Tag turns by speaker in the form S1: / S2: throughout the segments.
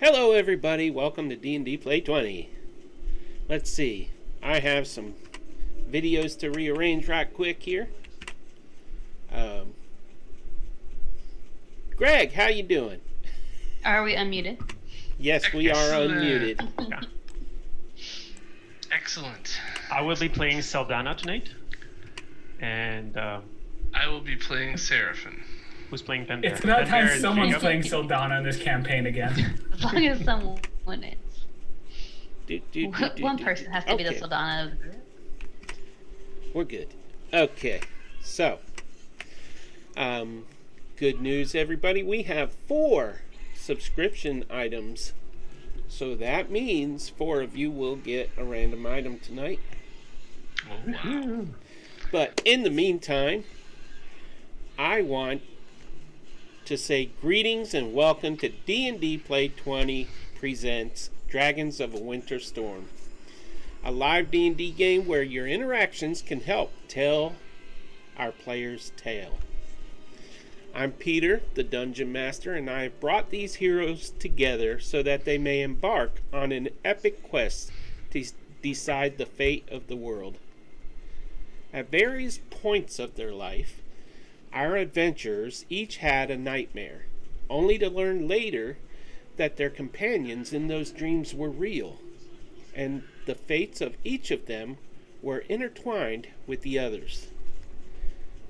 S1: Hello everybody, welcome to D&D Play 20. Let's see, I have some videos to rearrange right quick here. Greg, how you doing?
S2: Are we unmuted?
S1: Yes, we are unmuted.
S3: Yeah.
S4: Excellent.
S3: I will be playing Saldana tonight. And
S4: I will be playing Seraphim.
S3: who's playing Pender?
S5: It's about time
S3: Pender and
S5: someone's
S3: Jacob.
S5: playing Saldana in this campaign again.
S2: As long as someone is. One person has to be the
S1: Okay.
S2: Saldana of the group.
S1: We're good. Okay, so, good news everybody, we have 4 subscription items. So that means 4 of you will get a random item tonight.
S4: Oh, wow.
S1: But in the meantime, I want to say greetings and welcome to D&D Play 20 presents Dragons of a Winter Storm, a live D&D game where your interactions can help tell our player's tale. I'm Peter, the Dungeon Master, and I have brought these heroes together so that they may embark on an epic quest to decide the fate of the world. At various points of their life, our adventurers each had a nightmare, only to learn later that their companions in those dreams were real, and the fates of each of them were intertwined with the others.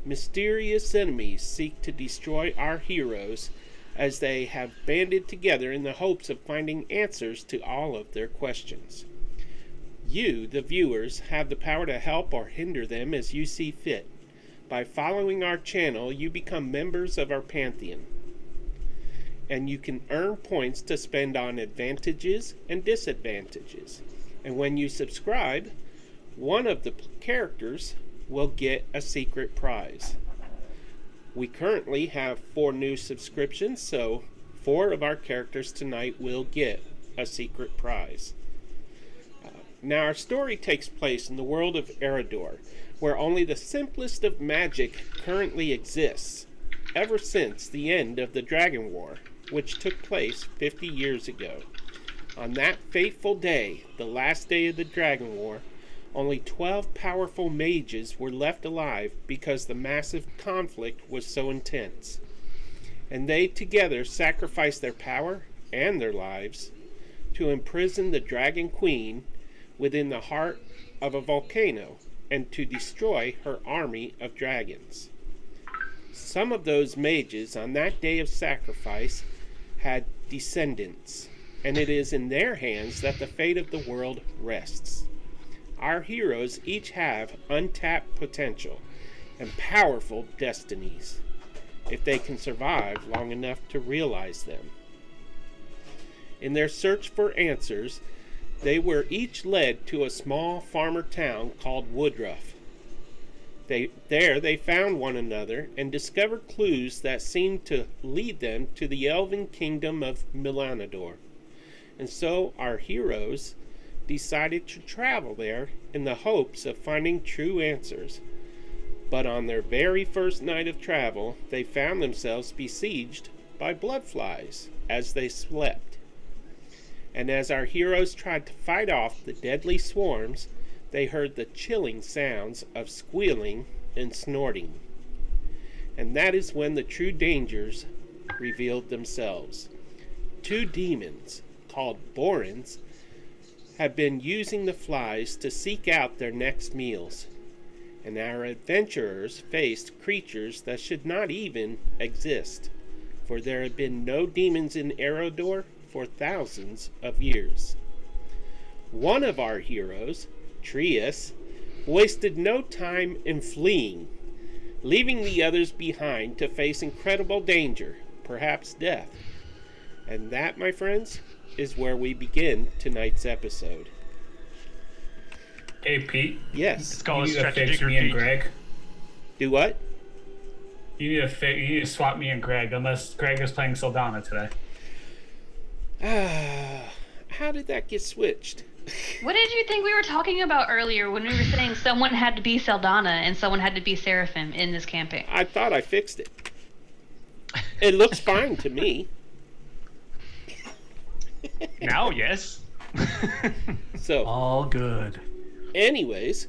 S1: Mysterious enemies seek to destroy our heroes as they have banded together in the hopes of finding answers to all of their questions. You, the viewers, have the power to help or hinder them as you see fit. By following our channel, you become members of our Pantheon, and you can earn points to spend on advantages and disadvantages. And when you subscribe, one of the characters will get a secret prize. We currently have 4 new subscriptions, so 4 of our characters tonight will get a secret prize. Now our story takes place in the world of Eredor, where only the simplest of magic currently exists, ever since the end of the Dragon War, which took place 50 years ago. On that fateful day, the last day of the Dragon War, only 12 powerful mages were left alive because the massive conflict was so intense. And they together sacrificed their power and their lives to imprison the Dragon Queen within the heart of a volcano and to destroy her army of dragons. Some of those mages on that day of sacrifice had descendants, and it is in their hands that the fate of the world rests. Our heroes each have untapped potential and powerful destinies, if they can survive long enough to realize them. In their search for answers, they were each led to a small farmer town called Woodruff. There they found one another and discovered clues that seemed to lead them to the elven kingdom of Milanador. And so our heroes decided to travel there in the hopes of finding true answers. But on their very first night of travel, they found themselves besieged by bloodflies as they slept. And as our heroes tried to fight off the deadly swarms, they heard the chilling sounds of squealing and snorting. And that is when the true dangers revealed themselves. 2 demons, called Borans, have been using the flies to seek out their next meals. And our adventurers faced creatures that should not even exist, for there have been no demons in Eredor for thousands of years. One of our heroes, Trius, wasted no time in fleeing, leaving the others behind to face incredible danger, perhaps death. And that, my friends, is where we begin tonight's episode.
S5: Hey, Pete.
S1: Yes.
S3: It's called a
S5: You need to
S3: strategic
S5: fix me and
S3: repeat.
S5: Greg.
S1: Do what?
S5: You need to swap me and Greg, unless Greg is playing Saldana today.
S1: How did that get switched?
S2: What did you think we were talking about earlier when we were saying someone had to be Saldana and someone had to be Seraphim in this campaign?
S1: I thought I fixed it. It looks fine to me.
S3: Now, yes.
S1: So,
S6: All good.
S1: anyways,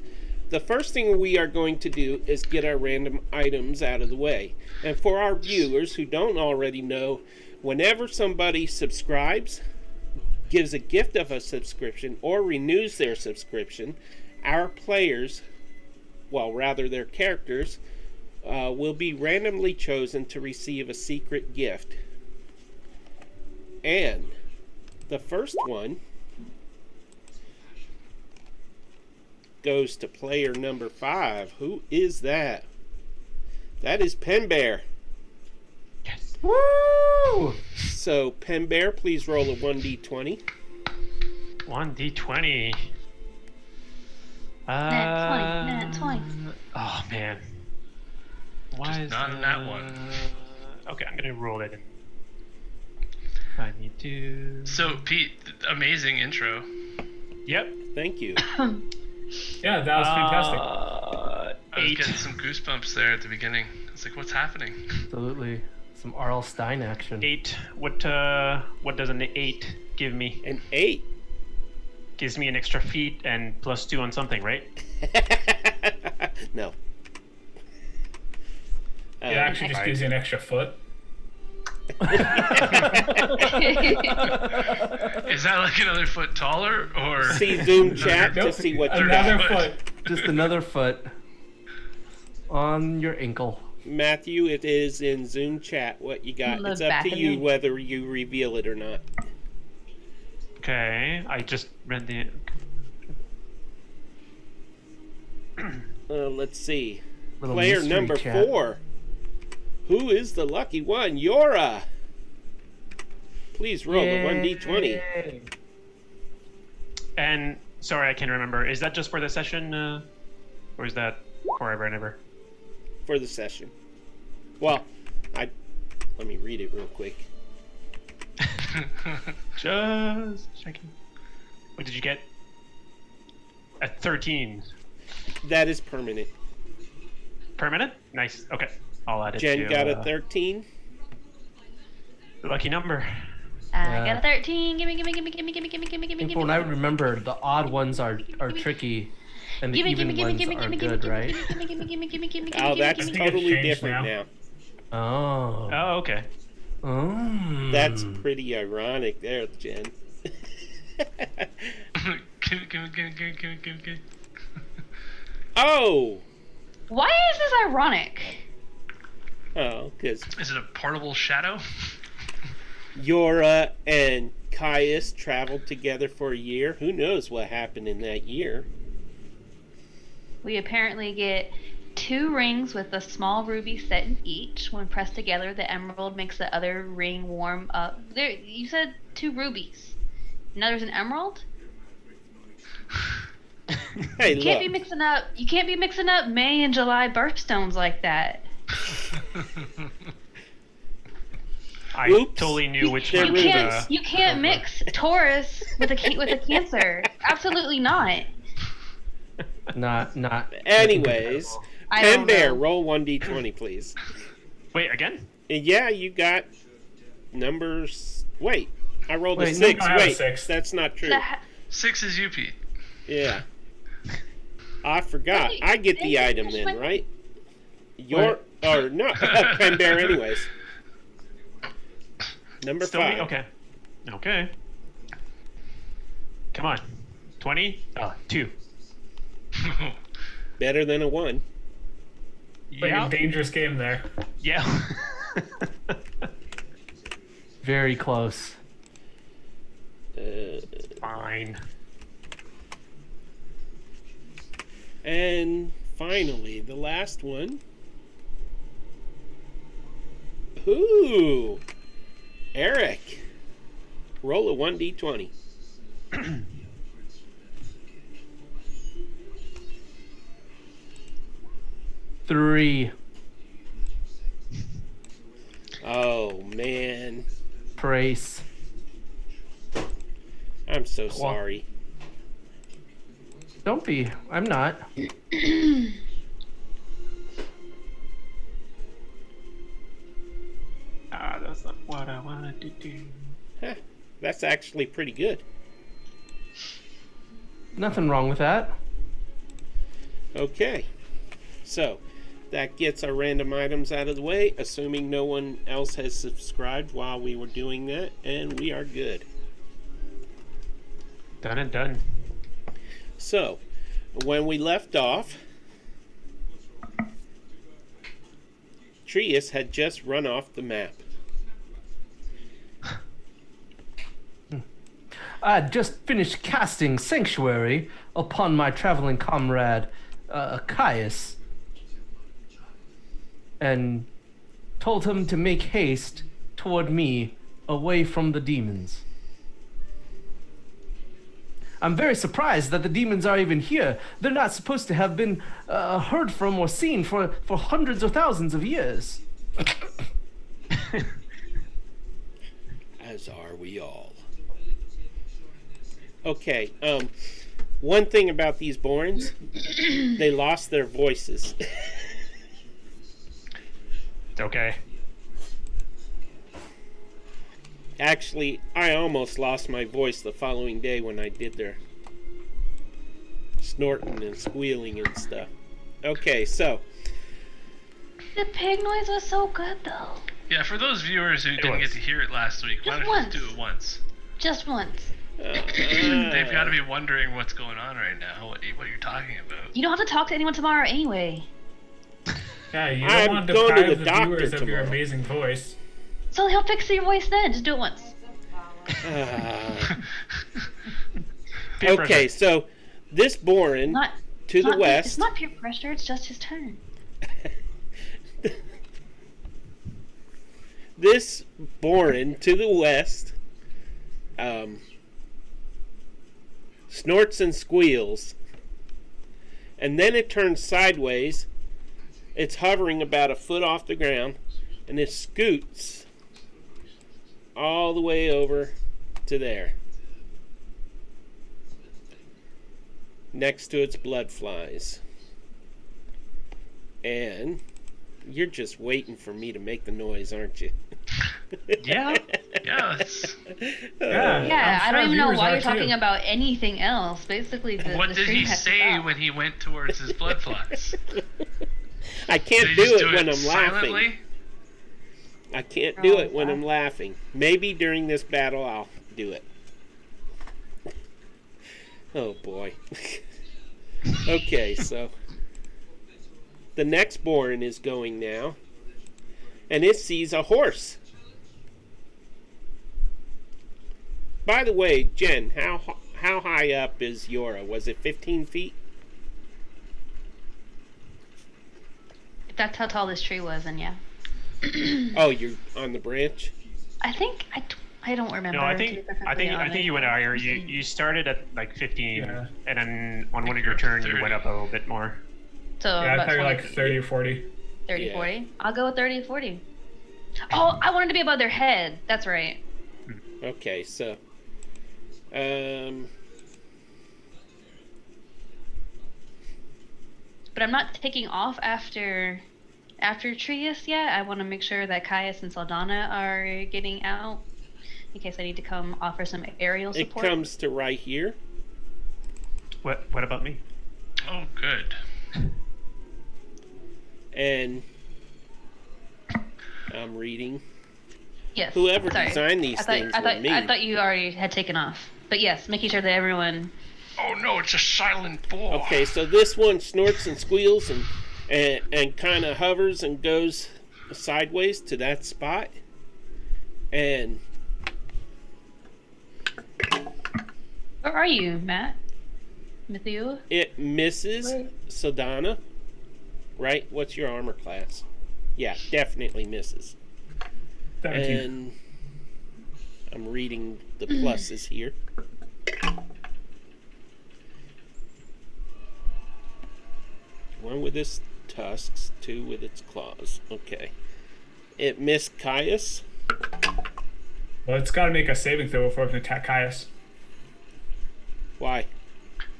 S1: the first thing we are going to do is get our random items out of the way. And for our viewers who don't already know, whenever somebody subscribes, gives a gift of a subscription, or renews their subscription, our players, well, rather their characters, will be randomly chosen to receive a secret gift. And the first one goes to player number 5. Who is that? That is Pen Bear.
S3: Yes.
S6: Woo!
S1: So, Pen Bear, please roll a 1d20.
S3: 1d20.
S2: Nat 20.
S3: Oh, man. Why
S4: Just
S3: is
S4: not in that one.
S3: Okay, I'm gonna roll it. I need to.
S4: So, Pete, amazing intro.
S3: Yep.
S1: Thank you.
S5: Yeah, that was fantastic.
S4: I was
S3: 8.
S4: getting some goosebumps there at the beginning. I was like, what's happening?
S6: Absolutely. Some R.L. Stein action.
S3: 8. What does an 8 give me?
S1: An 8.
S3: Gives me an extra feet and +2 on something, right?
S1: No.
S5: It actually just gives you an extra foot.
S4: Is that like another foot taller, or
S1: See Zoom chat to
S5: Nope.
S1: see what you
S5: Another
S1: got.
S5: foot.
S6: Just another foot on your ankle.
S1: Matthew, it is in Zoom chat what you got.
S2: The
S1: It's up
S2: back
S1: to
S2: of
S1: you
S2: me.
S1: whether you reveal it or not.
S3: Okay, I just read the.
S1: Let's see.
S6: Little
S1: Player
S6: mystery
S1: number
S6: chat.
S1: 4. Who is the lucky one? Yora. Please roll a 1d20
S6: Yay.
S3: And sorry, I can't remember. Is that just for the session, or is that forever and ever?
S1: for the session. Well, let me read it real quick.
S3: Just checking. What did you get? At 13.
S1: That is permanent.
S3: Permanent? Nice. Okay. I'll add it
S1: Jen
S3: to
S1: got a 13.
S3: lucky number.
S2: I got a 13. Gimme, gimme, gimme, gimme, gimme, gimme, gimme, gimme,
S6: I think when I remember, the odd ones are tricky, and the even ones are good, right?
S1: Oh, that's
S5: I think it's
S1: totally
S5: changed
S1: different
S5: now.
S1: now.
S6: Oh.
S3: Oh, okay.
S1: That's pretty ironic there, Jen.
S4: Give.
S1: Oh!
S2: Why is this ironic?
S1: Oh, because
S4: Is it a portable shadow?
S1: Yora and Caius traveled together for a year. Who knows what happened in that year?
S2: We apparently get 2 rings with a small ruby set in each. When pressed together, the emerald makes the other ring warm up. There, you said 2 rubies. Now there's an emerald?
S1: Hey,
S2: You can't be
S1: look.
S2: mixing up. You can't be mixing up May and July birthstones like that.
S3: I
S1: Oops.
S3: totally knew which
S1: They're
S3: one.
S1: rubies.
S2: You can't mix Taurus with a Cancer. Absolutely not.
S6: Not.
S1: Anyways,
S2: I
S1: Pen
S2: don't
S1: Bear,
S2: know.
S1: roll 1d20, please.
S3: Wait, again?
S1: And yeah, you got numbers. Wait, I rolled a
S6: Wait, no,
S1: 6.
S5: I have a
S1: Wait,
S5: 6.
S1: that's not true.
S2: That-
S4: 6 is you, Pete.
S1: Yeah. I forgot.
S2: Wait,
S1: I get the
S2: didn't
S1: item
S2: you
S1: then,
S2: finish
S1: right? Your or no, Pen Bear anyways. Number
S3: Still me?
S1: 5.
S3: Okay. Okay. Come on. 20? Oh, 2.
S1: Better than a 1.
S5: Like
S3: Yeah.
S5: a dangerous game there.
S3: Yeah.
S6: Very close.
S3: Fine.
S1: And finally, the last one. Ooh. Eric. Roll a 1d20.
S6: Three.
S1: Oh, man.
S6: Praise.
S1: I'm so sorry.
S6: Don't be. I'm not.
S3: Ah, that's not what I wanted to do.
S1: That's actually pretty good.
S6: Nothing wrong with that.
S1: Okay. So, that gets our random items out of the way, assuming no one else has subscribed while we were doing that, and we are good.
S3: Done and done.
S1: So, when we left off, Trius had just run off the map.
S6: I had just finished casting Sanctuary upon my traveling comrade, Caius, and told him to make haste toward me, away from the demons. I'm very surprised that the demons are even here. They're not supposed to have been heard from or seen for hundreds or thousands of years.
S1: As are we all. Okay, one thing about these Borns, they lost their voices.
S3: It's okay.
S1: Actually, I almost lost my voice the following day when I did their snorting and squealing and stuff. Okay, so
S2: The pig noise was so good, though.
S4: Yeah, for those viewers who didn't
S3: was.
S4: get to hear it last week, why
S2: Just
S4: don't you just
S2: once.
S4: do it once?
S2: Just once.
S4: They've got to be wondering what's going on right now, what you're talking about.
S2: You don't have to talk to anyone tomorrow anyway.
S5: Yeah, you
S1: I'm
S5: don't want to
S1: going to
S5: deprive
S1: the
S5: the
S1: doctor
S5: viewers of your
S1: tomorrow.
S5: amazing voice.
S2: So he'll fix your voice then. Just do it once.
S3: Peer
S1: okay,
S3: pressure.
S1: so this Borin
S2: Not
S1: to the
S2: It's
S1: west.
S2: not peer pressure. It's just his turn.
S1: This Borin to the west snorts and squeals, and then it turns sideways. It's hovering about a foot off the ground, and it scoots all the way over to there, next to its blood flies. And you're just waiting for me to make the noise, aren't you?
S3: Yeah.
S4: Yeah, that's...
S5: Yeah,
S2: Yeah,
S5: I'm
S2: I don't
S5: sure
S2: even know
S5: viewers
S2: why
S5: are
S2: you're talking
S5: too.
S2: about anything else. Basically,
S4: What
S2: the
S4: did
S2: stream
S4: he
S2: has to
S4: say
S2: stop.
S4: when he went towards his blood flies?
S1: I can't
S4: Did he
S1: do
S4: just
S1: it when I'm
S4: silently?
S1: laughing. I can't do
S2: Oh,
S1: it when
S2: wow.
S1: I'm laughing. Maybe during this battle I'll do it. Oh boy. Okay, so the next Borin is going now, and it sees a horse. By the way, Jen, how high up is Yora? Was it 15 feet?
S2: If that's how tall this tree was, then yeah.
S1: Oh, you're on the branch?
S2: I think I don't remember.
S3: No, I
S2: to
S3: think
S2: be perfectly
S3: I think
S2: honest.
S3: you went higher. You started at like 15,
S5: Yeah.
S3: and then on one of your turns you
S4: 30.
S3: went up a little bit more.
S2: So
S5: Yeah, I
S2: about
S5: thought you were
S2: 20
S5: like
S2: feet.
S5: 30 or 40.
S2: 30,
S1: Yeah.
S2: 40. I'll go with 30, 40. Oh, I wanted to be above their head. That's right.
S1: Okay, so
S2: But I'm not taking off after Trius yet. I want to make sure that Caius and Saldana are getting out in case I need to come offer some aerial
S1: it
S2: support.
S1: comes to right here.
S3: What about me?
S4: Oh, good.
S1: And I'm reading.
S2: Yes.
S1: Whoever
S2: sorry.
S1: designed these things were me.
S2: I thought you already had taken off. But yes, making sure that everyone.
S4: Oh no, it's a silent boar.
S1: Okay, so this one snorts and squeals and kind of hovers and goes sideways to that spot. And
S2: Where are you, Matt? Matthew?
S1: it misses
S2: Wait.
S1: Saldana. Right? What's your armor class? Yeah, definitely misses.
S5: 17.
S1: And I'm reading the pluses here. One with its tusks, two with its claws. Okay. It missed Caius.
S5: Well, it's got to make a saving throw before it can attack Caius.
S1: Why?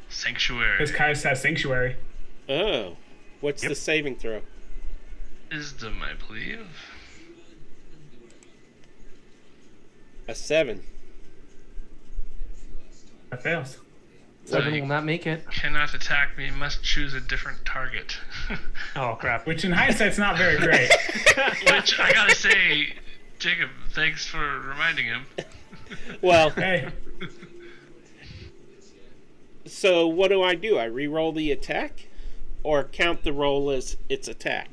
S4: Sanctuary.
S5: Because Caius has Sanctuary.
S1: Oh. What's
S3: Yep.
S1: the saving throw?
S4: Wisdom, I believe.
S1: A 7.
S5: That fails.
S4: So
S6: 7
S4: you
S6: will not make it.
S4: cannot attack me. You must choose a different target.
S3: Oh crap.
S5: Which in hindsight's not very great.
S4: Which I gotta say, Jacob, thanks for reminding him.
S1: Well,
S5: Hey,
S1: so what do? I re-roll the attack, or count the roll as its attack?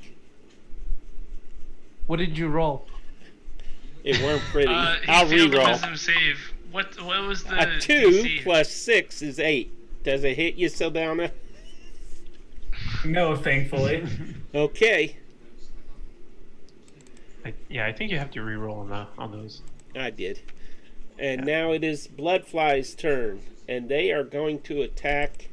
S6: What did you roll?
S1: It weren't pretty.
S4: He
S1: I'll
S4: failed the
S1: re-roll.
S4: wisdom save. What was the
S1: A 2
S4: DC?
S1: plus 6 is 8. Does it hit you, Saldana?
S5: no, thankfully.
S1: Okay,
S3: Yeah, I think you have to re-roll on those.
S1: I did. And now it is Bloodfly's turn, and they are going to attack.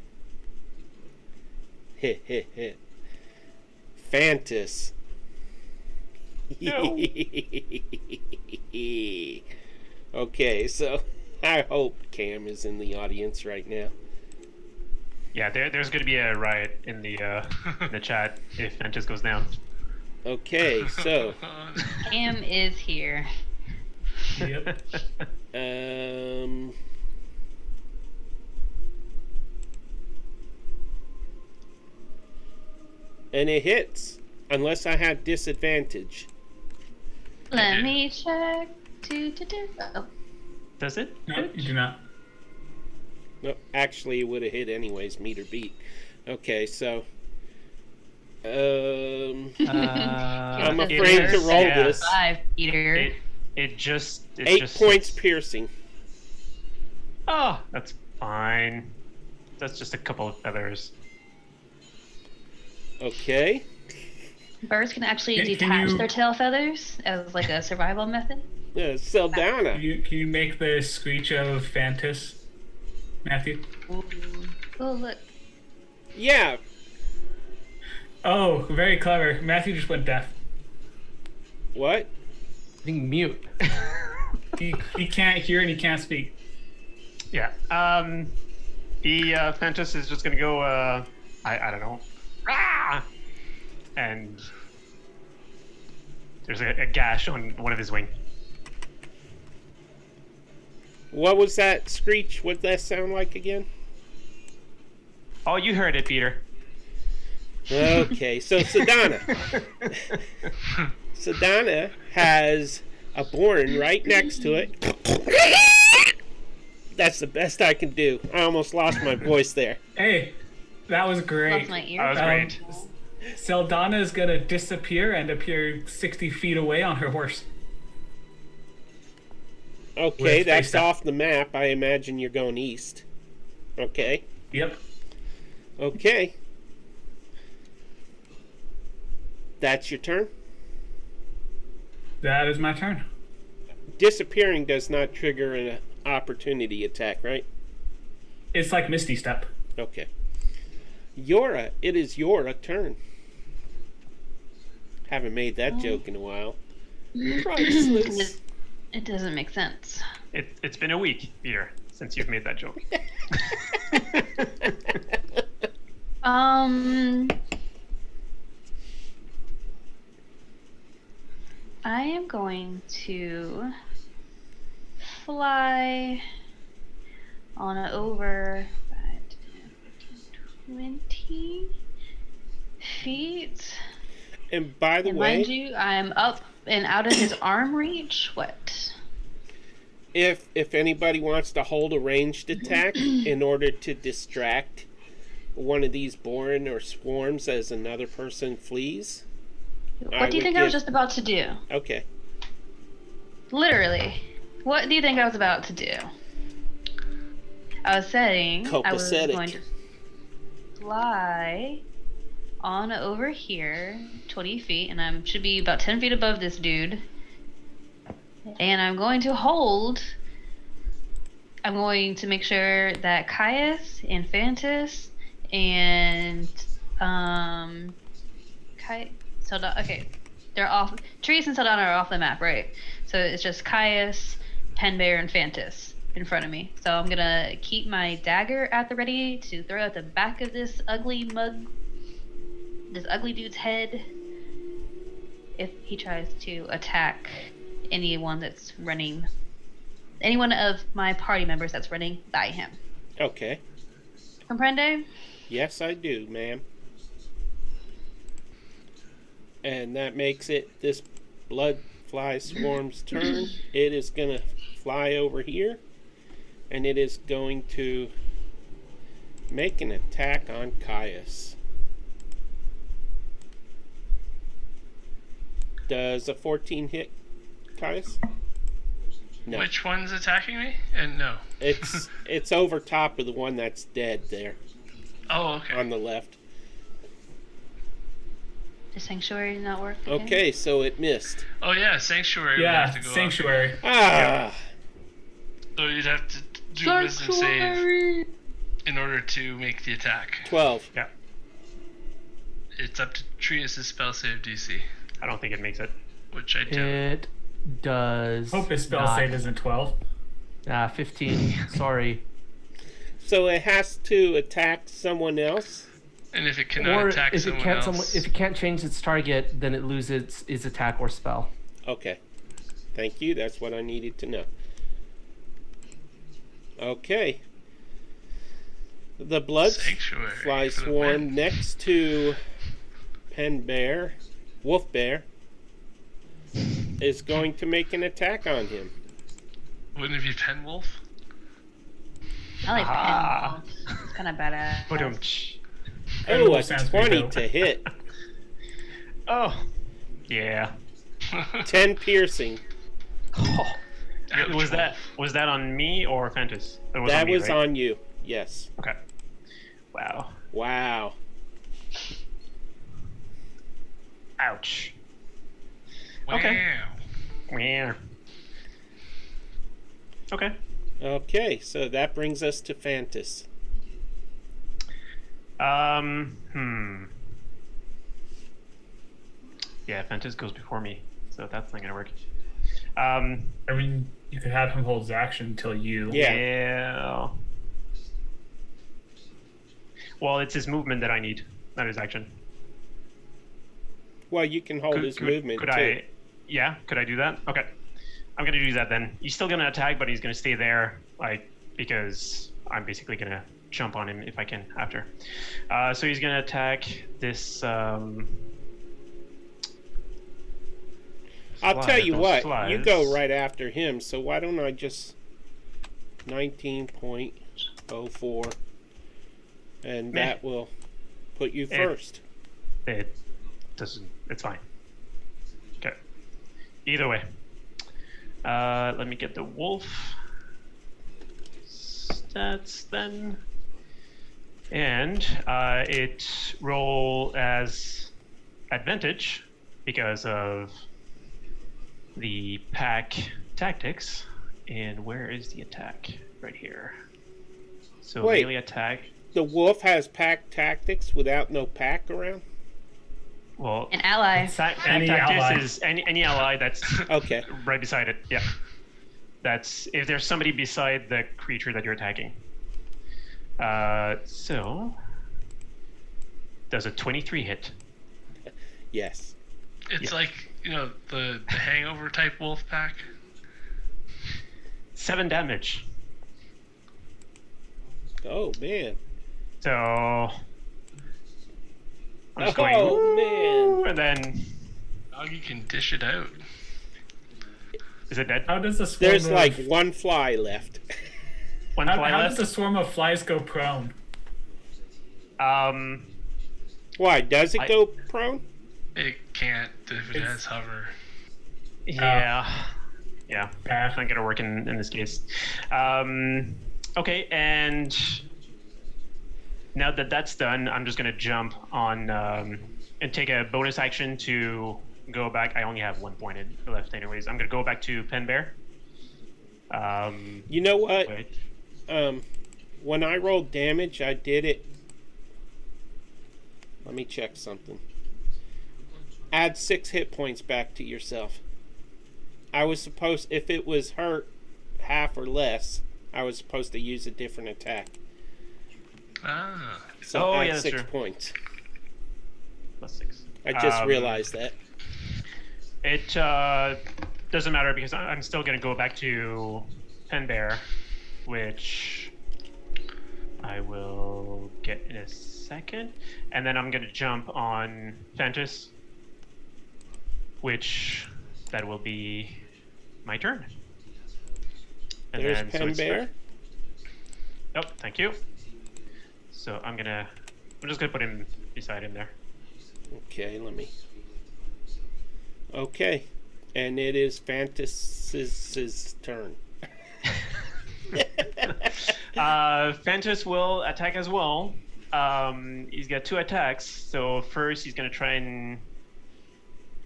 S1: Fantus.
S3: No.
S1: Okay, so I hope Cam is in the audience right now.
S3: Yeah, there's going to be a riot in the chat if Ventus goes down.
S1: Okay, so
S2: Cam is here.
S5: Yep.
S1: um and it hits unless I have disadvantage.
S2: Let me check. Oh,
S3: Does it?
S5: No, you do not.
S1: No, actually, it would have hit anyways, meter beat. Okay, so I'm
S6: I'm
S2: It
S1: afraid to
S2: is
S1: roll
S3: yeah.
S1: this.
S2: 5, Peter.
S3: It just
S1: 8 points piercing.
S3: Oh, that's fine. That's just a couple of feathers.
S1: Okay.
S2: Birds can actually
S5: Can
S2: detach
S5: you-
S2: their tail feathers as like a survival method.
S1: Saldana.
S5: Can you make the screech of Fantus, Matthew?
S2: Ooh. Oh, look.
S1: Yeah.
S5: Oh, very clever. Matthew just went deaf.
S1: What?
S6: being mute.
S5: He can't hear and he can't speak.
S3: Yeah. The Fantus is just gonna go. I don't know. Rah! And there's a gash on one of his wing.
S1: What was that screech? What did that sound like again?
S3: Oh, you heard it, Peter.
S1: Okay, so Sedana. Sedana has a Bourne right next to it. That's the best I can do. I almost lost my voice there.
S5: Hey, that was great.
S2: Lost my ear.
S3: That was great.
S5: Seldana is gonna disappear and appear 60 feet away on her horse.
S1: Okay,
S5: With
S1: that's
S5: face up.
S1: off the map. I imagine you're going east. Okay.
S5: Yep.
S1: Okay. That's your turn.
S5: That is my turn.
S1: Disappearing does not trigger an opportunity attack, right?
S5: It's like Misty Step.
S1: Okay. Yora, it is your turn. Haven't made that joke in a while. Priceless.
S2: It doesn't make sense.
S3: It's been a week, Peter, since you've made that joke.
S2: I am going to fly on over 5, 10, 15, 20 feet.
S1: And by the
S2: And mind
S1: way,
S2: you, I'm up and out of his arm reach. What?
S1: if anybody wants to hold a ranged attack in order to distract one of these Bourne or swarms as another person flees.
S2: What do you think I was just about to do?
S1: Okay.
S2: Literally. What do you think I was about to do? I was saying I was
S1: Copacetic.
S2: going to fly on over here 20 feet, and I should be about 10 feet above this dude. And I'm going to make sure that Caius and Fantus and okay, they're off. Trees and Saldana are off the map, right? So it's just Caius, Penbear, and Fantus in front of me. So I'm gonna keep my dagger at the ready to throw at the back of this ugly dude's head if he tries to attack anyone of my party members that's running by him.
S1: Okay.
S2: Comprende?
S1: Yes, I do, ma'am. And that makes it this blood fly swarm's turn. It is going to fly over here. And it is going to make an attack on Caius. Does a 14 hit Caius? No.
S4: Which one's attacking me? And no.
S1: It's over top of the one that's dead there
S4: Oh, okay.
S1: on the left.
S2: The sanctuary did not work. Again?
S1: Okay, so it missed.
S4: Oh yeah, sanctuary. would
S5: Yeah,
S4: have to go up.
S5: sanctuary.
S1: Ah!
S4: So you'd have to do a wisdom save in order to make the attack.
S1: 12.
S3: Yeah.
S4: It's up to Trius' spell save DC,
S3: I don't think it makes it.
S4: which I do.
S6: It does.
S5: Hope his spell
S6: not.
S5: save isn't 12.
S6: 15. Sorry.
S1: So it has to attack someone else?
S4: And if it cannot
S6: Or
S4: attack
S6: if it
S4: someone
S6: can't,
S4: else,
S6: if it can't change its target, then it loses its attack or spell.
S1: Okay. Thank you. That's what I needed to know. Okay. The blood
S4: sanctuary
S1: fly
S4: for the
S1: swarm
S4: win.
S1: next to Pen Bear, Wolf Bear, is going to make an attack on him.
S4: Wouldn't it be Penwolf?
S2: I like
S3: Ah.
S2: Penwolf. It's kind of badass.
S3: Ba-dum-tsh.
S1: Oh,
S5: Wolf
S1: a
S5: sounds pretty
S1: 20
S5: dope.
S1: to hit.
S3: Oh. Yeah.
S1: 10 piercing.
S3: Oh.
S4: Ouch,
S3: Was that on me or Fentus? It was
S1: That
S3: on me,
S1: was
S3: right?
S1: on you. Yes.
S3: Okay. Wow.
S1: Wow.
S3: Ouch.
S4: Wow.
S3: Okay. Meow. Okay.
S1: Okay, so that brings us to Fantus.
S3: Yeah, Fentus goes before me, so that's not gonna work.
S5: I mean, you could have him hold his action until you.
S1: Yeah.
S3: Yeah. Well, it's his movement that I need, not his action.
S1: Well, you can hold his movement
S3: could
S1: too.
S3: I? Yeah, could I do that? Okay, I'm gonna do that then. He's still gonna attack, but he's gonna stay there, like because I'm basically gonna jump on him if I can after. So he's gonna attack this.
S1: I'll tell you
S3: those
S1: what, you go
S3: flies.
S1: right after him, so why don't I just 19.04 and
S3: Meh.
S1: that will put you
S3: Eh.
S1: first.
S3: It doesn't. It's fine. Okay. Either way. Let me get the wolf stats then. And it roll as advantage because of the pack tactics. And where is the attack? Right here. So
S1: Wait.
S3: melee attack.
S1: The wolf has pack tactics without no pack around?
S3: Well,
S2: An ally.
S5: Any
S3: tactics
S5: ally.
S3: is any ally that's
S1: Okay.
S3: right beside it. Yeah. That's if there's somebody beside the creature that you're attacking. So does a 23 hit?
S1: Yes.
S4: It's
S3: Yeah.
S4: like, the hangover type wolf pack.
S3: 7 damage.
S1: Oh, man.
S3: So I'm just
S1: Oh,
S3: going,
S1: man.
S3: and then
S4: Doggy can dish it out.
S3: is it dead?
S5: How does the swarm
S1: There's
S5: of,
S1: like one fly left.
S3: One
S5: how,
S3: fly
S5: how
S3: left.
S5: does the swarm of flies go prone?
S1: Why? Does it
S3: I-
S1: go prone?
S4: It can't if it
S5: It's-
S4: has hover.
S3: Yeah. Yeah.
S5: Bad.
S3: It's not gonna work in this case. Okay, and now that that's done, I'm just gonna jump on and take a bonus action to go back. I only have 1 point left, anyways. I'm gonna go back to Pen Bear.
S1: You know what?
S3: Wait.
S1: When I rolled damage, I did it. Let me check something. Add 6 hit points back to yourself. I was supposed, if it was hurt half or less, I was supposed to use a different attack.
S4: Ah.
S1: So
S3: Oh,
S1: add
S3: yeah, that's
S1: 6
S3: true.
S1: points.
S3: +6.
S1: I just realized that.
S3: It doesn't matter because I'm still gonna go back to Pen Bear, which I will get in a second. And then I'm going to jump on Fantus, which that will be my turn. And
S1: There's
S3: then, so
S1: Pen
S3: it's
S1: Bear.
S3: Oh, thank you. So I'm just gonna put him beside him there.
S1: Okay, let me. Okay, and it is Fantas's turn.
S3: Fantus will attack as well. He's got 2 attacks. So first he's gonna try and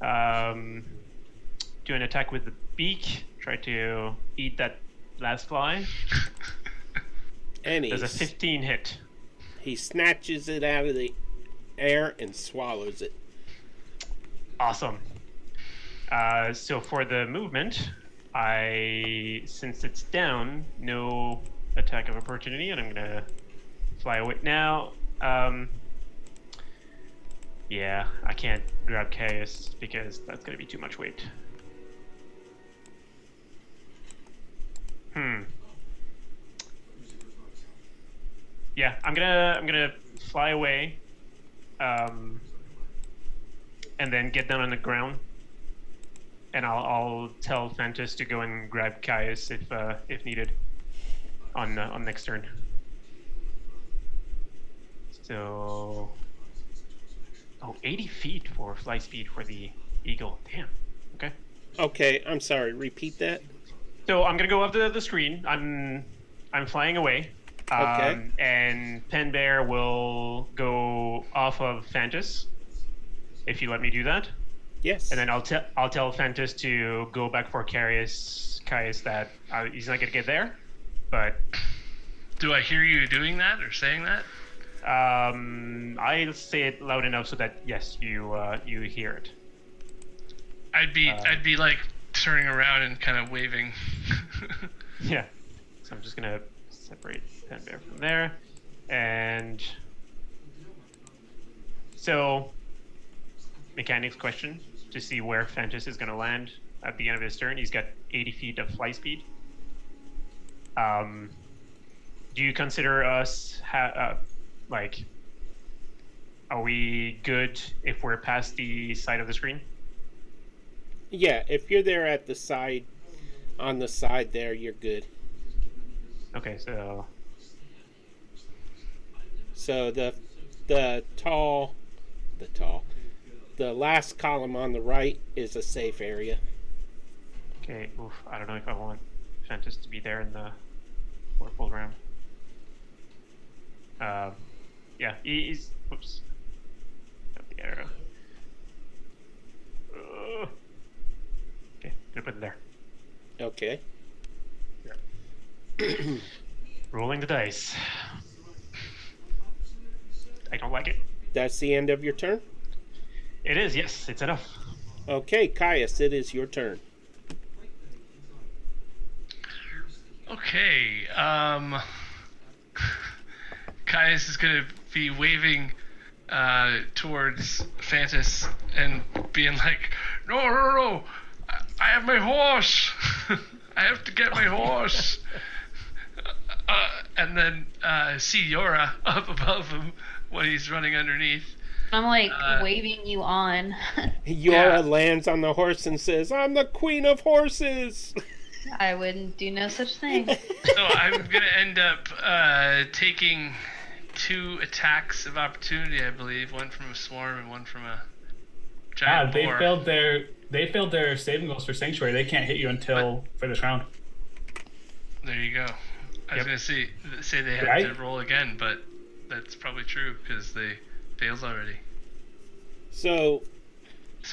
S3: do an attack with the beak. Try to eat that last fly.
S1: And
S3: There's a 15 hit.
S1: he snatches it out of the air and swallows it.
S3: Awesome. So for the movement, since it's down, no attack of opportunity, and I'm gonna fly away now. Yeah, I can't grab Caius because that's gonna be too much weight. Yeah, I'm gonna fly away, and then get down on the ground, and I'll tell Fantus to go and grab Caius if needed on next turn. So, 80 feet for fly speed for the eagle. Damn. Okay.
S1: Okay, I'm sorry. Repeat that.
S3: So I'm gonna go up the screen. I'm flying away.
S1: Okay.
S3: And Pen Bear will go off of Fantus, if you let me do that.
S1: Yes.
S3: And then I'll tell Fantus to go back for Caius that he's not gonna get there, but
S4: Do I hear you doing that or saying that?
S3: I'll say it loud enough so that yes, you hear it.
S4: I'd be like turning around and kind of waving.
S3: Yeah. So I'm just gonna separate Pen Bear from there, and so mechanics question to see where Fantus is gonna land at the end of his turn. He's got 80 feet of fly speed. Do you consider us like, are we good if we're past the side of the screen?
S1: Yeah, if you're there at the side, on the side there, you're good.
S3: Okay, so
S1: So the last column on the right is a safe area.
S3: okay. Oof, I don't know if I want Fantus to be there in the full round. Yeah, he's. Oops. Got the arrow. Okay, gonna put it there.
S1: Okay.
S3: Rolling the dice. I don't like it.
S1: That's the end of your turn?
S3: It is, yes, it's enough.
S1: Okay, Caius, it is your turn.
S4: Okay. Caius is gonna be waving towards Fantus and being like, No, I have my horse. I have to get my horse. And then see Yora up above him when he's running underneath.
S2: I'm like waving you on.
S1: Yora lands on the horse and says, I'm the queen of horses.
S2: I wouldn't do no such thing.
S4: So I'm gonna end up taking 2 attacks of opportunity, I believe. One from a swarm and one from a giant
S5: They
S4: boar.
S5: failed their saving goals for Sanctuary. They can't hit you until for this round.
S4: There you go. I was gonna say they had to roll again, but that's probably true because they failed already.
S1: So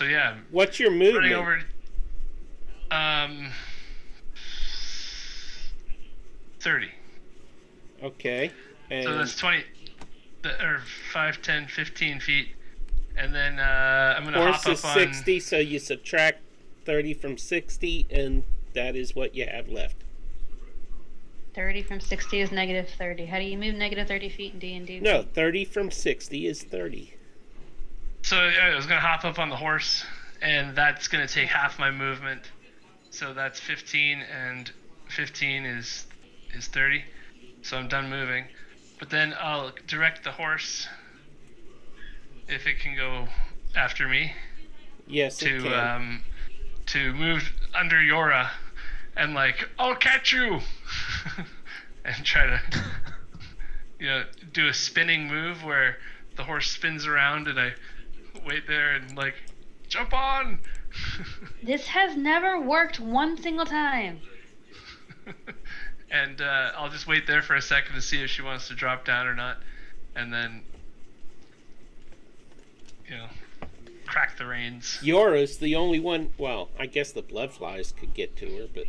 S4: Yeah,
S1: what's your movement?
S4: running over. 30.
S1: Okay. And
S4: So that's 20, or 5, 10, 15 feet, and then I'm gonna
S1: horse
S4: hop
S1: is
S4: up on.
S1: 60, so you subtract 30 from 60, and that is what you have left.
S2: 30 from 60 is negative 30. How do you move negative 30 feet in D&D?
S1: No, 30 from 60 is 30.
S4: So I was gonna hop up on the horse, and that's gonna take half my movement. So that's 15, and 15 is 30. So I'm done moving. But then I'll direct the horse, if it can go after me,
S1: Yes, it can.
S4: to move under Yora, and like, I'll catch you, and try to, do a spinning move where the horse spins around and I wait there and like, jump on.
S2: This has never worked one single time.
S4: And I'll just wait there for a second to see if she wants to drop down or not, and then, crack the reins.
S1: Yora's the only one. Well, I guess the bloodflies could get to her, but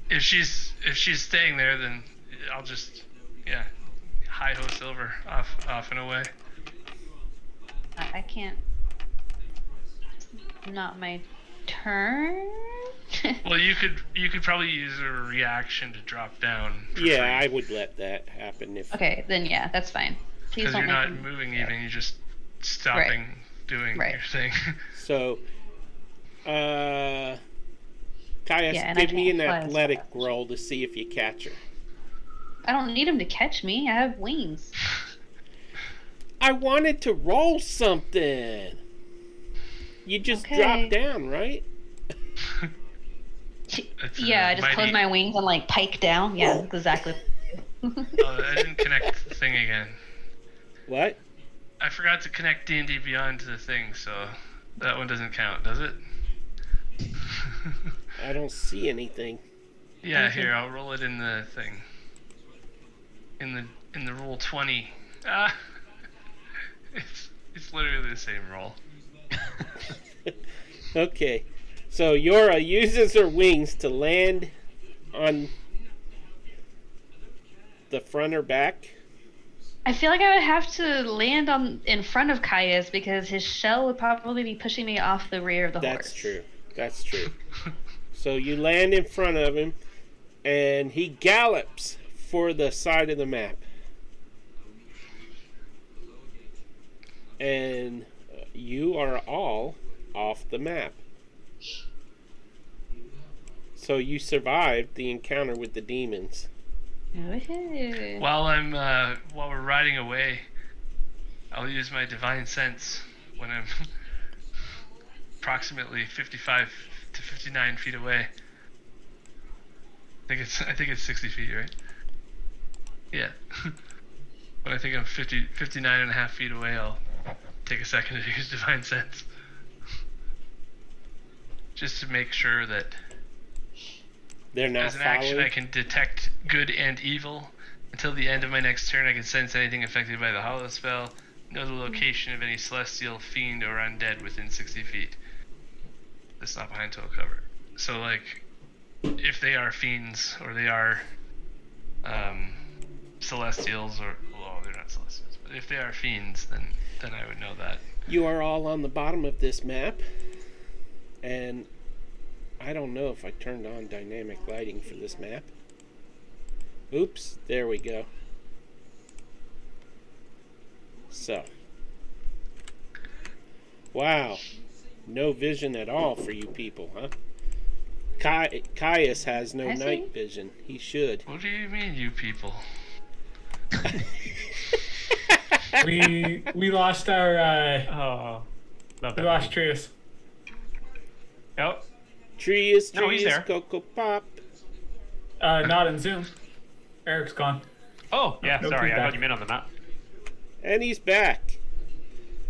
S4: If she's staying there, then I'll just, hi ho Silver, off and away.
S2: I can't. Not my turn.
S4: Well, you could probably use a reaction to drop down.
S1: yeah, I would let that happen if.
S2: Okay, then yeah, that's fine. Please
S4: Because
S2: don't
S4: you're
S2: make
S4: not
S2: me-
S4: moving even, you're just stopping doing
S2: Right.
S4: your thing.
S1: So, Caius,
S2: Yeah, and I
S1: give me an
S2: can't fly as
S1: athletic
S2: fast.
S1: roll to see if you catch her.
S2: I don't need him to catch me. I have wings.
S1: I wanted to roll something. You just
S2: Okay.
S1: dropped down, right?
S4: That's
S2: Yeah, I just
S4: mighty-
S2: close my wings and like pike down. Yeah, that's exactly.
S4: Oh, I didn't connect the thing again.
S1: What?
S4: I forgot to connect D&D Beyond to the thing, so that one doesn't count, does it?
S1: I don't see anything.
S4: Yeah,
S2: Okay.
S4: here, I'll roll it in the thing. In the roll 20. Ah, it's literally the same roll.
S1: Okay. So Yora uses her wings to land on the front or back.
S2: I feel like I would have to land in front of Caius because his shell would probably be pushing me off the rear of the horse.
S1: That's true. That's true. So you land in front of him, and he gallops for the side of the map. And you are all off the map. So you survived the encounter with the demons.
S2: Woohoo.
S4: While we're riding away, I'll use my divine sense when I'm approximately 55 to 59 feet away. I think it's 60 feet, right? Yeah. When I think I'm 59 and a half feet away, I'll take a second to use divine sense. Just to make sure that
S1: They're not
S4: as an action
S1: following.
S4: I can detect good and evil. Until the end of my next turn, I can sense anything affected by the hollow spell, know the location of any celestial, fiend, or undead within 60 feet. That's not behind total cover. So, like, if they are fiends, or they are celestials, or, well, they're not celestials, but if they are fiends, then I would know that.
S1: You are all on the bottom of this map, and I don't know if I turned on dynamic lighting for this map. Oops, there we go. So. Wow. No vision at all for you people, huh? Caius has no
S2: I see.
S1: night vision. He should.
S4: What do you mean, you people?
S5: We lost our
S3: Oh, love
S5: we
S3: that.
S5: lost Trius.
S3: Yep.
S1: Trees,
S3: No, he's there.
S1: Cocoa Pop.
S5: Not in Zoom. Eric's gone.
S3: Oh, yeah.
S5: No
S3: Sorry, I
S5: feedback.
S3: thought you meant on the map.
S1: And he's back.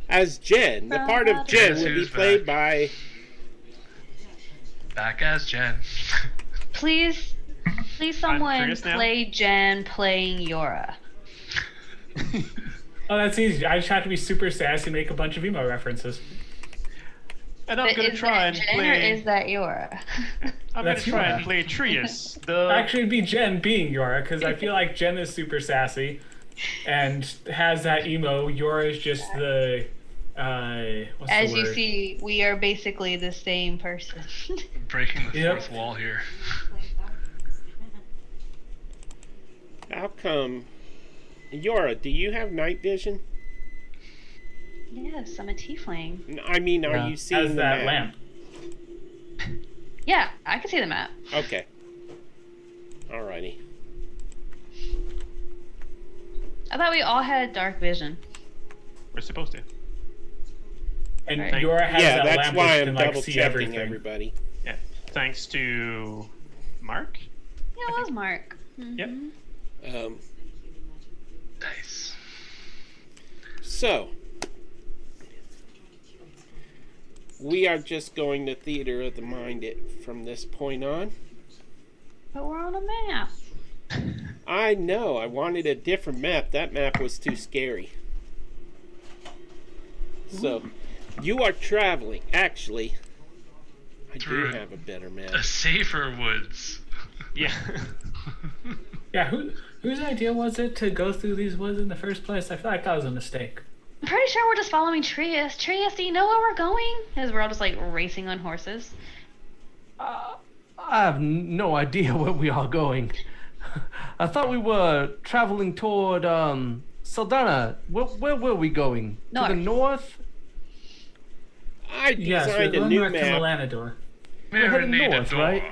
S1: As Jen. The part of Jen
S4: Guess
S1: would be
S4: who's
S1: played by...
S4: Back as Jen.
S2: Please someone
S3: curious now.
S2: play Jen playing Yora.
S5: Oh, that's easy. I just have to be super sassy and make a bunch of emo references.
S3: And I'm
S2: But
S3: gonna
S2: is
S3: try
S2: that
S3: and
S2: Jen or
S3: play.
S2: is that Yora?
S3: I'm gonna
S5: That's
S3: try and
S5: Yora.
S3: play Trius. The
S5: Actually, it'd be Jen being Yora, because I feel like Jen is super sassy and has that emo. Yora is just the what's
S2: As
S5: the
S2: you
S5: word?
S2: see, we are basically the same person.
S4: Breaking the
S5: Yep.
S4: fourth wall here.
S1: How come... Yora, do you have night vision?
S2: Yes, I'm a tiefling.
S1: I mean, are you seeing
S5: Has
S1: the
S5: that
S1: map?
S5: lamp?
S2: Yeah, I can see the map.
S1: Okay. Alrighty.
S2: I thought we all had dark vision.
S3: We're supposed to.
S5: And
S2: Right.
S5: Yora has
S1: Yeah,
S5: that
S1: that's
S5: lamp
S1: why
S5: which
S1: I'm
S5: can like
S1: double
S5: see
S1: checking
S5: everything.
S1: everybody.
S3: Yeah. Thanks to Mark.
S2: Yeah, it was Mark.
S3: Yep.
S4: Nice.
S1: So, we are just going to Theater of the Mind it from this point on.
S2: But we're on a map.
S1: I know, I wanted a different map. That map was too scary. So, you are traveling. Actually, I do
S4: Through
S1: have a better map.
S4: A safer woods.
S3: Yeah.
S5: Yeah, whose idea was it to go through these woods in the first place? I feel like that was a mistake.
S2: I'm pretty sure we're just following Trius. Trius, do you know where we're going? As we're all just like racing on horses.
S6: I have no idea where we are going. I thought we were traveling toward Saldana. Where were we going? To the north?
S1: I
S5: Yes, we're
S1: designed a
S5: going
S1: new
S5: back to
S1: map.
S5: Melanador.
S6: We're heading north,
S4: Marinador.
S6: right?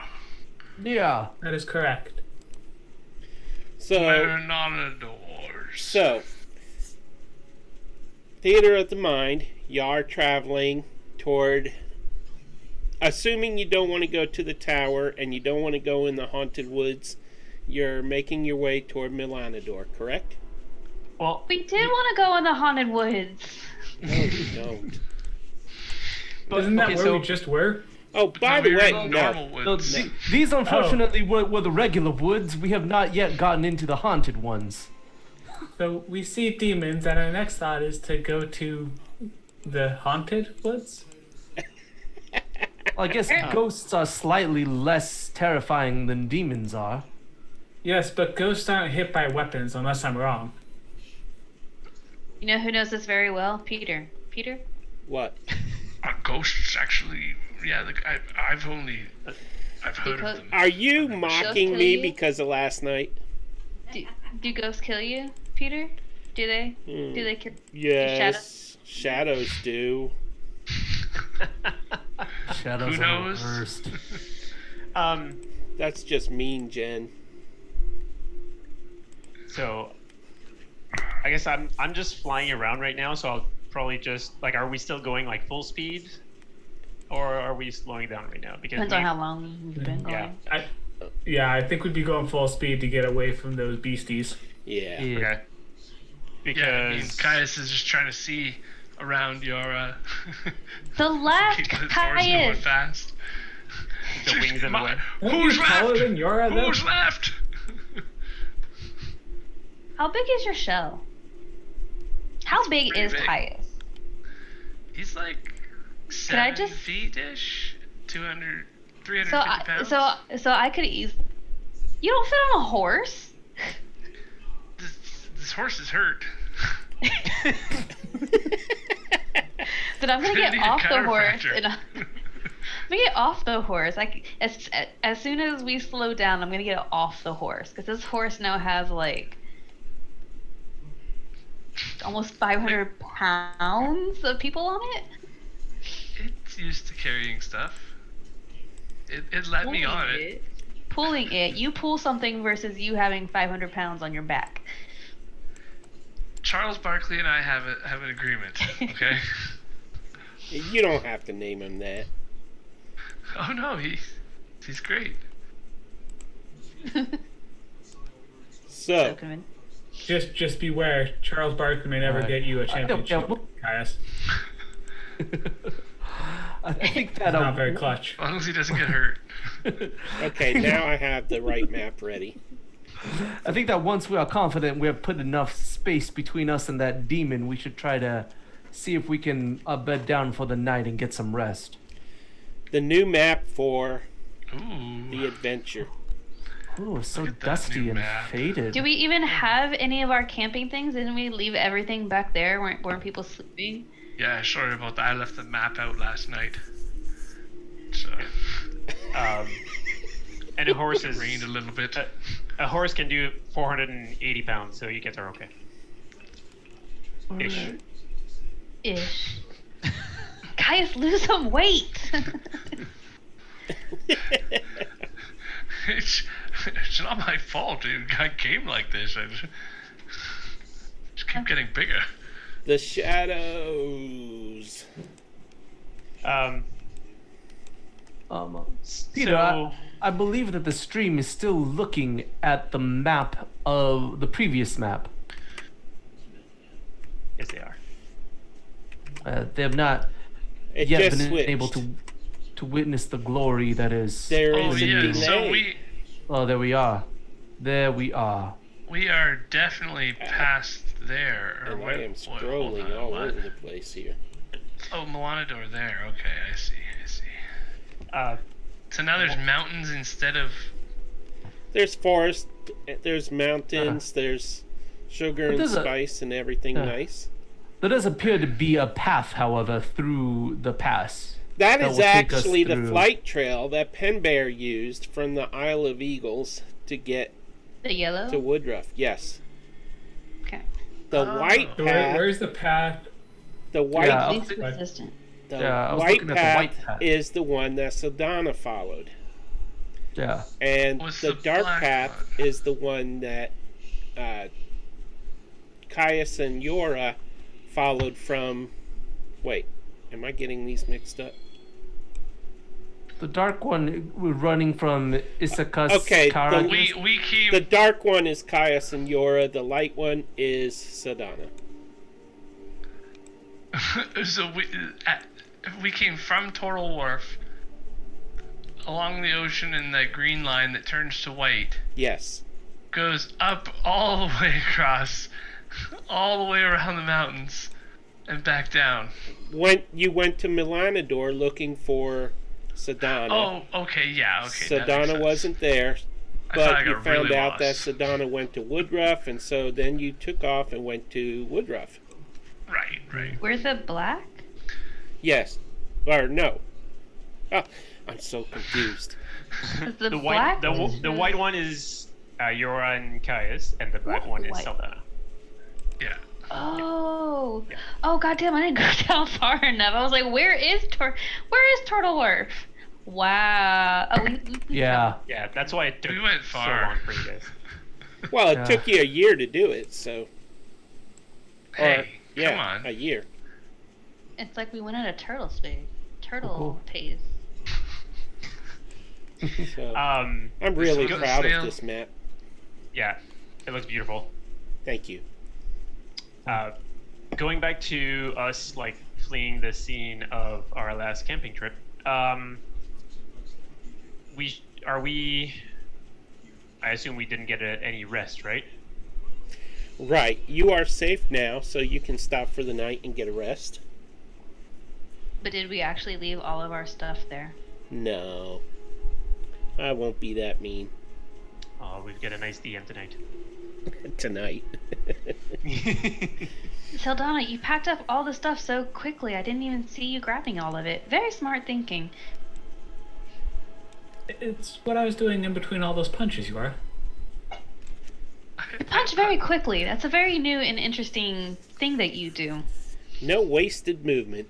S6: Yeah.
S5: That is correct.
S1: So,
S4: Marinadors.
S1: So, Theater of the Mind, you are traveling toward. Assuming you don't want to go to the tower and you don't want to go in the haunted woods, you're making your way toward Milanador, correct?
S3: Well,
S2: We did want to go in the haunted woods.
S1: No, you don't.
S5: Isn't that
S3: okay,
S5: where
S3: so-
S5: we just were?
S1: Oh, by
S4: No,
S1: the
S4: we were
S1: way,
S4: in
S1: no.
S4: normal woods.
S6: So these unfortunately were the regular woods. We have not yet gotten into the haunted ones.
S5: So we see demons, and our next thought is to go to the haunted woods.
S6: Well, I guess ghosts are slightly less terrifying than demons are.
S5: Yes, but ghosts aren't hit by weapons, unless I'm wrong.
S2: You know who knows this very well? Peter. Peter?
S1: What?
S4: Ghosts actually. Yeah, I've heard
S2: Because-
S4: of them.
S1: Are you mocking
S2: kill
S1: me
S2: you?
S1: because of last night?
S2: Do ghosts kill you, Peter? Do they?
S1: Hmm.
S2: Do they kill?
S1: Yes. Shadows do.
S6: Shadows
S4: Who
S6: are the
S4: knows?
S6: worst.
S1: That's just mean, Jen.
S3: So, I guess I'm just flying around right now, so I'll probably just like, are we still going like full speed, or are we slowing down right now? Because
S2: Depends on how long we've been
S3: Yeah.
S2: going.
S5: Yeah, I think we'd be going full speed to get away from those beasties.
S1: Yeah.
S6: Yeah.
S3: Okay. Because
S4: Yeah, I mean, Caius is just trying to see around your.
S2: The left,
S4: Keep the doors going
S2: Caius.
S4: fast.
S3: the wings in the way.
S5: Aren't
S4: Who's
S5: you taller
S4: left?
S5: than Yora, though?
S4: Who's left?
S2: How big is your shell? How big
S4: pretty
S2: is
S4: big.
S2: Caius?
S4: He's like
S2: Could I
S4: 7
S2: just-
S4: feet-ish, 200, 350
S2: So I,
S4: pounds.
S2: so I could easily. You don't fit on a horse.
S4: This horse is hurt.
S2: Then I'm gonna get
S4: Need a
S2: off the horse
S4: chiropractor.
S2: and I'm gonna get off the horse. As soon as we slow down, I'm gonna get off the horse because this horse now has like almost 500 pounds of people on it.
S4: It's used to carrying stuff. It let me on it.
S2: Pulling it. You pull something versus you having 500 pounds on your back.
S4: Charles Barkley and I have an agreement. Okay.
S1: You don't have to name him that.
S4: Oh no, he's great.
S1: So,
S2: Convinced.
S5: Just beware. Charles Barkley may never get you a championship, Caius.
S6: I think that
S5: Not very clutch.
S4: As long as he doesn't get hurt.
S1: okay, now I have the right map ready.
S6: I think that once we are confident we have put enough space between us and that demon, we should try to see if we can bed down for the night and get some rest.
S1: The new map for
S4: Ooh.
S1: the adventure.
S6: Oh, it's so
S4: Look at that
S6: dusty
S4: new
S6: and
S4: map.
S6: faded.
S2: Do we even have any of our camping things? Didn't we leave everything back there? Weren't people sleeping?
S4: Yeah, sorry about that. I left the map out last night. So
S3: And a horse
S4: it
S3: is
S4: rained a little bit.
S3: a horse can do 480 pounds, so you guys are okay. Ish.
S2: Ish. Caius, lose some weight.
S4: It's not my fault. It came like this. keep getting bigger.
S1: The shadows.
S6: Peter,
S3: So-
S6: I believe that the stream is still looking at the map of the previous map.
S3: Yes, they are.
S6: They have not
S1: It
S6: yet
S1: just
S6: been
S1: switched.
S6: able to witness the glory that is.
S1: There
S4: Oh
S1: is a
S4: yeah,
S1: delay.
S4: so
S6: Oh, there we are. There we are.
S4: we are definitely past there. Or
S1: And I
S4: where,
S1: am
S4: hold
S1: scrolling
S4: on,
S1: all
S4: what?
S1: over the place here.
S4: Oh, Melanidor there. Okay, I see. So now there's mountains instead of.
S1: There's forest, there's mountains, there's sugar and
S6: there's a-
S1: spice and everything nice.
S6: There does appear to be a path, however, through the pass.
S1: That
S6: that
S1: is
S6: will take us
S1: actually the
S6: through.
S1: flight trail that Penbear used from the Isle of Eagles to get
S2: The yellow?
S1: to Woodruff. Yes.
S2: Okay.
S1: The white
S5: So
S1: path,
S5: where's the path?
S1: the white,
S6: Yeah,
S2: Least
S5: Right.
S2: resistant.
S1: the
S6: Yeah, I was
S1: white
S6: looking at the
S1: path
S6: white path.
S1: is the one that Saldana followed.
S6: Yeah.
S1: And
S4: What's
S1: the
S4: the
S1: dark
S4: black
S1: path
S4: one?
S1: is the one that Caius and Yora followed from. Wait, am I getting these mixed up?
S6: The dark one, we're running from Isakas
S1: Okay,
S6: Kara.
S4: We came.
S1: The dark one is Caius and Yora. The light one is Saldana.
S4: So we came from Toral Wharf along the ocean in that green line that turns to white,
S1: Yes.
S4: goes up all the way across, all the way around the mountains, and back down.
S1: You went to Milanidor looking for Saldana.
S4: Oh, okay, yeah, okay. that makes
S1: Saldana
S4: sense.
S1: wasn't there,
S4: I thought I
S1: but you
S4: got
S1: found
S4: really
S1: out that
S4: lost.
S1: Saldana went to Woodruff, and so then you took off and went to Woodruff.
S4: Right.
S2: Where's the black?
S1: Yes. Or no. Oh, I'm so confused.
S2: 'Cause the,
S3: The
S2: black
S3: white, the white one is Yora and Caius, and the black one is
S2: White.
S3: Saldana.
S4: Yeah.
S2: Oh, goddamn! I didn't go down far enough. I was like, where is Turtle Wharf? Wow. Oh, we
S6: Yeah.
S3: Yeah, that's why it took
S4: We went
S3: so
S4: far.
S3: long for you guys.
S1: Well, it
S6: Yeah.
S1: took you a year to do it, so.
S4: Hey,
S1: yeah,
S4: come on.
S1: a year.
S2: It's like we went at a turtle speed, turtle
S6: Cool.
S2: pace.
S1: So
S3: Um,
S1: I'm really
S4: Go
S1: proud
S4: snail.
S1: of this map.
S3: yeah, it looks beautiful.
S1: Thank you.
S3: Going back to us like fleeing the scene of our last camping trip. I assume we didn't get any rest, right?
S1: Right. You are safe now, so you can stop for the night and get a rest.
S2: But did we actually leave all of our stuff there?
S1: No. I won't be that mean.
S3: Oh, we've got a nice DM tonight.
S1: Tonight.
S2: Saldana, you packed up all the stuff so quickly. I didn't even see you grabbing all of it. Very smart thinking.
S5: It's what I was doing in between all those punches, you are.
S2: You punch very quickly. That's a very new and interesting thing that you do.
S1: No wasted movement.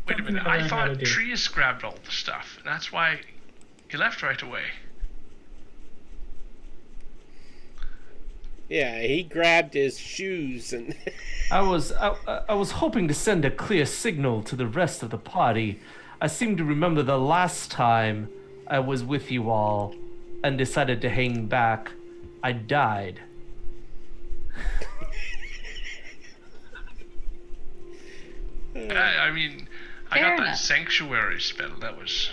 S4: Wait a minute.
S5: Something I
S4: I
S5: learned how to
S4: thought
S5: do.
S4: Trius grabbed all the stuff, and that's why he left right away.
S1: Yeah, he grabbed his shoes and
S6: I was hoping to send a clear signal to the rest of the party. I seem to remember the last time I was with you all and decided to hang back, I died.
S4: I mean, I
S2: Fair
S4: got that
S2: enough.
S4: sanctuary spell. That was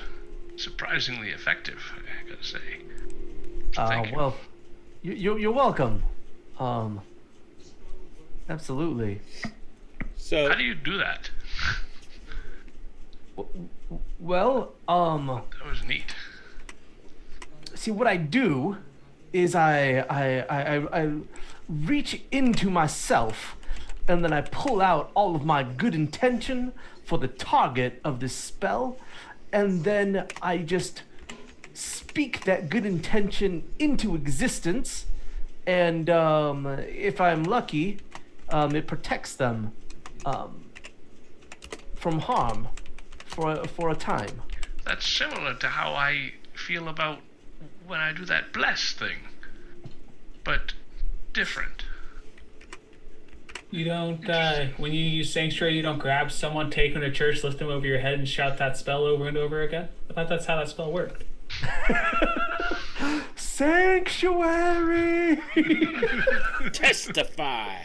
S4: surprisingly effective, I gotta say. Thank you.
S6: Well, you're welcome. Absolutely.
S1: so
S4: How do you do that?
S6: Well,
S4: That was neat.
S6: see what I do is I reach into myself and then I pull out all of my good intention for the target of this spell and then I just speak that good intention into existence and if I'm lucky it protects them from harm for a time.
S4: That's similar to how I feel about when I do that bless thing, but different.
S5: You don't, when you use Sanctuary, you don't grab someone, take them to church, lift them over your head, and shout that spell over and over again? I thought that's how that spell worked.
S6: Sanctuary.
S1: Testify.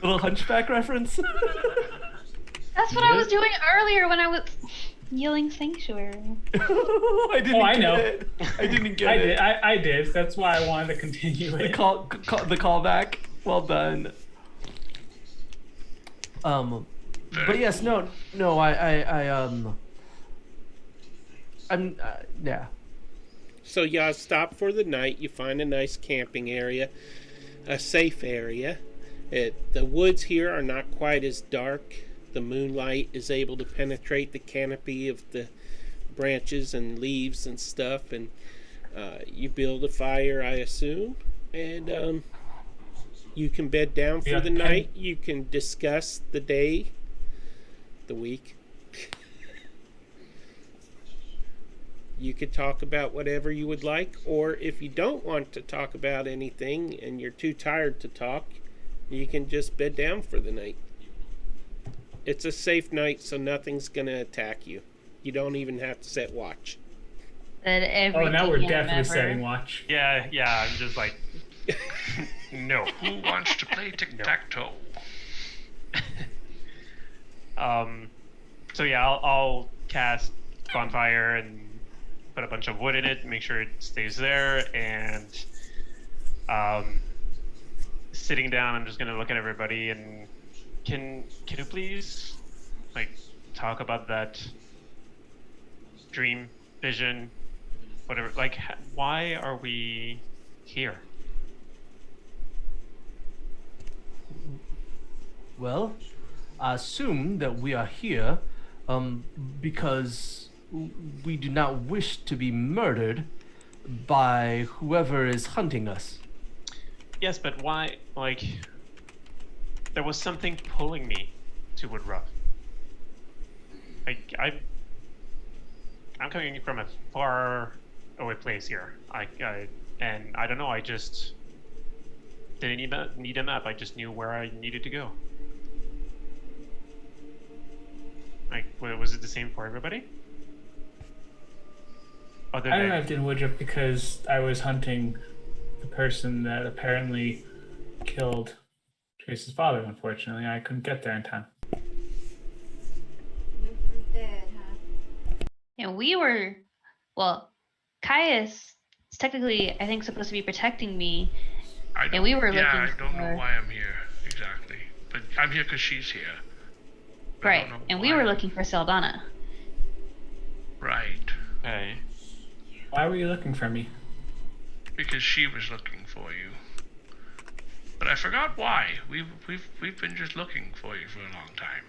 S6: Little Hunchback reference.
S2: That's what I was doing earlier when I was yelling sanctuary.
S6: I didn't.
S5: I
S6: get
S5: know.
S6: it. I didn't get
S5: I
S6: it.
S5: did. I did. That's why I wanted to continue
S6: The
S5: it.
S6: the callback. Well done. But yes, no, yeah.
S1: So y'all stop for the night. You find a nice camping area, a safe area. The woods here are not quite as dark. The moonlight is able to penetrate the canopy of the branches and leaves and stuff. And you build a fire, I assume. And you can bed down for the night. You can discuss the day, the week. You could talk about whatever you would like, or if you don't want to talk about anything and you're too tired to talk, you can just bed down for the night. It's a safe night, so nothing's going to attack you. You don't even have to set watch.
S2: That every
S5: Now we're
S2: DM
S5: definitely
S2: ever.
S5: setting watch.
S3: Yeah, I'm just like, no.
S4: Who wants to play tic-tac-toe?
S3: So yeah, I'll cast bonfire and put a bunch of wood in it, make sure it stays there, and sitting down, I'm just gonna look at everybody and can you please like talk about that dream, vision, whatever? Like, why are we here?
S6: Well, I assume that we are here because we do not wish to be murdered by whoever is hunting us.
S3: Yes, but why? Like, there was something pulling me to Woodruff. I'm coming from a far away place here. And I don't know. I just didn't need a map. I just knew where I needed to go. Like, was it the same for everybody?
S5: I arrived in Woodruff because I was hunting the person that apparently killed Trace's father. Unfortunately, I couldn't get there in time.
S2: And we were, well, Caius is technically, I think, supposed to be protecting me. And we were looking
S4: I don't know
S2: for-
S4: why I'm here exactly, but I'm here because she's here. I
S2: Right.
S4: don't know
S2: And we
S4: why.
S2: were looking for Saldana.
S4: Right,
S3: Okay.
S5: Why were you looking for me?
S4: because she was looking for you. But I forgot why. We've been just looking for you for a long time.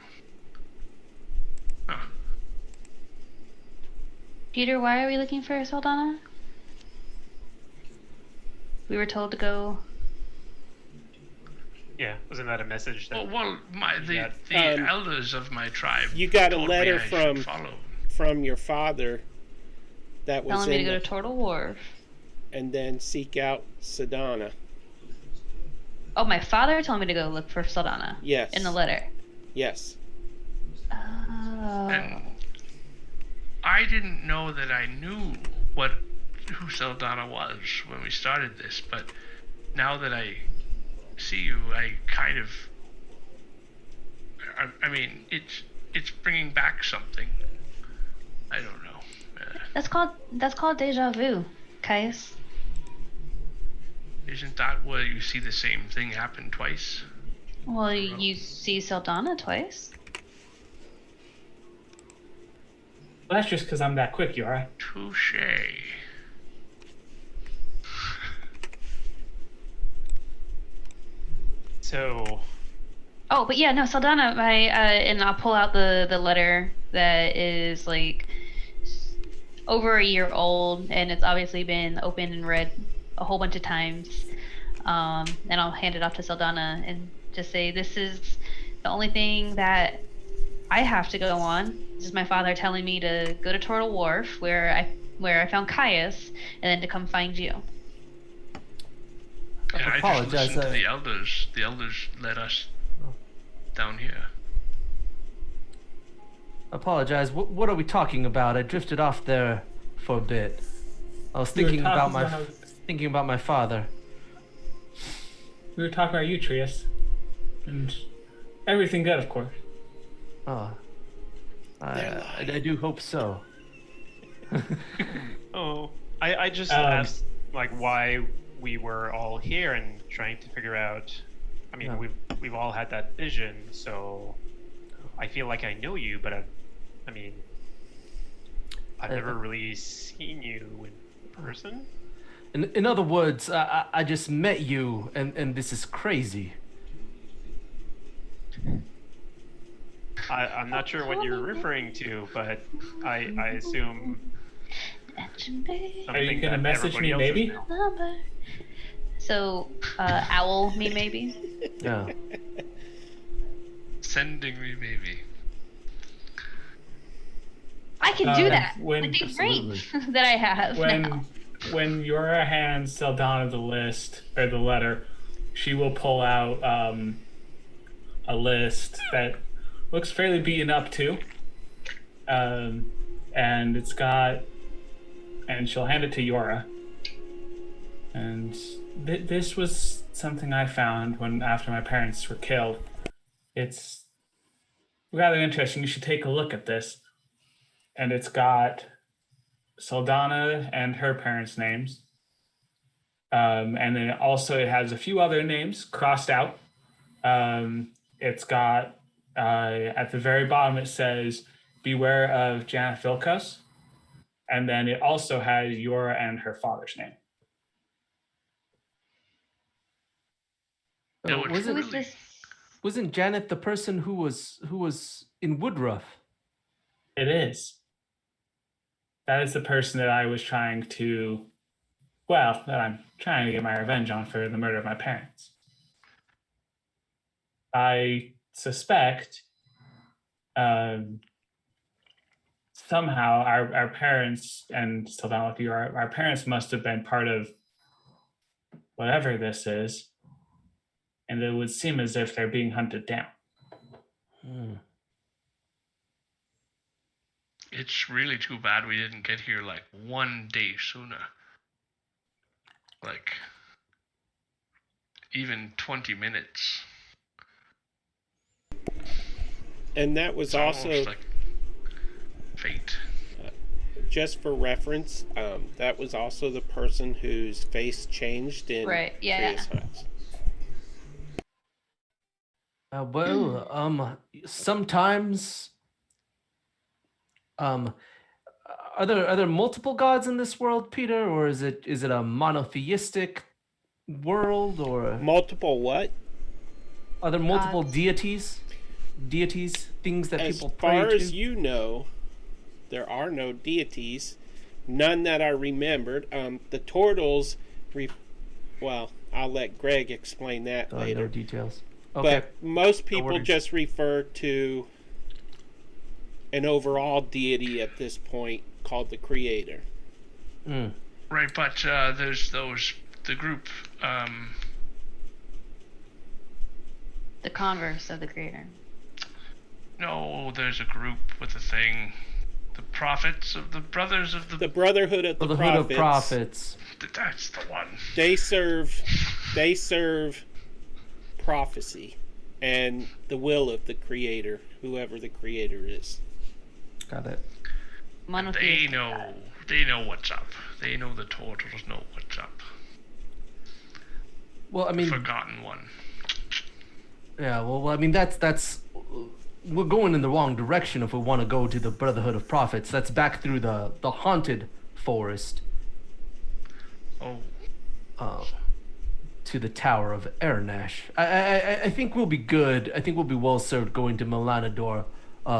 S4: Huh.
S2: Peter, why are we looking for Saldana? We were told to go.
S3: Yeah, wasn't that a message that?
S4: Well, the
S1: Um,
S4: elders of my tribe.
S1: You got a
S4: told me
S1: letter
S4: I should
S1: from-
S4: follow.
S1: From your father that was
S2: Telling me to
S1: in
S2: go
S1: the,
S2: to Turtle Wharf.
S1: and then seek out Sedana.
S2: Oh, my father told me to go look for Saldana.
S1: Yes.
S2: In the letter.
S1: Yes.
S2: Oh.
S4: And I didn't know that I knew who Saldana was when we started this, but now that I see you, I kind of. I mean, it's bringing back something. I don't know.
S2: That's called deja vu, Caius.
S4: Isn't that where you see the same thing happen twice?
S2: Well, you see Saldana twice.
S5: Well, that's just because I'm that quick, you alright?
S4: Touche.
S3: So,
S2: Oh, but yeah, no, Saldana. And I'll pull out the letter that is like over a year old, and it's obviously been opened and read a whole bunch of times. And I'll hand it off to Saldana and just say, "This is the only thing that I have to go on. This is my father telling me to go to Turtle Wharf, where I found Caius, and then to come find you."
S4: And I just
S6: apologize.
S4: listened to the elders. The elders led us down here.
S6: Apologize. What are we talking about? I drifted off there for a bit. I was
S5: We were
S6: thinking about
S5: talking
S6: my father.
S5: We were talking about you, Trius. And everything good, of course.
S6: Oh, I do hope so.
S3: Oh, I just asked like why we were all here and trying to figure out. I mean,
S6: Yeah.
S3: we've all had that vision, so I feel like I know you, but I mean, I've never really seen you in person.
S6: In other words, I just met you, and this is crazy.
S3: I'm not sure what you're referring to, but I assume something
S5: Are you gonna
S3: that
S5: message
S3: everybody
S5: me,
S3: else
S5: maybe?
S3: knows.
S2: So, owl me maybe.
S6: Yeah.
S4: Sending me, maybe.
S2: I can do that
S5: when-
S2: with the ring that I have now.
S5: When Yora hands Saldana the list or the letter, she will pull out a list that looks fairly beaten up too, and it's got, and she'll hand it to Yora. And this was something I found after my parents were killed. It's rather interesting. You should take a look at this. And it's got Saldana and her parents' names. And then it has a few other names crossed out. It's got, at the very bottom, it says, "Beware of Janet Vilkos." And then it also has Yora and her father's name.
S4: That would
S2: Who is
S4: really-
S2: this?
S6: Wasn't Janet the person who was in Woodruff?
S5: It is. That is the person that I'm trying to get my revenge on for the murder of my parents. I suspect somehow our parents, and Saldana, with you, our parents must have been part of whatever this is, and it would seem as if they're being hunted down.
S4: It's really too bad we didn't get here like 1 day sooner. Like, even 20 minutes.
S1: And that was
S4: It's
S1: also,
S4: almost like fate.
S1: just for reference, that was also the person whose face changed in
S2: Right, yeah.
S1: Trius Heights.
S6: Sometimes, are there multiple gods in this world, Peter, or is it a monotheistic world, or
S1: Multiple what?
S6: are there multiple
S2: Gods.
S6: deities, things that
S1: As
S6: people pray
S1: far
S6: to?
S1: as you know, there are no deities, none that are remembered. The turtles, well, I'll let Greg explain that
S6: No
S1: later.
S6: details. Okay.
S1: But most people
S6: worries.
S1: just refer to an overall deity at this point called the Creator.
S6: Mm.
S4: Right, but there's the group,
S2: The converse of the creator.
S4: no, there's a group with a thing. The prophets of the brothers of
S1: The
S4: the
S1: Brotherhood of the
S6: Brotherhood of
S1: Prophets.
S6: Prophets.
S4: that's the one.
S1: They serve prophecy and the will of the Creator, whoever the Creator is.
S6: Got it.
S4: They
S2: Monotheistic
S4: know
S2: God.
S4: they know what's up. They know the turtles know what's up.
S6: Well, I mean,
S4: Forgotten one.
S6: yeah. Well, I mean, that's we're going in the wrong direction if we want to go to the Brotherhood of Prophets. That's back through the haunted forest
S4: Oh,
S6: to the Tower of Ernash. I think we'll be good. I think we'll be well served going to Melanador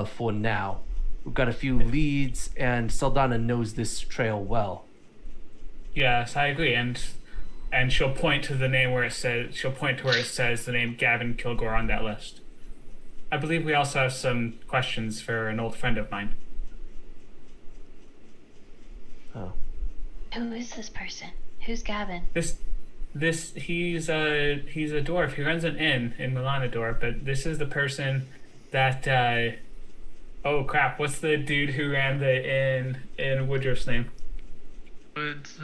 S6: for now. We've got a few leads, and Saldana knows this trail well.
S5: Yes, I agree, and she'll point to the name where it says the name Gavin Kilgore on that list. I believe we also have some questions for an old friend of mine.
S6: Oh.
S2: Who is this person? Who's Gavin?
S5: This He's a dwarf. He runs an inn in Milanador, but this is the person that oh crap, what's the dude who ran the inn in Woodruff's name?
S4: It's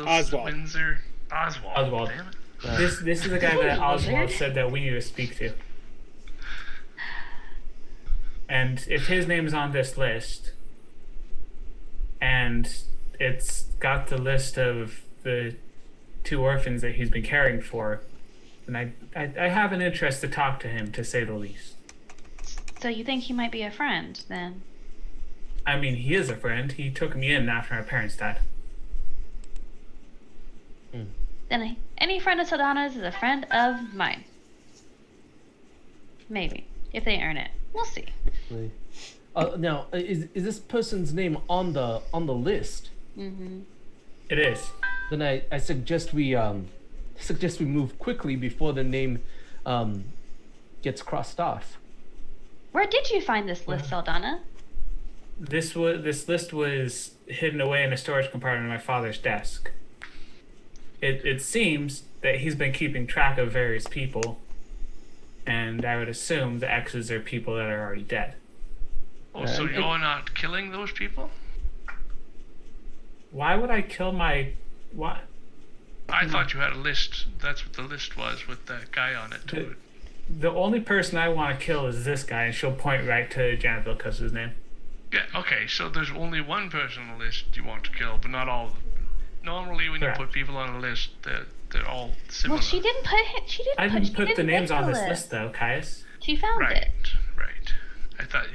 S1: Oswald.
S4: Windsor. Oswald.
S5: Oswald.
S4: Damn it.
S5: This is the guy that Oswald
S2: Wizard.
S5: said that we need to speak to. And if his name's on this list, and it's got the list of the 2 orphans that he's been caring for, then I have an interest to talk to him, to say the least.
S2: So you think he might be a friend then?
S5: I mean, he is a friend. He took me in after my parents died.
S2: Then any friend of Saldana's is a friend of mine. Maybe. If they earn it. We'll see.
S6: Now, is this person's name on the list?
S2: Mm-hmm.
S5: It is.
S6: Then I suggest we move quickly before the name gets crossed off.
S2: Where did you find this list, Saldana?
S5: This list was hidden away in a storage compartment on my father's desk. It seems that he's been keeping track of various people, and I would assume the X's are people that are already dead.
S4: Oh, so you're not killing those people?
S5: Why would I kill my... What?
S4: I thought you had a list. That's what the list was with that guy on it too.
S5: The only person I want to kill is this guy, and she'll point right to Janet Vilcus's name.
S4: Yeah. Okay. So there's only one person on the list you want to kill, but not all of them. Normally, when
S5: Correct.
S4: you put people on a list, they're all similar.
S2: Well, she didn't put. She didn't.
S5: I didn't
S2: she
S5: put the
S2: didn't
S5: names
S2: make
S5: on
S2: the
S5: this list, though, Caius.
S2: She found
S4: Right.
S2: it.
S4: Right. I thought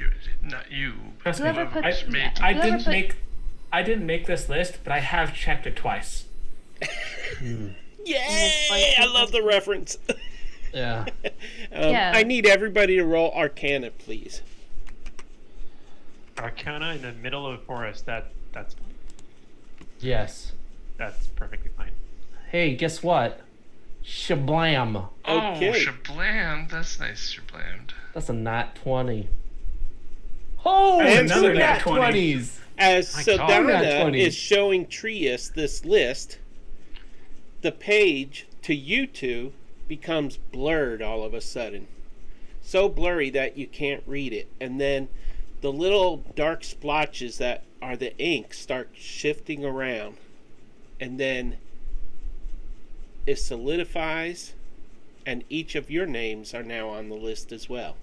S4: not you.
S5: Trust me.
S2: Whoever put.
S4: made-
S5: I
S2: whoever
S5: didn't
S2: put-
S5: I didn't make this list, but I have checked it twice.
S1: Yay! I love the reference.
S6: Yeah.
S2: Yeah.
S1: I need everybody to roll Arcana, please.
S3: Arcana in the middle of a forest. That's
S6: Yes.
S3: perfectly fine.
S6: Hey, guess what? Shablam.
S4: Oh,
S1: Okay.
S4: Shablam. That's nice, Shablam.
S6: That's a nat 20. Oh,
S5: That's
S6: and
S5: another
S6: two
S5: nat
S6: nat
S5: 20.
S6: 20s.
S1: As
S3: My God.
S1: Saldana
S6: Nat 20.
S1: is showing Trius this list, the page to you two becomes blurred all of a sudden. So blurry that you can't read it. And then the little dark splotches that are the ink start shifting around. And then it solidifies, and each of your names are now on the list as well.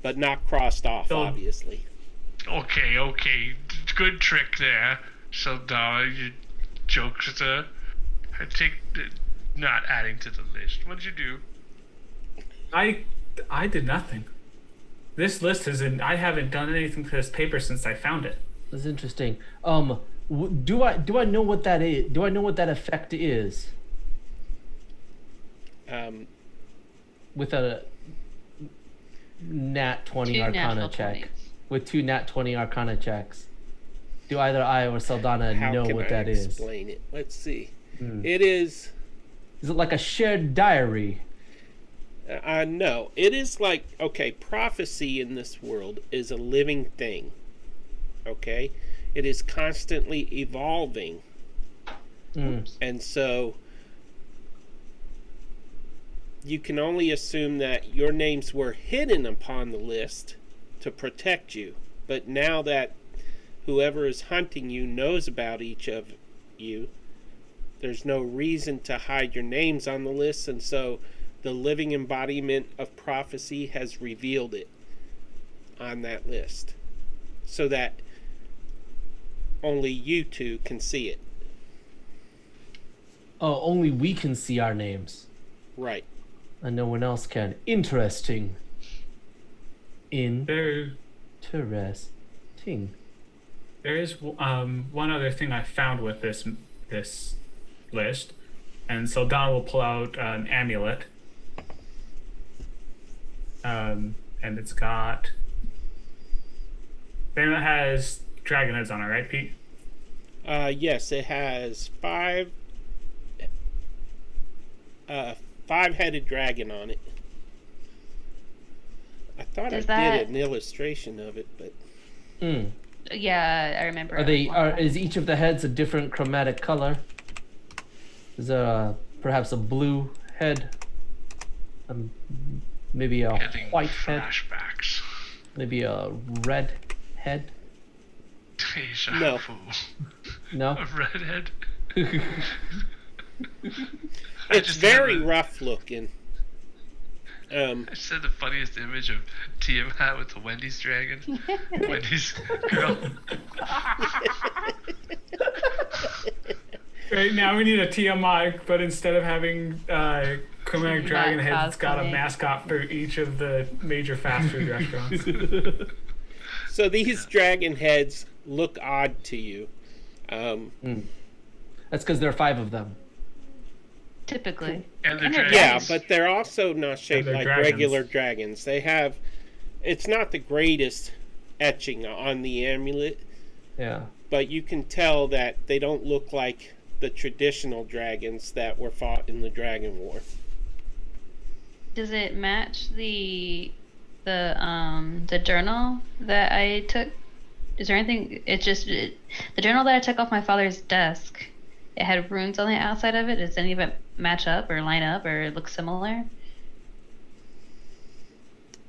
S1: But not crossed off,
S5: So-
S1: obviously.
S4: Okay. Good trick there, Saldana. You jokester. I take not adding to the list. What did you do?
S5: I did nothing. This list I haven't done anything to this paper since I found it.
S6: That's interesting. Do I know what that is? Do I know what that effect is? With a nat 20
S2: Two
S6: Arcana
S2: natural
S6: check.
S2: 20s.
S6: With 2 nat 20 Arcana checks. Do either I or Saldana
S1: How
S6: know
S1: can
S6: what
S1: I
S6: that is?
S1: explain it? Let's see. It is.
S6: Is it like a shared diary?
S1: No. It is like, okay, prophecy in this world is a living thing. Okay? It is constantly evolving. And so you can only assume that your names were hidden upon the list to protect you. But now that whoever is hunting you knows about each of you, there's no reason to hide your names on the list, and so the living embodiment of prophecy has revealed it on that list so that only you two can see it.
S6: Oh, only we can see our names.
S1: Right.
S6: And no one else can. Interesting.
S5: There
S6: Interesting.
S5: is one other thing I found with this list, and so Don will pull out an amulet, and it's got. Then it has dragon heads on it, right, Pete?
S1: Yes, it has five-headed dragon on it. I thought
S2: Does
S1: I
S2: that-
S1: did an illustration of it, but
S2: Yeah, I remember.
S6: Is each of the heads a different chromatic color? Is there perhaps a blue head? Maybe a
S4: Getting
S6: white head?
S4: flashbacks.
S6: Maybe a red head?
S4: Deja
S1: No.
S4: vu.
S6: No?
S4: A redhead.
S1: It's very rough looking.
S4: I said the funniest image of Tiamat with the Wendy's dragon. Wendy's girl.
S5: Right now we need a Tiamat, but instead of having chromatic dragon heads, it's got a
S2: cosplay.
S5: mascot for each of the major fast food restaurants.
S1: So these dragon heads look odd to you.
S6: That's because there are 5 of them.
S2: Typically.
S4: And the
S2: And they're
S4: dragon.
S1: Yeah,
S2: Yes.
S1: but they're also not shaped
S5: they're
S1: like
S5: dragons.
S1: regular dragons. They have, it's not the greatest etching on the amulet,
S6: Yeah.
S1: but you can tell that they don't look like the traditional dragons that were fought in the Dragon War.
S2: Does it match the journal that I took? Is there anything? The journal that I took off my father's desk. It had runes on the outside of it. Does any of it match up or line up or look similar?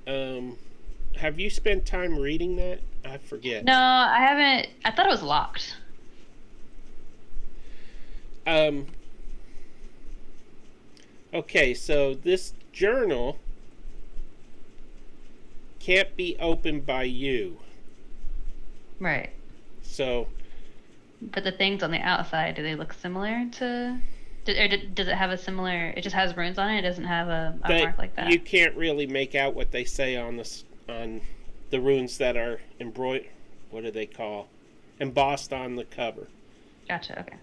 S1: Have you spent time reading that? I forget.
S2: No, I haven't. I thought it was locked.
S1: Okay, so this journal can't be opened by you.
S2: Right.
S1: So,
S2: But the things on the outside, do they look similar to? Does it have a similar? It just has runes on it. It doesn't have a mark like that.
S1: you can't really make out what they say on the runes that are embroidered. What do they call? Embossed on the cover.
S2: Gotcha. Okay.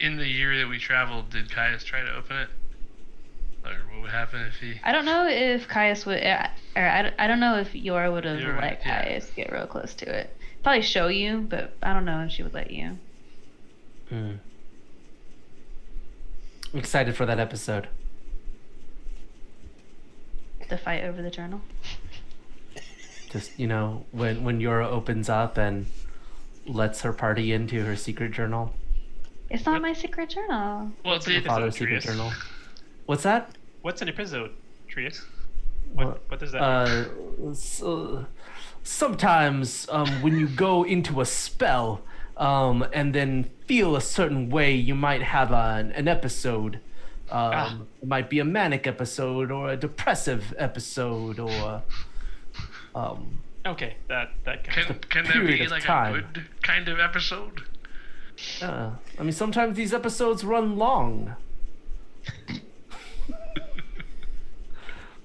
S4: In the year that we traveled, did Caius try to open it? Or what would happen if he...
S2: I don't know if Caius would, or I don't know if Yora would have
S4: You're right,
S2: let
S4: yeah.
S2: Caius get real close to it. Probably show you, but I don't know if she would let you.
S6: I'm excited for that episode.
S2: The fight over the journal.
S6: Just, when Yora opens up and lets her party into her secret journal.
S2: It's not my secret journal.
S4: Well,
S3: What's an
S4: did...
S3: episode,
S6: Father's secret
S3: Trius?
S6: journal. What's that?
S3: What's an episode, Trius?
S6: What-
S3: What does that mean?
S6: Sometimes when you go into a spell and then feel a certain way, you might have an episode. It might be a manic episode or a depressive episode or
S3: Okay, that counts.
S4: Can there
S6: period
S4: be
S6: of
S4: like
S6: time.
S4: a good kind of episode?
S6: sometimes these episodes run long.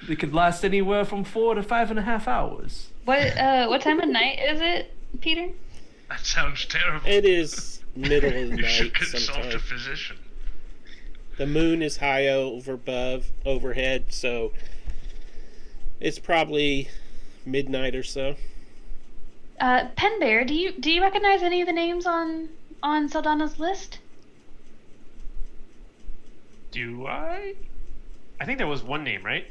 S6: They could last anywhere from 4 to 5.5 hours.
S2: What time of night is it, Peter?
S4: That sounds terrible.
S1: It is middle of the
S4: You should
S1: night
S4: consult a
S1: sometime.
S4: physician.
S1: The moon is high overhead, so it's probably midnight or so.
S2: Pen Bear, do you recognize any of the names on Saldana's list?
S3: Do I? I think there was one name, right?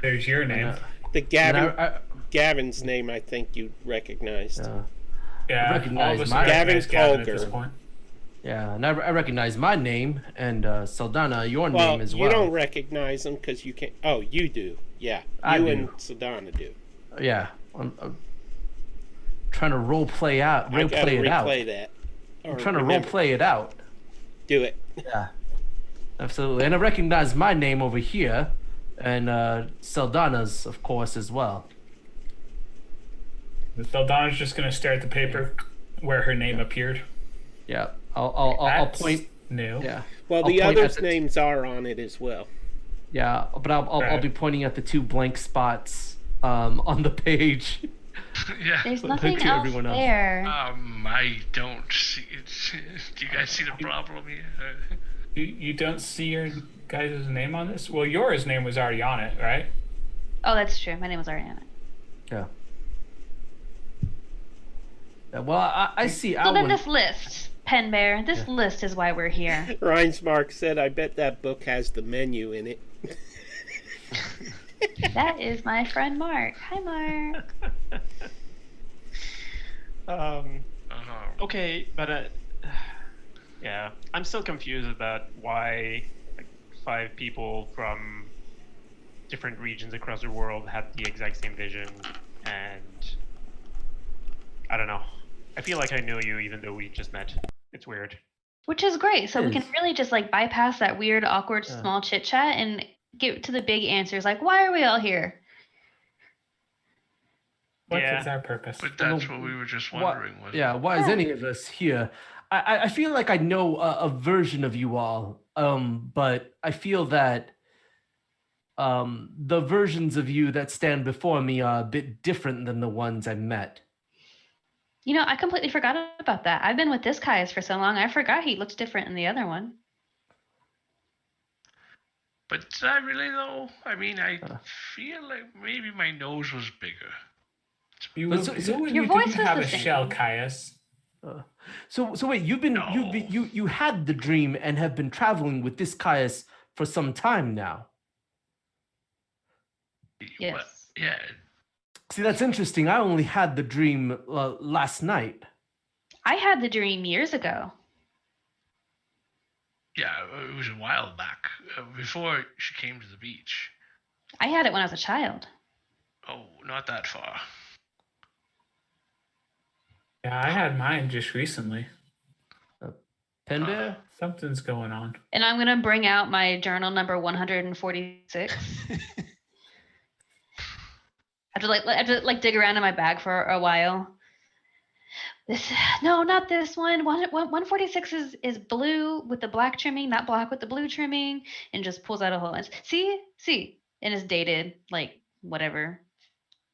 S5: There's your name.
S1: The
S6: And
S1: Gavin's name, I think you recognized.
S5: Yeah,
S6: recognize
S5: all of us
S6: my-
S5: recognize
S1: Gavin
S5: Gavin at this
S1: Colger.
S5: point.
S6: Yeah, and I recognize my name and Saldana, your
S1: Well,
S6: name as well.
S1: you don't recognize them because you can't. Oh, you do. Yeah,
S6: I
S1: you
S6: do.
S1: and Sedana do.
S6: Yeah, I'm trying to role play
S1: I gotta
S6: it out.
S1: replay that.
S6: I'm
S1: Or
S6: trying to role
S1: remember.
S6: play it out.
S1: Do it.
S6: Yeah, absolutely. And I recognize my name over here, and Saldana's, of course, as well.
S5: Saldana's just gonna stare at the paper where her name appeared.
S6: Yeah, I'll
S5: That's
S6: point.
S5: new.
S6: Yeah,
S1: Well,
S6: I'll
S1: the
S6: point at
S1: others' names are on it as well.
S6: yeah, but I'll
S5: Right.
S6: be pointing at the 2 blank spots on the page.
S4: Yeah.
S2: There's
S6: To
S2: nothing else
S6: everyone else.
S2: there.
S4: I don't see it. Do you guys see the problem here?
S5: You don't see your guys' name on this? Well, yours name was already on it, right?
S2: Oh, that's true. My name was already on it.
S6: Yeah. Yeah, well, I see
S2: So then
S6: Alwyn.
S2: this list. Pen Bear, this list is why we're here.
S1: Reinsmark said, I bet that book has the menu in it.
S2: That is my friend Mark. Hi, Mark.
S3: Okay, but yeah, I'm still confused about why like 5 people from different regions across the world had the exact same vision, and I don't know. I feel like I know you even though we just met. It's weird.
S2: Which is great. So we can
S6: Is.
S2: really just like bypass that weird, awkward, small chit chat and get to the big answers. Like, why are we all here?
S5: What
S3: Yeah.
S5: is our purpose?
S4: But that's what we were just wondering. wasn't it?
S6: Why is any of us here? I feel like I know a version of you all, but I feel that the versions of you that stand before me are a bit different than the ones I met.
S2: You know, I completely forgot about that. I've been with this Caius for so long, I forgot he looks different than the other one.
S4: But did I really though? I mean, I feel like maybe my nose was bigger.
S5: You,
S6: But so-
S2: Your
S5: you
S2: voice
S5: didn't
S2: was
S5: have
S2: the
S5: a
S2: same.
S5: shell, Caius.
S6: So wait, you had the dream and have been traveling with this Caius for some time now.
S2: Yes.
S4: But, yeah.
S6: See, that's interesting. I only had the dream last night.
S2: I had the dream years ago.
S4: Yeah, it was a while back, before she came to the beach.
S2: I had it when I was a child.
S4: Oh, not that far.
S5: Yeah, I had mine just recently.
S6: Pen Bear?
S5: Something's going on.
S2: And I'm going to bring out my journal number 146. I have to dig around in my bag for a while. No, not this one. 146 is blue with the black trimming, not black with the blue trimming, and just pulls out a whole bunch. See, and it's dated like whatever,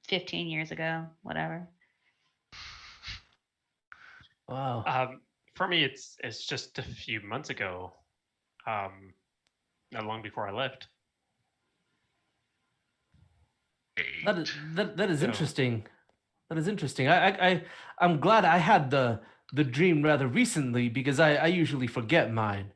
S2: 15 years ago, whatever.
S6: Wow.
S3: For me, it's just a few months ago, not long before I left.
S6: That is
S3: So-
S6: interesting. That is interesting. I'm glad I had the dream rather recently because I usually forget mine.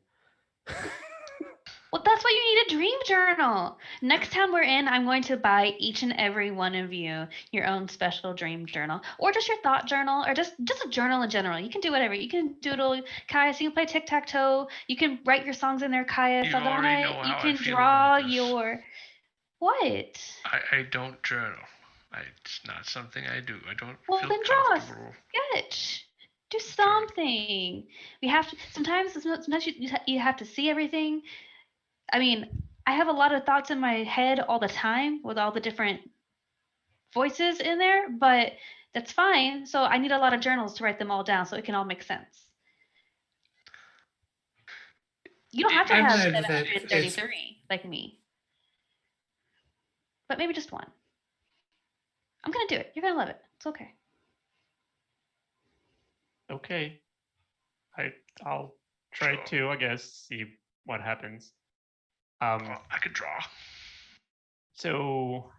S2: Well, that's why you need a dream journal. Next time we're in, I'm going to buy each and every one of you your own special dream journal, or just your thought journal, or just a journal in general. You can do whatever. You can doodle, Caius. You can play tic-tac-toe. You can write your songs in there, Caius.
S4: You already know
S2: You
S4: how I
S2: can
S4: feel
S2: draw
S4: about this.
S2: your what?
S4: I don't journal. It's not something I do. I don't
S2: Well,
S4: feel
S2: then draw a
S4: comfortable.
S2: sketch. Do something. We have to. Sometimes you have to see everything. I mean, I have a lot of thoughts in my head all the time with all the different voices in there, but that's fine. So I need a lot of journals to write them all down so it can all make sense. You don't have to
S5: I've
S2: have
S5: learned that
S2: 733 like me, but maybe just one. I'm gonna do it. You're gonna love it. It's okay.
S3: Okay. I'll try
S4: Sure.
S3: to, I guess, see what happens.
S4: Well, I could draw.
S3: So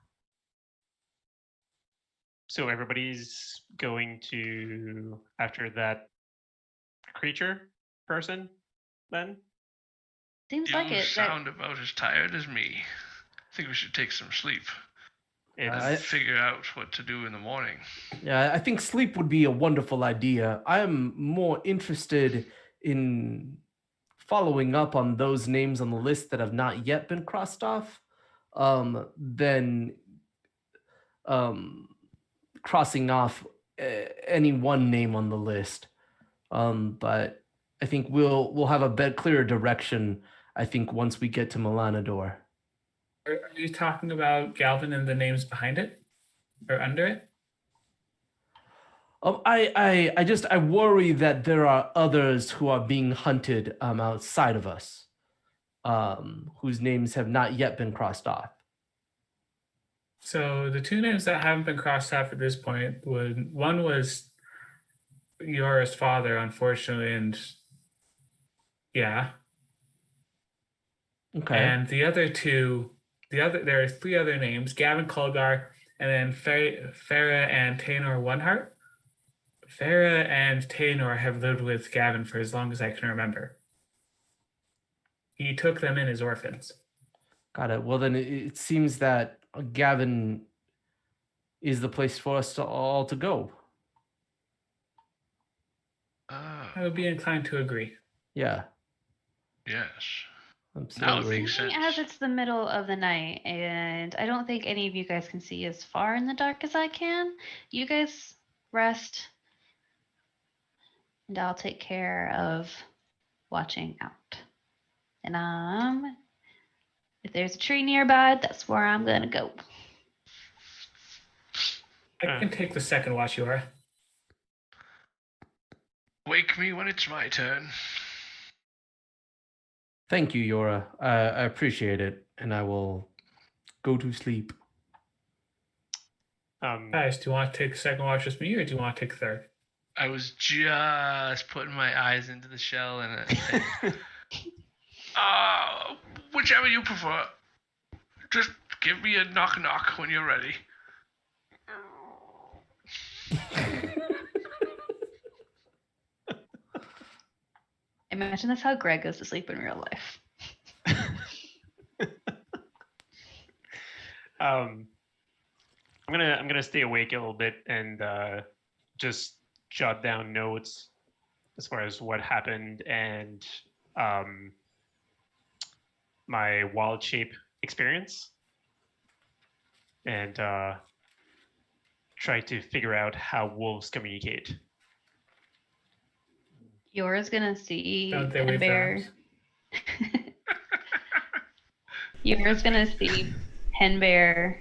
S3: everybody's going to after that creature person then?
S2: Seems
S4: You
S2: like it.
S4: sound about as tired as me. I think we should take some sleep.
S3: It's
S6: I-
S4: Figure out what to do in the morning.
S6: Yeah, I think sleep would be a wonderful idea. I am more interested in following up on those names on the list that have not yet been crossed off, than crossing off any one name on the list. But I think we'll have a clearer direction. I think once we get to Melanador.
S5: Are you talking about Galvin and the names behind it? Or under it?
S6: I worry that there are others who are being hunted outside of us, whose names have not yet been crossed off.
S5: So the two names that haven't been crossed off at this point one was Yora's father, unfortunately, and yeah.
S6: Okay.
S5: And the other two, there are 3 other names: Gavin Colgar, and then Farah and Taynor Oneheart. Farah and Taynor have lived with Gavin for as long as I can remember. He took them in as orphans.
S6: Got it. Well, then it seems that Gavin is the place for us to all to go.
S5: I would be inclined to agree.
S6: Yeah,
S4: Yes.
S6: absolutely.
S4: makes sense.
S2: As it's the middle of the night, and I don't think any of you guys can see as far in the dark as I can. You guys rest, and I'll take care of watching out. And if there's a tree nearby, that's where I'm gonna go.
S5: I can take the second watch, Yora.
S4: Wake me when it's my turn.
S6: Thank you, Yora. I appreciate it, and I will go to sleep.
S5: Guys, do you want to take the second watch with me, or do you want to take the third?
S4: I was just putting my eyes into the shell and whichever you prefer. Just give me a knock knock when you're ready.
S2: Imagine that's how Greg goes to sleep in real life.
S3: I'm gonna stay awake a little bit and just jot down notes as far as what happened and my wild shape experience, and try to figure out how wolves communicate.
S2: Yora's gonna see
S5: Don't they wave their
S2: Henbear.
S5: arms?
S2: Yora's gonna see Henbear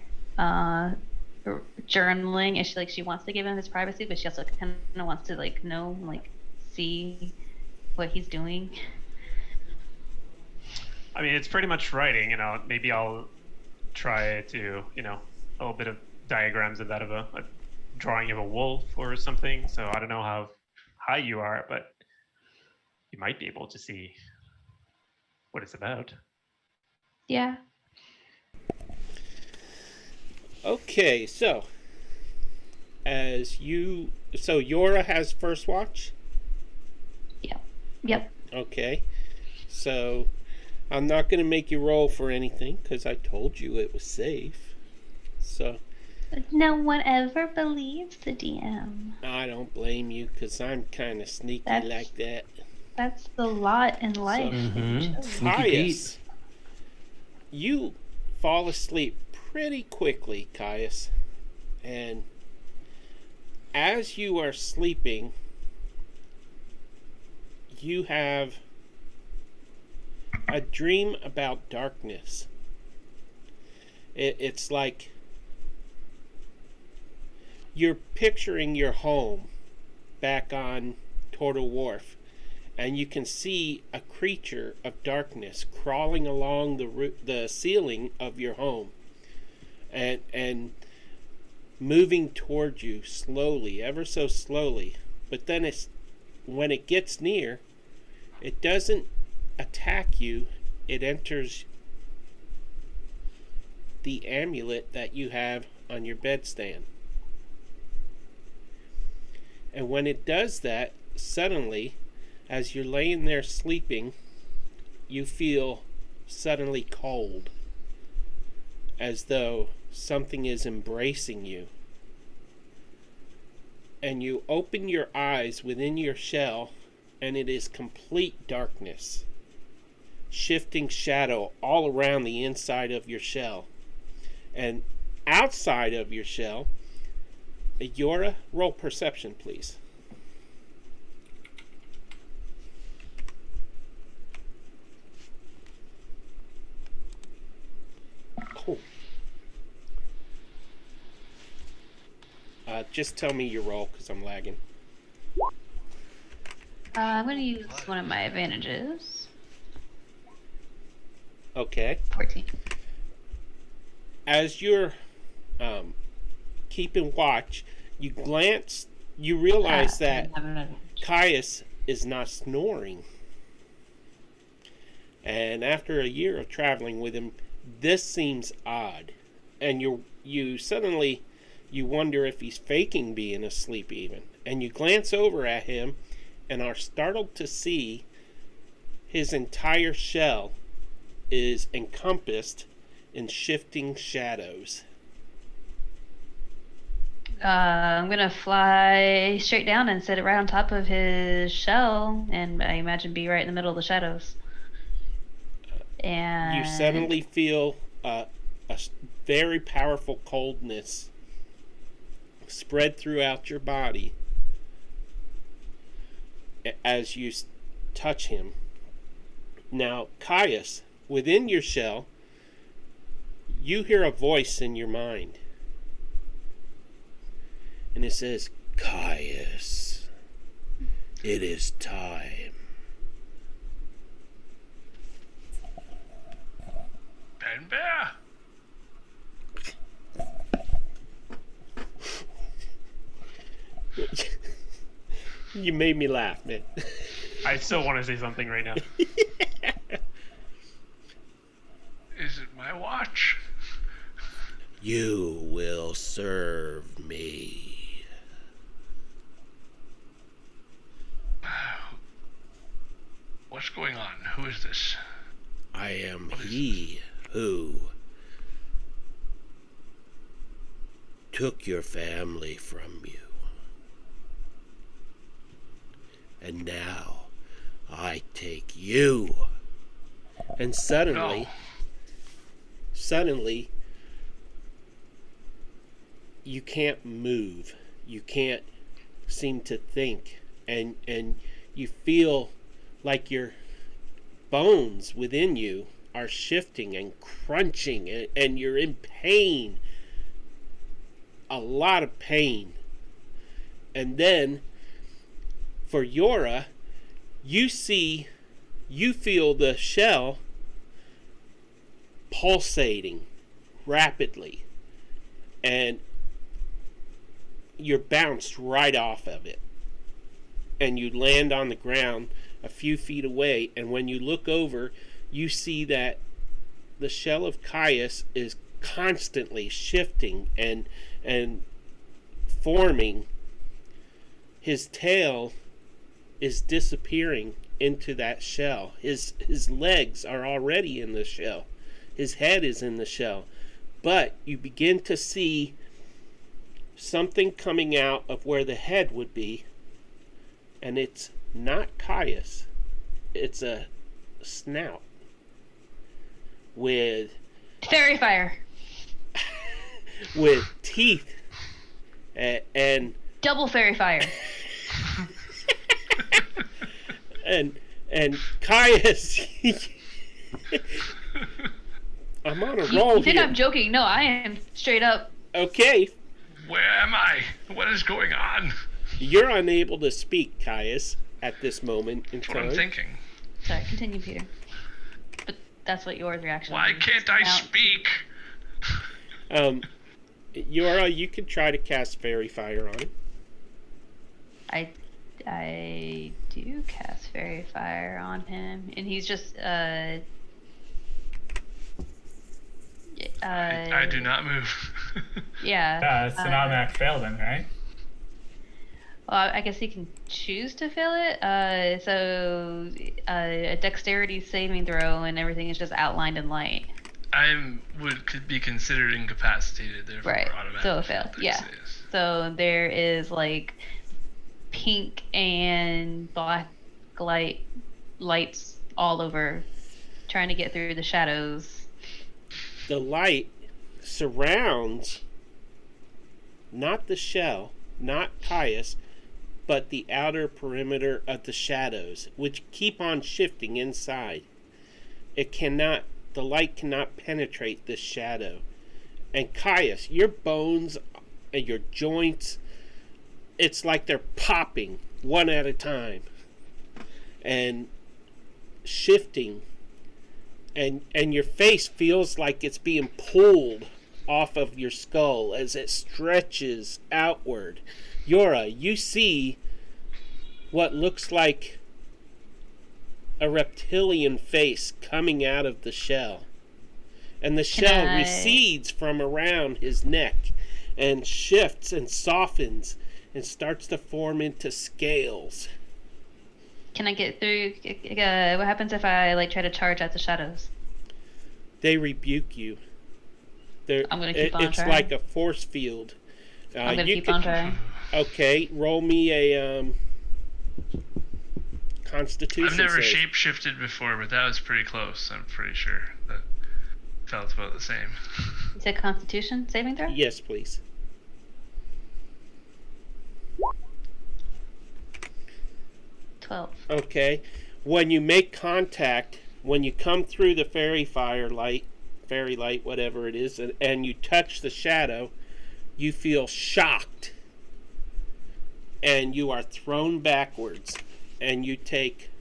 S2: journaling, and she wants to give him his privacy, but she also kind of wants to see what he's doing.
S3: I mean, it's pretty much writing, maybe I'll try to, a little bit of diagrams of that, of a drawing of a wolf or something. So I don't know how high you are, but you might be able to see what it's about.
S2: Yeah.
S1: Okay, so Yora has first watch?
S2: Yep.
S1: Okay. So I'm not going to make you roll for anything because I told you it was safe. So
S2: But no one ever believes the DM.
S1: I don't blame you because I'm kind of sneaky
S2: That's-
S1: like that.
S2: That's the lot in life.
S6: Sneaky
S1: Caius, you fall asleep pretty quickly, Caius. And as you are sleeping, you have a dream about darkness. It's like you're picturing your home back on Turtle Wharf, and you can see a creature of darkness crawling along the ceiling of your home and moving toward you slowly, ever so slowly. But then when it gets near, it doesn't attack you. It enters the amulet that you have on your bedstand. And when it does that, suddenly, as you're laying there sleeping, you feel suddenly cold, as though something is embracing you. And you open your eyes within your shell, and it is complete darkness, shifting shadow all around the inside of your shell. And outside of your shell, Yora, roll perception, please. Oh. Just tell me your roll, because I'm lagging.
S2: I'm going to use one of my advantages.
S1: Okay.
S2: 14.
S1: As you're keeping watch, you realize that Caius is not snoring. And after a year of traveling with him, this seems odd. And you suddenly You wonder if he's faking being asleep even. And you glance over at him and are startled to see his entire shell is encompassed in shifting shadows.
S2: I'm gonna fly straight down and sit right on top of his shell, and I imagine be right in the middle of the shadows. And
S1: You suddenly feel a very powerful coldness spread throughout your body as you touch him. Now, Caius, within your shell, you hear a voice in your mind. And it says, Caius, it is time.
S4: Ben Bear.
S1: You made me laugh, man.
S3: I still want to say something right now.
S4: Is it my watch?
S1: You will serve me.
S4: What's going on? Who is this?
S1: I am he who took your family from you. And now I take you. And suddenly, you can't move. You can't seem to think. And you feel like your bones within you are shifting and crunching, and you're in pain. A lot of pain. And then, for Yora, you feel the shell pulsating rapidly, and you're bounced right off of it, and you land on the ground a few feet away. And when you look over, you see that the shell of Caius is constantly shifting and forming. His tail is disappearing into that shell. His legs are already in the shell. His head is in the shell. But you begin to see something coming out of where the head would be, and it's not Caius. It's a snout with
S2: fairy fire.
S1: with teeth and
S2: Double fairy fire.
S1: and Caius. I'm on a roll
S2: You think
S1: here.
S2: I'm joking? No, I am straight up.
S1: Okay,
S4: Where am I? What is going on?
S1: you're unable to speak, Caius, at this moment in
S4: That's what I'm
S1: time.
S4: thinking.
S2: Sorry, continue, Peter. But that's what your reaction
S4: Why
S2: was.
S4: can't I
S2: Now-
S4: speak?
S1: Yora, you can try to cast fairy fire on him.
S2: I do cast fairy fire on him, and he's just
S4: I do not move.
S2: Yeah.
S5: It's an automatic fail then, right?
S2: Well, I guess he can choose to fail it. So a dexterity saving throw, and everything is just outlined in light.
S4: Could be considered incapacitated, therefore
S2: Right.
S4: automatic.
S2: So a fail.
S4: dex
S2: Yeah.
S4: saves.
S2: So there is like pink and black lights all over, trying to get through the shadows.
S1: The light surrounds not the shell, not Caius, but the outer perimeter of the shadows, which keep on shifting inside. The light cannot penetrate this shadow. And Caius, your bones and your joints, it's like they're popping one at a time and shifting, and your face feels like it's being pulled off of your skull as it stretches outward. Yora, you see what looks like a reptilian face coming out of the shell, and the shell
S2: I-
S1: recedes from around his neck, and shifts and softens and starts to form into scales.
S2: Can I get through? What happens if I like try to charge at the shadows?
S1: They rebuke you.
S2: I'm gonna keep on
S1: it's
S2: trying.
S1: like a force field.
S2: I'm gonna keep on trying.
S1: Okay, roll me a Constitution
S4: I've never
S1: save.
S4: shape-shifted before, but that was pretty close. I'm pretty sure that felt about the same.
S2: You said Constitution saving throw?
S1: Yes, please.
S2: 12.
S1: Okay. When you make contact, when you come through the fairy light, whatever it is, and you touch the shadow, you feel shocked. And you are thrown backwards. And you take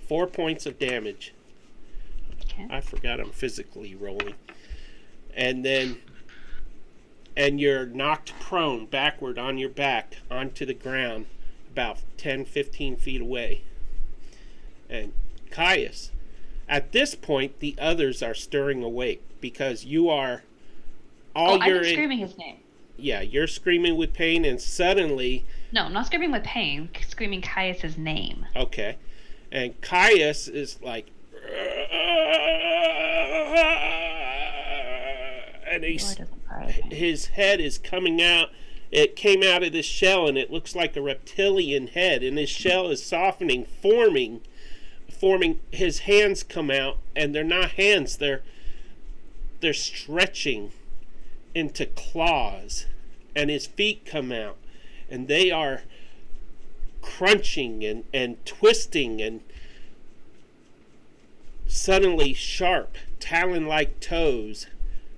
S1: 4 points of damage.
S2: Okay.
S1: I forgot I'm physically rolling. And you're knocked prone backward on your back onto the ground about 10-15 feet away. And Caius, at this point the others are stirring awake because you are
S2: I've been screaming his name.
S1: Yeah, you're screaming with pain, and suddenly...
S2: No, I'm not screaming with pain. Screaming Caius' name.
S1: Okay. And Caius is like... And his head is coming out. It came out of this shell, and it looks like a reptilian head. And his shell is softening, forming. His hands come out, and they're not hands. They're stretching into claws, and his feet come out, and they are crunching and twisting, and suddenly sharp talon-like toes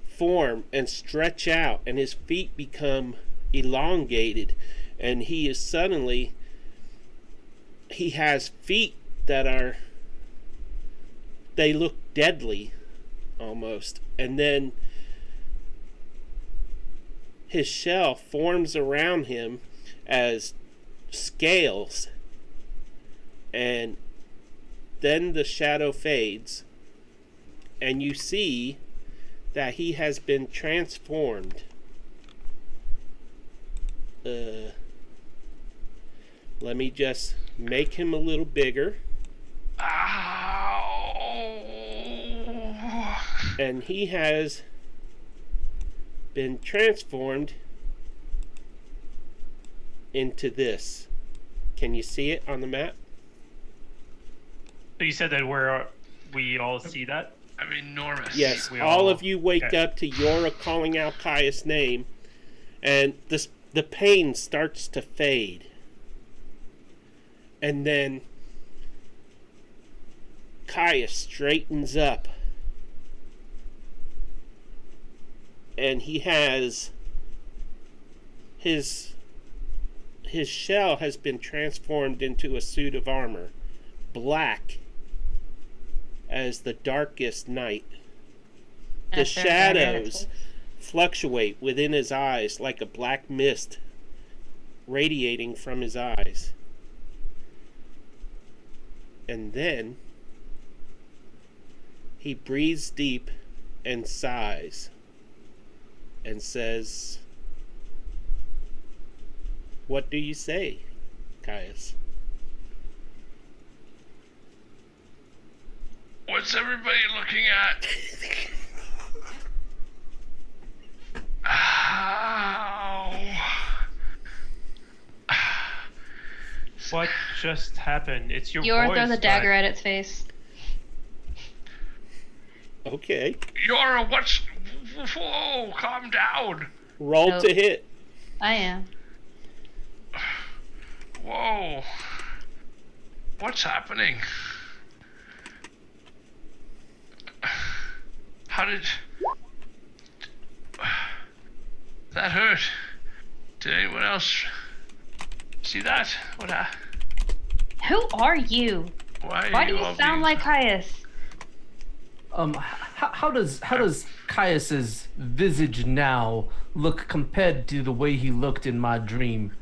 S1: form and stretch out, and his feet become elongated, and he has feet that they look deadly almost, and then his shell forms around him as scales, and then the shadow fades, and you see that he has been transformed. Let me just make him a little bigger.
S4: Ow!
S1: And he has been transformed into this. Can you see it on the map?
S3: So you said that we all see that?
S4: I'm enormous.
S1: Yes,
S3: We
S1: all
S3: all-
S1: of you wake
S3: okay.
S1: up to Yora calling out Caius' name, and the pain starts to fade. And then Caius straightens up, and he has his shell has been transformed into a suit of armor, black as the darkest night. The shadows fluctuate within his eyes like a black mist radiating from his eyes. And then he breathes deep and sighs and says, "What do you say, Caius?"
S4: What's everybody looking at? Ow.
S3: What just happened? It's your
S2: Yor
S3: voice.
S2: throws a
S3: but-
S2: dagger at its face.
S1: Okay.
S4: Yora, what's... Whoa, calm down.
S1: Roll
S2: Nope.
S1: to hit.
S2: I am.
S4: Whoa. What's happening? How did... That hurt. Did anyone else see that?
S2: Who are you? Why do you
S4: all
S2: sound
S4: being-
S2: like Caius?
S6: How does Caius's visage now look compared to the way he looked in my dream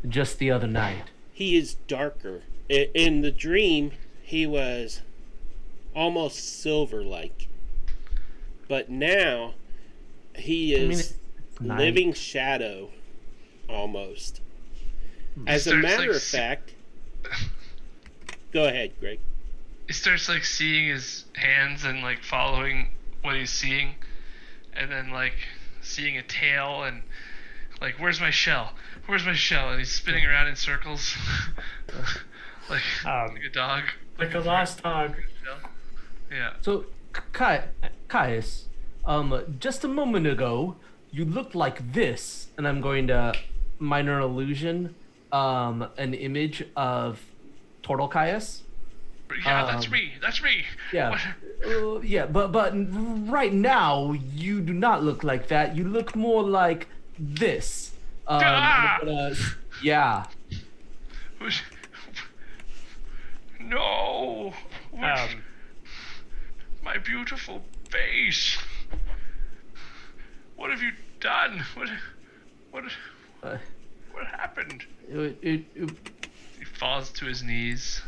S6: just the other night?
S1: He is darker. In the dream, he was almost silver-like. but now he
S6: I mean,
S1: is
S6: it's night.
S1: living shadow, almost. As a
S4: Starts,
S1: matter
S4: like,
S1: of fact, go ahead, Greg.
S4: He starts like seeing his hands and like following what he's seeing, and then like seeing a tail and like, where's my shell? Where's my shell? And he's spinning around in circles, like a dog.
S5: Like a lost dog.
S4: Yeah.
S6: So, Caius, just a moment ago, you looked like this, and I'm going to minor illusion, an image of Turtle Caius.
S4: Yeah, that's me. That's me.
S6: Yeah,
S4: What?
S6: yeah, but right now you do not look like that. You look more like this.
S4: Ah!
S6: Yeah.
S4: No. My beautiful face. What have you done? What happened?
S6: It
S4: He falls to his knees.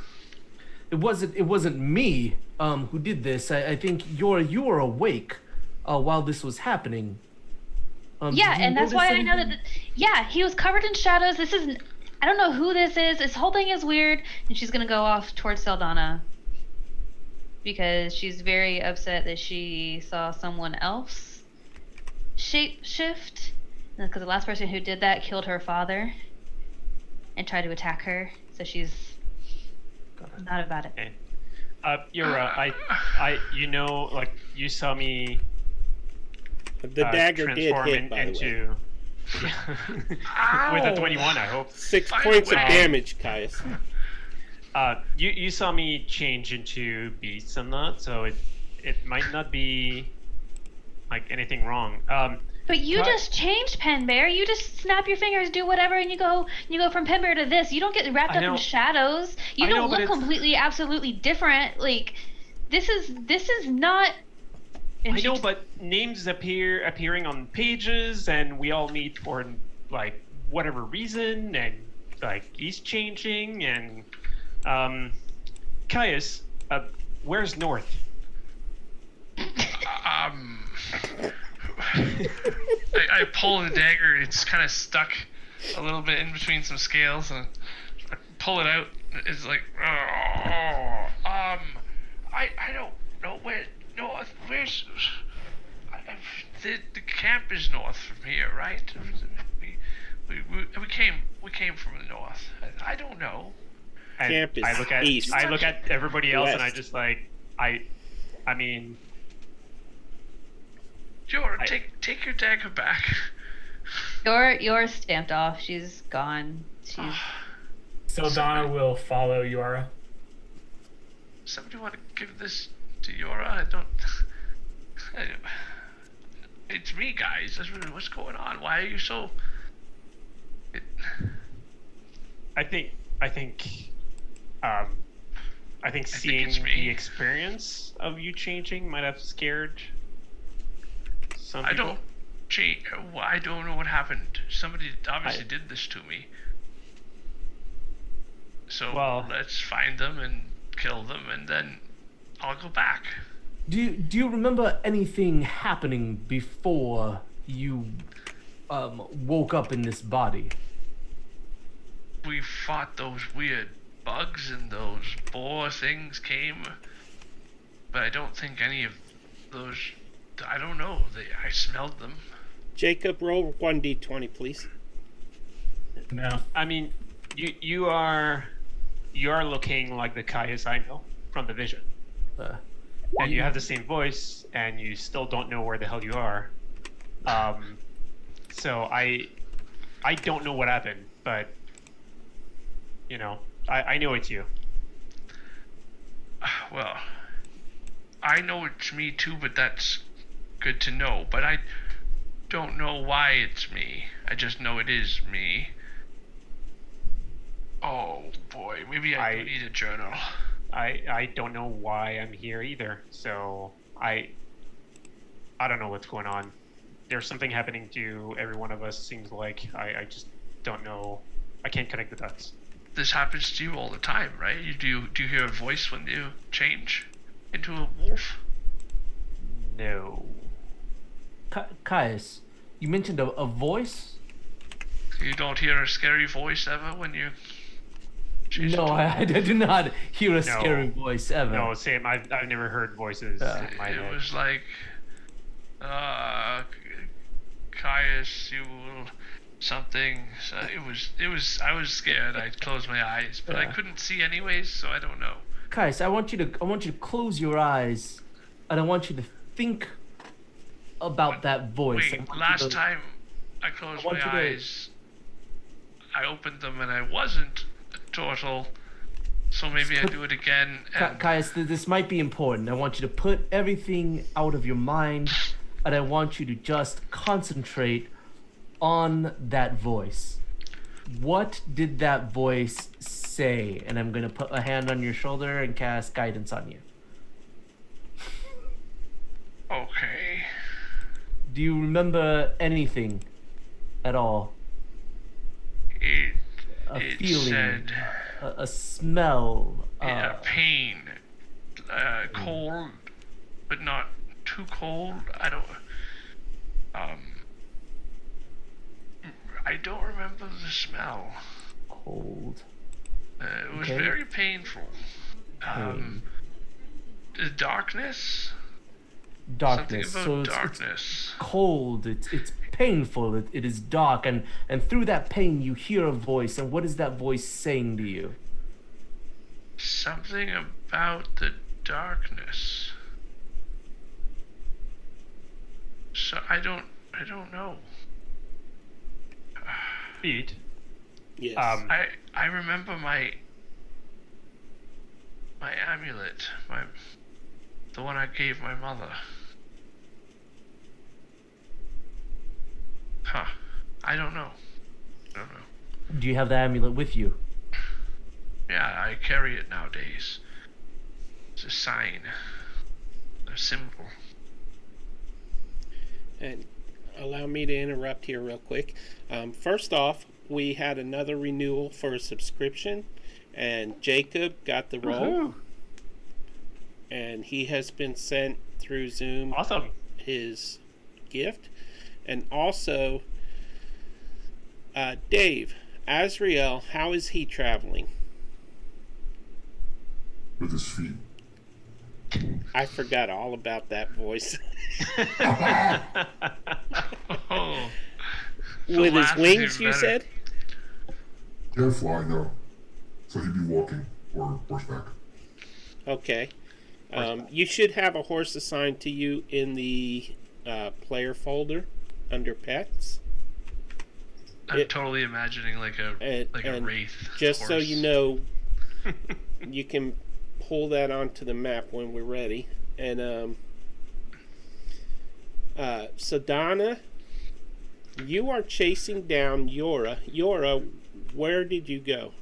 S6: wasn't me who did this. I think you were awake while this was happening.
S2: Yeah,
S6: did you
S2: and that's
S6: notice
S2: why I know that.
S6: anything?
S2: Yeah, he was covered in shadows. This is. I don't know who this is. This whole thing is weird, and she's gonna go off towards Saldana because she's very upset that she saw someone else shape shift. Because the last person who did that killed her father and tried to attack her, so she's not about it.
S3: Okay. Yura, like you saw me
S1: The dagger did
S3: transform
S1: hit, by the way.
S3: into with a 21, I hope.
S1: 6
S4: By the
S1: points of
S4: way-
S1: damage, Caius.
S3: You saw me change into beast and that, so it might not be like anything wrong.
S2: But you
S3: Cut.
S2: just changed, Pen Bear. You just snap your fingers, do whatever, and you go from Pen Bear to this. You don't get wrapped
S3: I
S2: up in
S3: know.
S2: shadows. You
S3: I know,
S2: don't
S3: but
S2: look
S3: it's-
S2: completely, absolutely different. Like this is not. And
S3: I
S2: she-
S3: know, but names appearing on pages, and we all meet for like whatever reason, and like he's changing, and Caius, where's North?
S4: I pull the dagger. It's kind of stuck a little bit in between some scales, and I pull it out. It's like, I don't know where north. Where's the camp is north from here, right? We came from the north. I don't know.
S3: And
S1: Camp is
S3: I look at
S1: east.
S3: everybody else, and I
S1: West.
S3: just like I mean.
S4: Jor, take your dagger back.
S2: Yours stamped off. She's gone. She's
S5: Sildana will follow Yora.
S4: Somebody want to give this to Yora? I don't. It's me, guys. What's going on? Why are you so?
S3: I think seeing
S4: it's me.
S3: the experience of you changing might have scared some
S4: I
S3: people.
S4: don't. Gee, I don't know what happened. Somebody obviously did this to me. So
S3: Well-
S4: let's find them and kill them, and then I'll go back.
S6: Do you remember anything happening before you woke up in this body?
S4: We fought those weird bugs, and those boar things came. But I don't think any of those. I don't know. I smelled them.
S1: Jacob, roll 1d20, please.
S5: No.
S3: I mean, you are looking like the Caius I know from the vision, and you have the same voice, and you still don't know where the hell you are. So I don't know what happened, but you know, I know it's you.
S4: Well, I know it's me too, but that's good to know. But I don't know why it's me. I just know it is me. Oh boy, maybe I do need a journal.
S3: I don't know why I'm here either. So I don't know what's going on. There's something happening to every one of us. Seems like I just don't know. I can't connect the dots.
S4: This happens to you all the time, right? Do you hear a voice when you change into a wolf?
S3: No.
S6: Caius, you mentioned a voice?
S4: You don't hear a scary voice ever when you chase a
S6: No,
S4: troll?
S6: I do not hear a
S3: No.
S6: scary voice ever.
S3: No, same. I've never heard voices in my
S4: It
S3: head.
S4: was like, Caius, you will something. So it was. I was scared. I closed my eyes, but I
S6: Yeah.
S4: couldn't see anyways, so I don't know.
S6: Caius, I want you to close your eyes, and I want you to think about that voice. I
S4: Wait,
S6: want you
S4: last
S6: to-
S4: time I closed
S6: I want
S4: my
S6: you to-
S4: eyes, I opened them and I wasn't a turtle. So maybe I do it again. And
S6: Caius, this might be important. I want you to put everything out of your mind, and I want you to just concentrate on that voice. What did that voice say? And I'm gonna put a hand on your shoulder and cast guidance on you.
S4: okay.
S6: Do you remember anything at all? A
S4: It
S6: feeling,
S4: said
S6: a smell.
S4: pain, cold, but not too cold. I don't remember the smell.
S6: Cold.
S4: It was
S6: Okay.
S4: very painful. The darkness.
S6: Darkness.
S4: Something
S6: So
S4: about
S6: it's
S4: darkness.
S6: cold. It's painful. It is dark, and through that pain you hear a voice. And what is that voice saying to you?
S4: Something about the darkness. So I don't know.
S3: Feet.
S1: Yes.
S4: I remember my amulet, the one I gave my mother. Huh. I don't know.
S6: Do you have the amulet with you?
S4: Yeah, I carry it nowadays. It's a sign, a symbol.
S1: And allow me to interrupt here real quick. First off, we had another renewal for a subscription, and Jacob got the role,
S3: Woohoo.
S1: and he has been sent through Zoom
S3: Awesome.
S1: his gift. And also, Dave, Azrael, how is he traveling?
S7: With his feet.
S1: I forgot all about that voice.
S4: Oh, the
S1: With his
S4: laugh is
S1: wings,
S4: even
S1: you
S4: better.
S1: said?
S7: Can't fly, no. So he'd be walking or horseback.
S1: Okay. You should have a horse assigned to you in the player folder under pets.
S4: I'm totally imagining like a
S1: And
S4: wraith.
S1: just so
S4: horse.
S1: you know, you can pull that onto the map when we're ready. And Sadana, you are chasing down Yora. Yora, where did you go?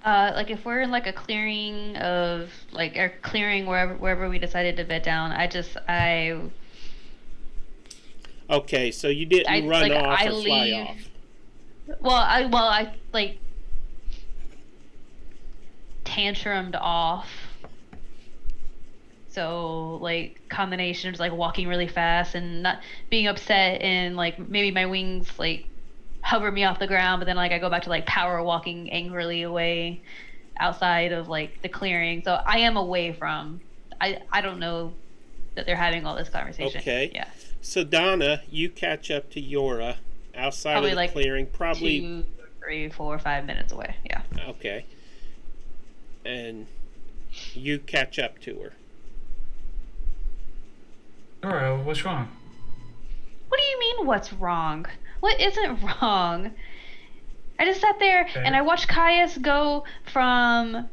S2: Like if we're in like a clearing of like a clearing wherever we decided to bed down, I
S1: Okay, so you didn't run
S2: like,
S1: off
S2: I
S1: or fly
S2: leave-
S1: off.
S2: I like tantrumed off. So like combinations like walking really fast and not being upset and like maybe my wings like hover me off the ground, but then like I go back to like power walking angrily away outside of like the clearing. So I am away from I don't know that they're having all this conversation.
S1: Okay.
S2: Yeah.
S1: So Donna, you catch up to Yora outside
S2: Probably
S1: of the
S2: like
S1: clearing, probably
S2: 2, 3, 4, 5 minutes away. Yeah.
S1: okay. And you catch up to her.
S5: Nora, what's wrong?
S2: What do you mean what's wrong? What isn't wrong? I just sat there
S5: Okay.
S2: and I watched Caius go from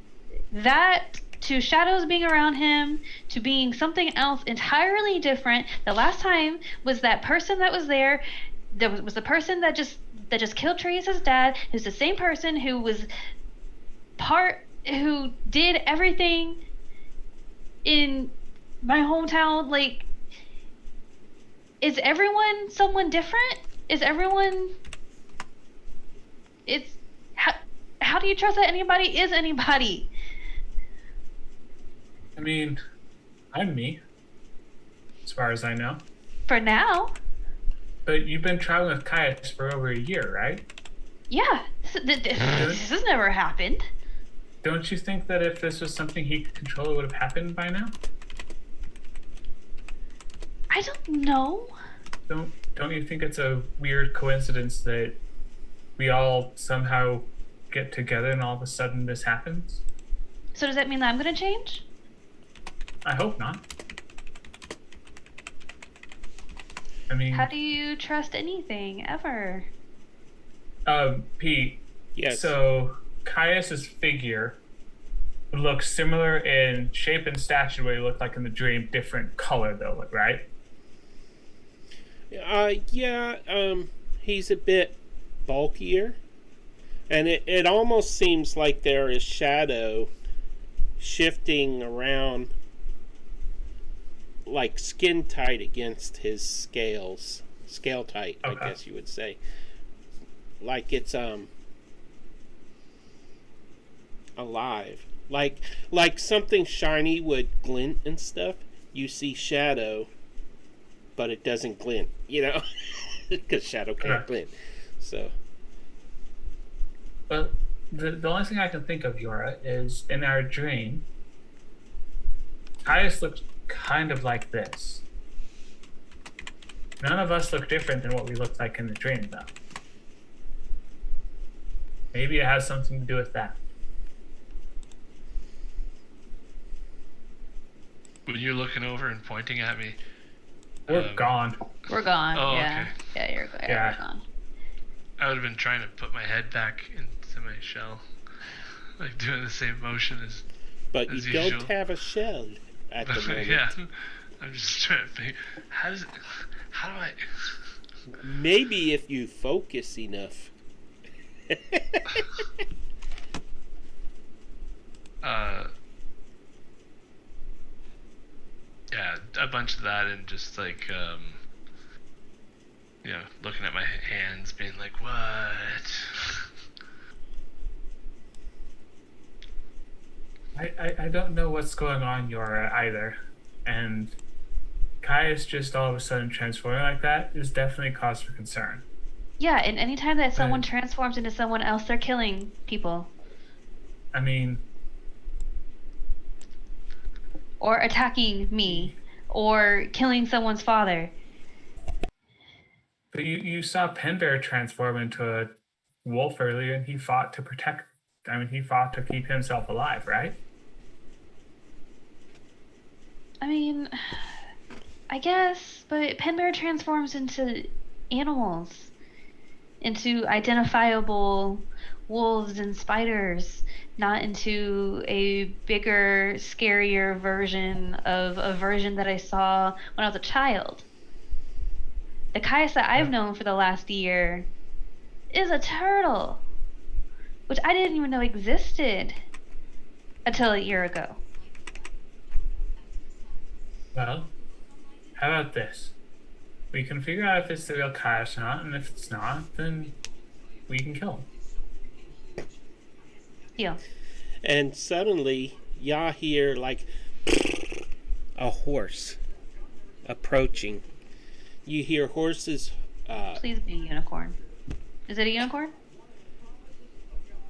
S2: that to shadows being around him to being something else entirely different. The last time was that person that was there. There was the person that just killed Teresa's dad, who's the same person who did everything in my hometown. Like, is everyone someone different? Is everyone? It's how do you trust that anybody is anybody?
S5: I mean, I'm me. as far as I know.
S2: For now.
S5: But you've been traveling with Caius for over a year, right?
S2: Yeah. This has never happened.
S5: Don't you think that if this was something he could control, it would have happened by now?
S2: I don't know.
S5: Don't you think it's a weird coincidence that we all somehow get together and all of a sudden this happens?
S2: So does that mean that I'm gonna change?
S5: I hope not. I mean,
S2: How do you trust anything ever?
S5: Pete.
S1: Yes.
S5: So Caius's figure looks similar in shape and stature, what he looked like in the dream. Different color though, right?
S1: He's a bit bulkier, and it almost seems like there is shadow shifting around, like skin tight against his scale tight,
S5: Okay.
S1: I guess you would say. Like it's alive, like something shiny would glint and stuff. You see shadow, but it doesn't glint, because shadow can't
S5: Right.
S1: glint. So
S5: But the only thing I can think of, Yora, is in our dream, Caius looked kind of like this. None of us look different than what we looked like in the dream, though. Maybe it has something to do with that.
S4: When you're looking over and pointing at me,
S5: We're gone.
S2: We're gone.
S4: Oh,
S2: yeah.
S4: okay.
S2: Yeah, you're gone.
S5: Yeah.
S2: We're gone.
S4: I would have been trying to put my head back into my shell, like doing the same motion as.
S1: but
S4: As
S1: you don't
S4: usual.
S1: have a shell at the moment.
S4: Yeah, I'm just trying to think. How do I?
S1: Maybe if you focus enough.
S4: Yeah, a bunch of that, and just like looking at my hands, being like, what?
S5: I don't know what's going on, Yora, either. And Caius just all of a sudden transforming like that is definitely cause for concern.
S2: Yeah, and anytime that someone
S5: Right.
S2: transforms into someone else, they're killing people
S5: I mean,
S2: or attacking me or killing someone's father.
S5: but you saw Penbear transform into a wolf earlier, and he fought to keep himself alive, right?
S2: I mean, I guess, but Penbear transforms into animals, into identifiable wolves and spiders, not into a bigger, scarier version of a version that I saw when I was a child. The Caius that I've known for the last year is a turtle, which I didn't even know existed until a year ago.
S5: Well, how about this? We can figure out if it's the real Caius or not, and if it's not, then we can kill him.
S2: Deal.
S1: And suddenly, y'all hear like a horse approaching. You hear horses.
S2: Please be a unicorn. Is it a unicorn?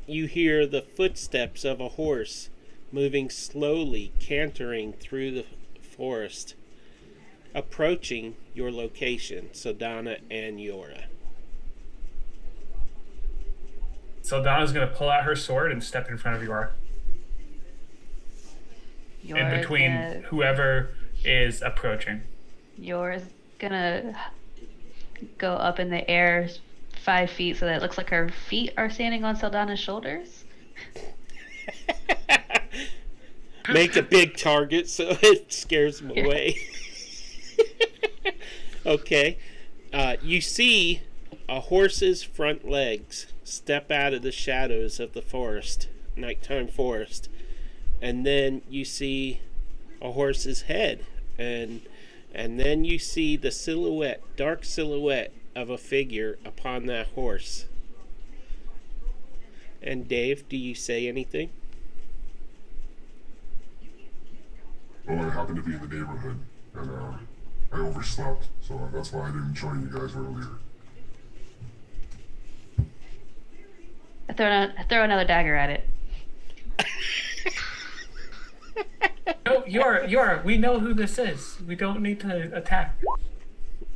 S1: You hear the footsteps of a horse moving slowly, cantering through the forest, approaching your location, Saldana and Yora.
S5: So Donna's gonna pull out her sword and step in front of Yora. In between whoever is approaching.
S2: Yours gonna go up in the air 5 feet so that it looks like her feet are standing on Saldana's shoulders.
S1: Make a big target so it scares them away. Okay. You see a horse's front legs step out of the shadows of the forest, nighttime forest, and then you see a horse's head, and then you see the silhouette, dark silhouette of a figure upon that horse. And Dave, do you say anything?
S7: Well, I happened to be in the neighborhood, and I overslept, so that's why I didn't join you guys earlier.
S2: I throw another dagger at it.
S5: No, you're. We know who this is. We don't need to attack.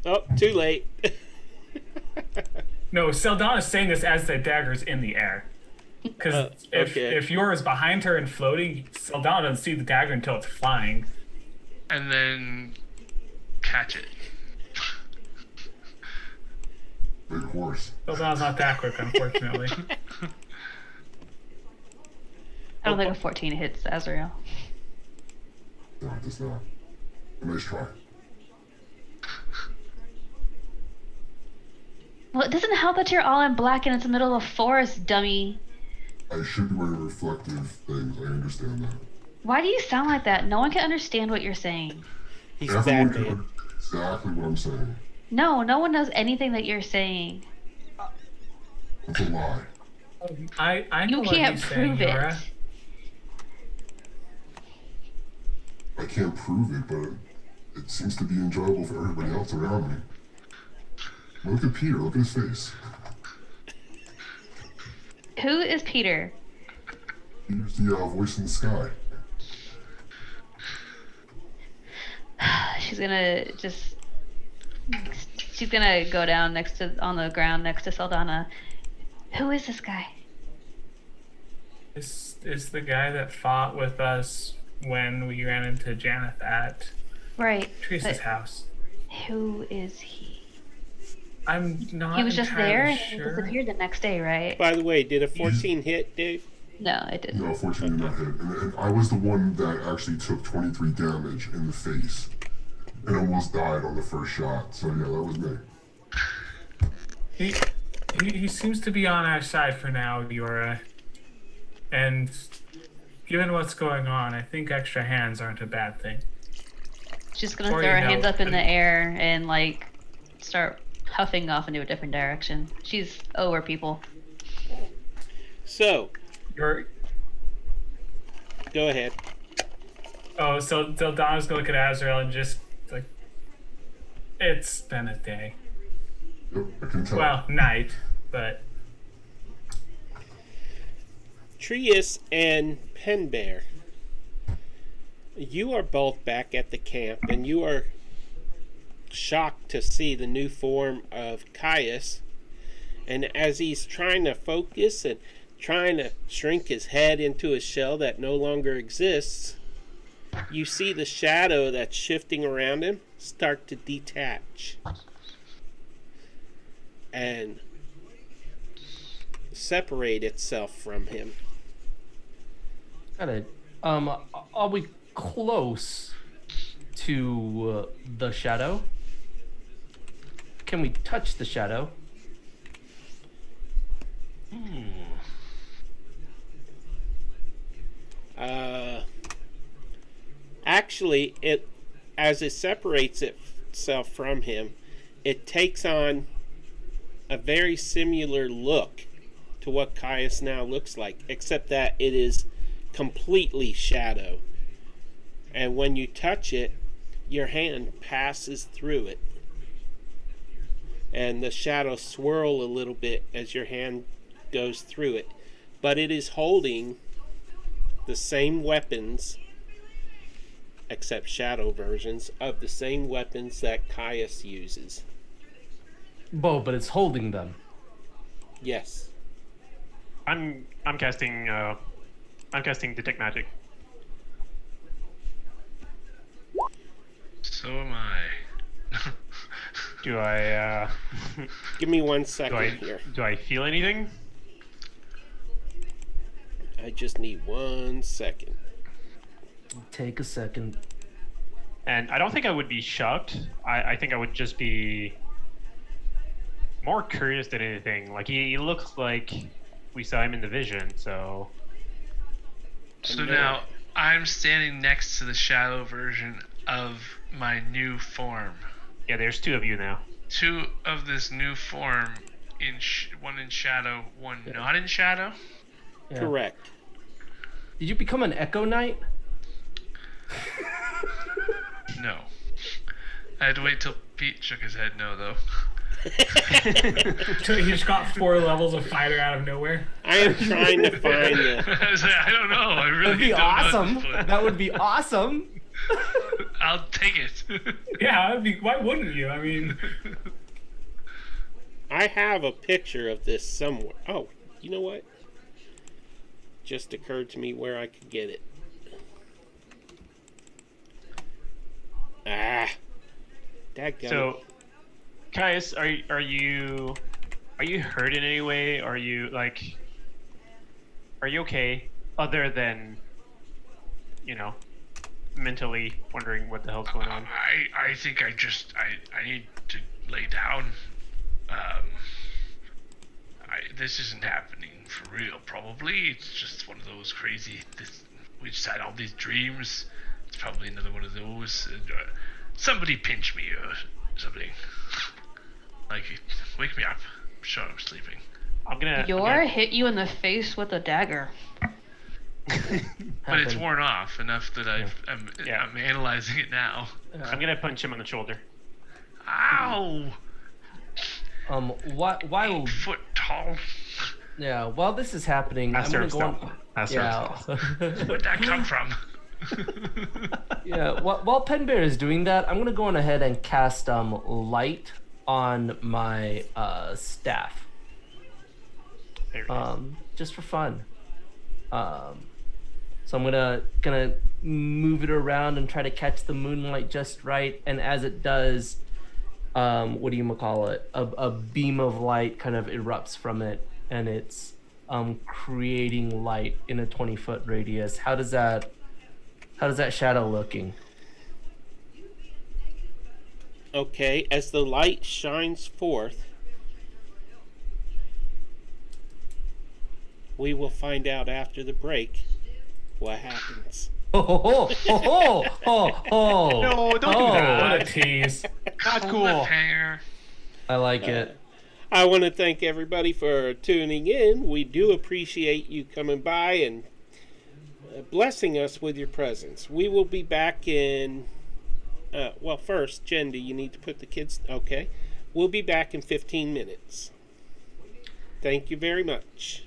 S1: Oh, too late.
S5: No, Saldana's saying this as the dagger's in the air. Because if Yora's behind her and floating, Saldana doesn't see the dagger until it's flying.
S4: And then catch it.
S7: Big horse.
S5: Saldana's not that quick, unfortunately.
S2: I don't think a 14 hits Azrael.
S7: No, it does not. A nice try.
S2: Well, it doesn't help that you're all in black and it's the middle of a forest, dummy.
S7: I should be wearing reflective things. I understand that.
S2: Why do you sound like that? No one can understand what you're saying.
S1: He's
S7: Everyone
S1: Batman.
S7: can understand exactly what I'm saying.
S2: No one knows anything that you're saying.
S7: It's a lie.
S5: I know
S2: You
S5: what
S2: can't
S5: he's saying,
S2: prove it.
S5: Yora.
S7: I can't prove it, but it seems to be enjoyable for everybody else around me. Look at Peter. Look at his face.
S2: Who is Peter?
S7: Peter's the voice in the sky.
S2: She's gonna go down on the ground next to Saldana. Who is this guy?
S5: This is the guy that fought with us when we ran into Janeth at
S2: Right.
S5: Teresa's
S2: but
S5: house.
S2: Who is he?
S5: I'm not
S2: He was just
S5: entirely
S2: there and
S5: sure.
S2: disappeared the next day, right?
S1: By the way, did a 14 hit, Dave?
S2: No, it didn't.
S7: No, fortunately not hit. And I was the one that actually took 23 damage in the face. And almost died on the first shot. So yeah, that was me.
S5: He seems to be on our side for now, Yora. And given what's going on, I think extra hands aren't a bad thing.
S2: She's gonna
S5: Or,
S2: throw
S5: you
S2: her
S5: know,
S2: hands up in the
S5: an-
S2: air and like start huffing off into a different direction. She's over people.
S1: So,
S5: You're
S1: go ahead.
S5: Oh, so Donna's gonna look at Azrael and just like, it's been a day.
S7: Yep, I can tell.
S5: Well, night, but
S1: Trius and Penbear, you are both back at the camp, and you are shocked to see the new form of Caius. And as he's trying to focus and trying to shrink his head into a shell that no longer exists, you see the shadow that's shifting around him start to detach and separate itself from him.
S6: Got it. Are we close to the shadow? Can we touch the shadow?
S1: Actually, as it separates itself from him, it takes on a very similar look to what Caius now looks like, except that it is completely shadow. And when you touch it, your hand passes through it. And the shadows swirl a little bit as your hand goes through it. But it is holding the same weapons, except shadow versions, of the same weapons that Caius uses.
S6: But it's holding them.
S1: Yes.
S3: I'm casting detect magic.
S4: So am I.
S3: Do I
S1: Give me 1 second here.
S3: do I feel anything?
S1: I just need 1 second.
S6: Take a second.
S3: And I don't think I would be shocked. I think I would just be more curious than anything. Like he looks like we saw him in the vision, so
S4: So now I'm standing next to the shadow version of my new form.
S3: yeah, there's two of you now.
S4: Two of this new form, one in shadow, one not in shadow.
S6: Yeah.
S1: Correct.
S6: Did you become an Echo Knight?
S4: No. I had to wait till Pete shook his head no, though.
S5: So he just got 4 levels of fighter out of nowhere.
S1: I am trying to find the.
S4: I was like, I don't know. I really
S6: That'd be
S4: don't know at
S6: awesome.
S4: this point.
S6: That would be awesome.
S4: I'll take it.
S5: Yeah, why wouldn't you? I mean,
S1: I have a picture of this somewhere. Oh, you know what? Just occurred to me where I could get it. Dadgummit.
S3: So, Caius, are you hurt in any way? Are you okay? Other than, mentally wondering what the hell's going on.
S4: I think I need to lay down. This isn't happening for real, probably. It's just one of those crazy. We just had all these dreams. It's probably another one of those. Somebody pinch me or something. Like, wake me up. I'm sure I'm sleeping.
S2: Yor hit you in the face with a dagger.
S4: But it's worn off enough that I'm analyzing it now.
S3: I'm gonna punch him on the shoulder.
S4: Ow!
S6: While
S4: 8 foot tall.
S6: yeah, while this is happening, I'm gonna go on.
S4: Where'd that come from?
S6: Yeah, while Penbear is doing that, I'm gonna go on ahead and cast light on my staff. Just for fun. So I'm gonna move it around and try to catch the moonlight just right, and as it does, what do you call it? A beam of light kind of erupts from it, and it's creating light in a 20-foot radius. How does that shadow looking?
S1: Okay, as the light shines forth, we will find out after the break what happens.
S6: Oh!
S3: No, don't do that.
S5: what a tease.
S3: Not cool.
S4: Cliffhanger.
S6: I like it.
S1: I want to thank everybody for tuning in. We do appreciate you coming by and blessing us with your presence. We will be back in... well, first, Jen, do you need to put the kids... Okay. We'll be back in 15 minutes. Thank you very much.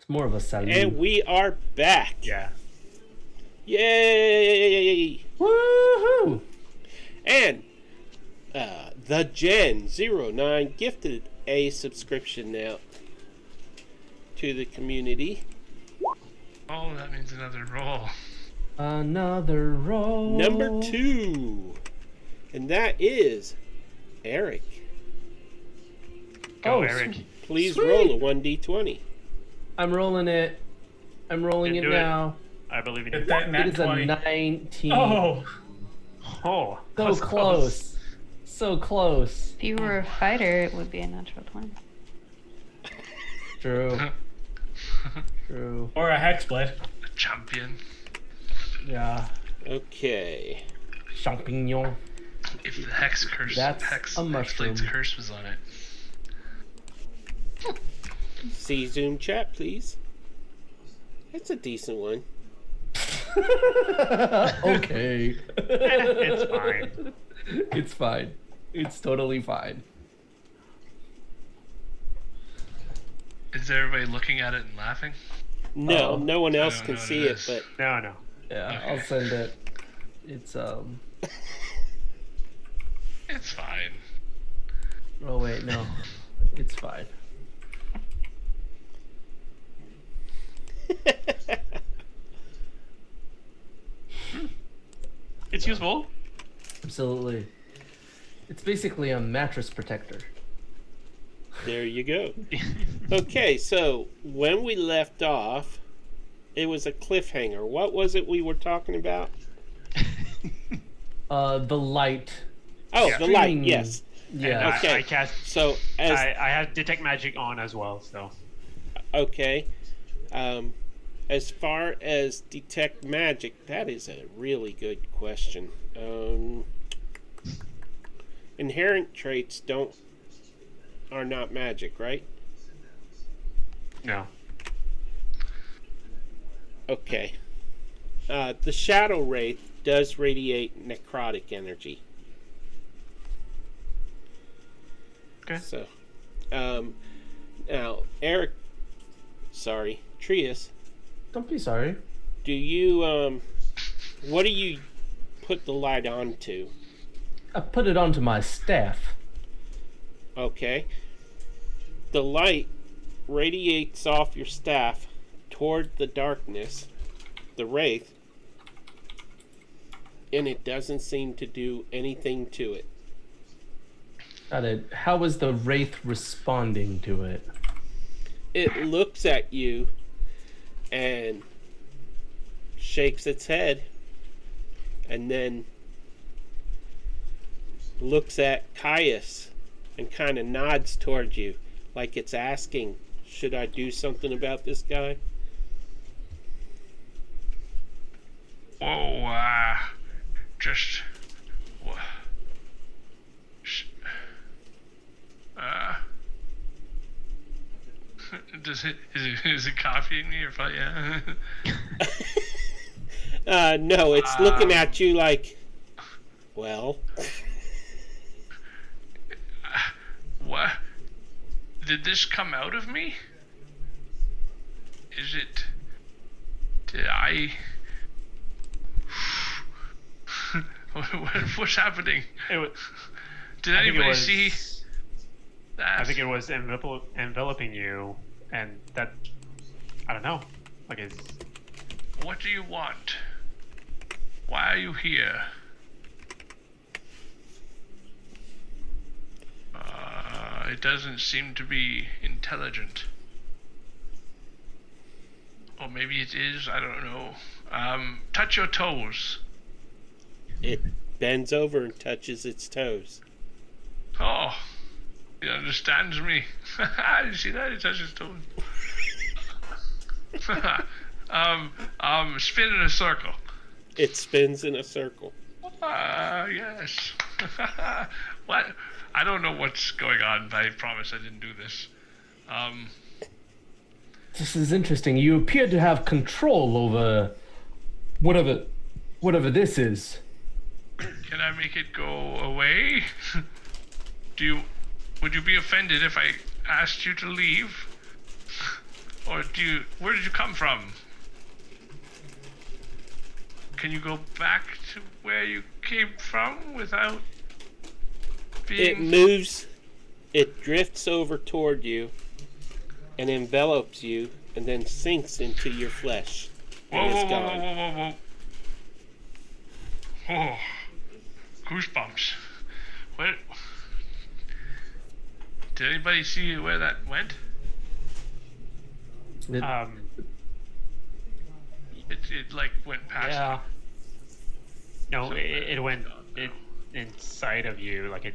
S6: more of a saloon.
S1: And we are back.
S3: Yeah.
S1: Yay!
S6: Woohoo!
S1: And the Gen09 gifted a subscription now to the community.
S4: Oh, that means another roll.
S6: Another roll.
S1: Number 2. And that is Eric.
S3: Go,
S6: Oh,
S3: Eric.
S1: Please
S6: Sweet.
S1: roll a 1d20.
S6: I'm rolling it. I'm rolling
S3: You
S6: it
S3: do it.
S6: now.
S3: I believe in
S5: Get
S3: you.
S5: that
S6: It
S5: nat
S6: is a
S5: 20.
S6: 19.
S5: Oh,
S3: Oh,
S6: So
S3: that's
S6: close. So close.
S2: If you were a fighter, it would be a natural 20.
S6: True. True.
S5: or a hexblade.
S4: A champion.
S6: Yeah.
S1: Okay.
S6: Champignon.
S4: If the hex curse,
S6: That's
S4: hex,
S6: a mushroom.
S4: Hexblade's curse was on it.
S1: See Zoom chat, please. That's a decent one.
S6: Okay.
S3: It's fine.
S6: It's fine. It's totally fine.
S4: Is everybody looking at it and laughing?
S1: No,
S6: Oh.
S1: no one else
S4: don't
S1: can
S4: know what
S1: see
S4: it
S1: it,
S4: is.
S1: but
S3: No.
S6: Yeah, I'll send it. It's
S4: It's fine.
S6: Oh wait, no. It's fine.
S3: It's useful.
S6: Absolutely. It's basically a mattress protector.
S1: there you go. Okay, so when we left off, it was a cliffhanger. What was it we were talking about?
S6: The light.
S1: Oh,
S3: Yeah.
S1: the light,
S6: Streaming.
S1: yes.
S6: Yeah.
S1: Okay.
S3: I cast.
S1: So, as
S3: I had detect magic on as well, so
S1: okay, as far as detect magic, that is a really good question. Inherent traits are not magic, right?
S3: no.
S1: Okay. The Shadow Wraith does radiate necrotic energy.
S3: Okay.
S1: So, now, Trius,
S6: Don't be sorry.
S1: do you, what do you put the light on to?
S6: I put it onto my staff.
S1: Okay. The light radiates off your staff toward the darkness, the wraith, and it doesn't seem to do anything to it.
S6: Got it. How is the wraith responding to it?
S1: It looks at you and shakes its head and then looks at Caius and kind of nods toward you like it's asking, should I do something about this guy?
S4: Whoa, just. wha- sh- is it copying me or what? Yeah.
S1: No, it's looking at you like, well,
S4: What? Did this come out of me? Is it? Did I? What's happening?
S3: It was,
S4: Did
S3: I think it
S4: anybody
S3: was-
S4: see that?
S3: I think it was enveloping you, and that. I don't know. Like it's.
S4: What do you want? Why are you here? It doesn't seem to be intelligent. Or maybe it is, I don't know. Touch your toes.
S1: it bends over and touches its toes.
S4: Oh, he understands me. You see that? He touches his toes. Spin in a circle.
S1: It spins in a circle.
S4: Yes. What? I don't know what's going on, but I promise I didn't do this.
S6: This is interesting. You appear to have control over whatever this is.
S4: Can I make it go away? Would you be offended if I asked you to leave? Or where did you come from? Can you go back to where you came from without being...
S1: It moves, it drifts over toward you and envelops you and then sinks into your flesh and is gone.
S4: Oh, goosebumps. Where... Did anybody see where that went? It like went past.
S3: Yeah. No, it went inside of you. Like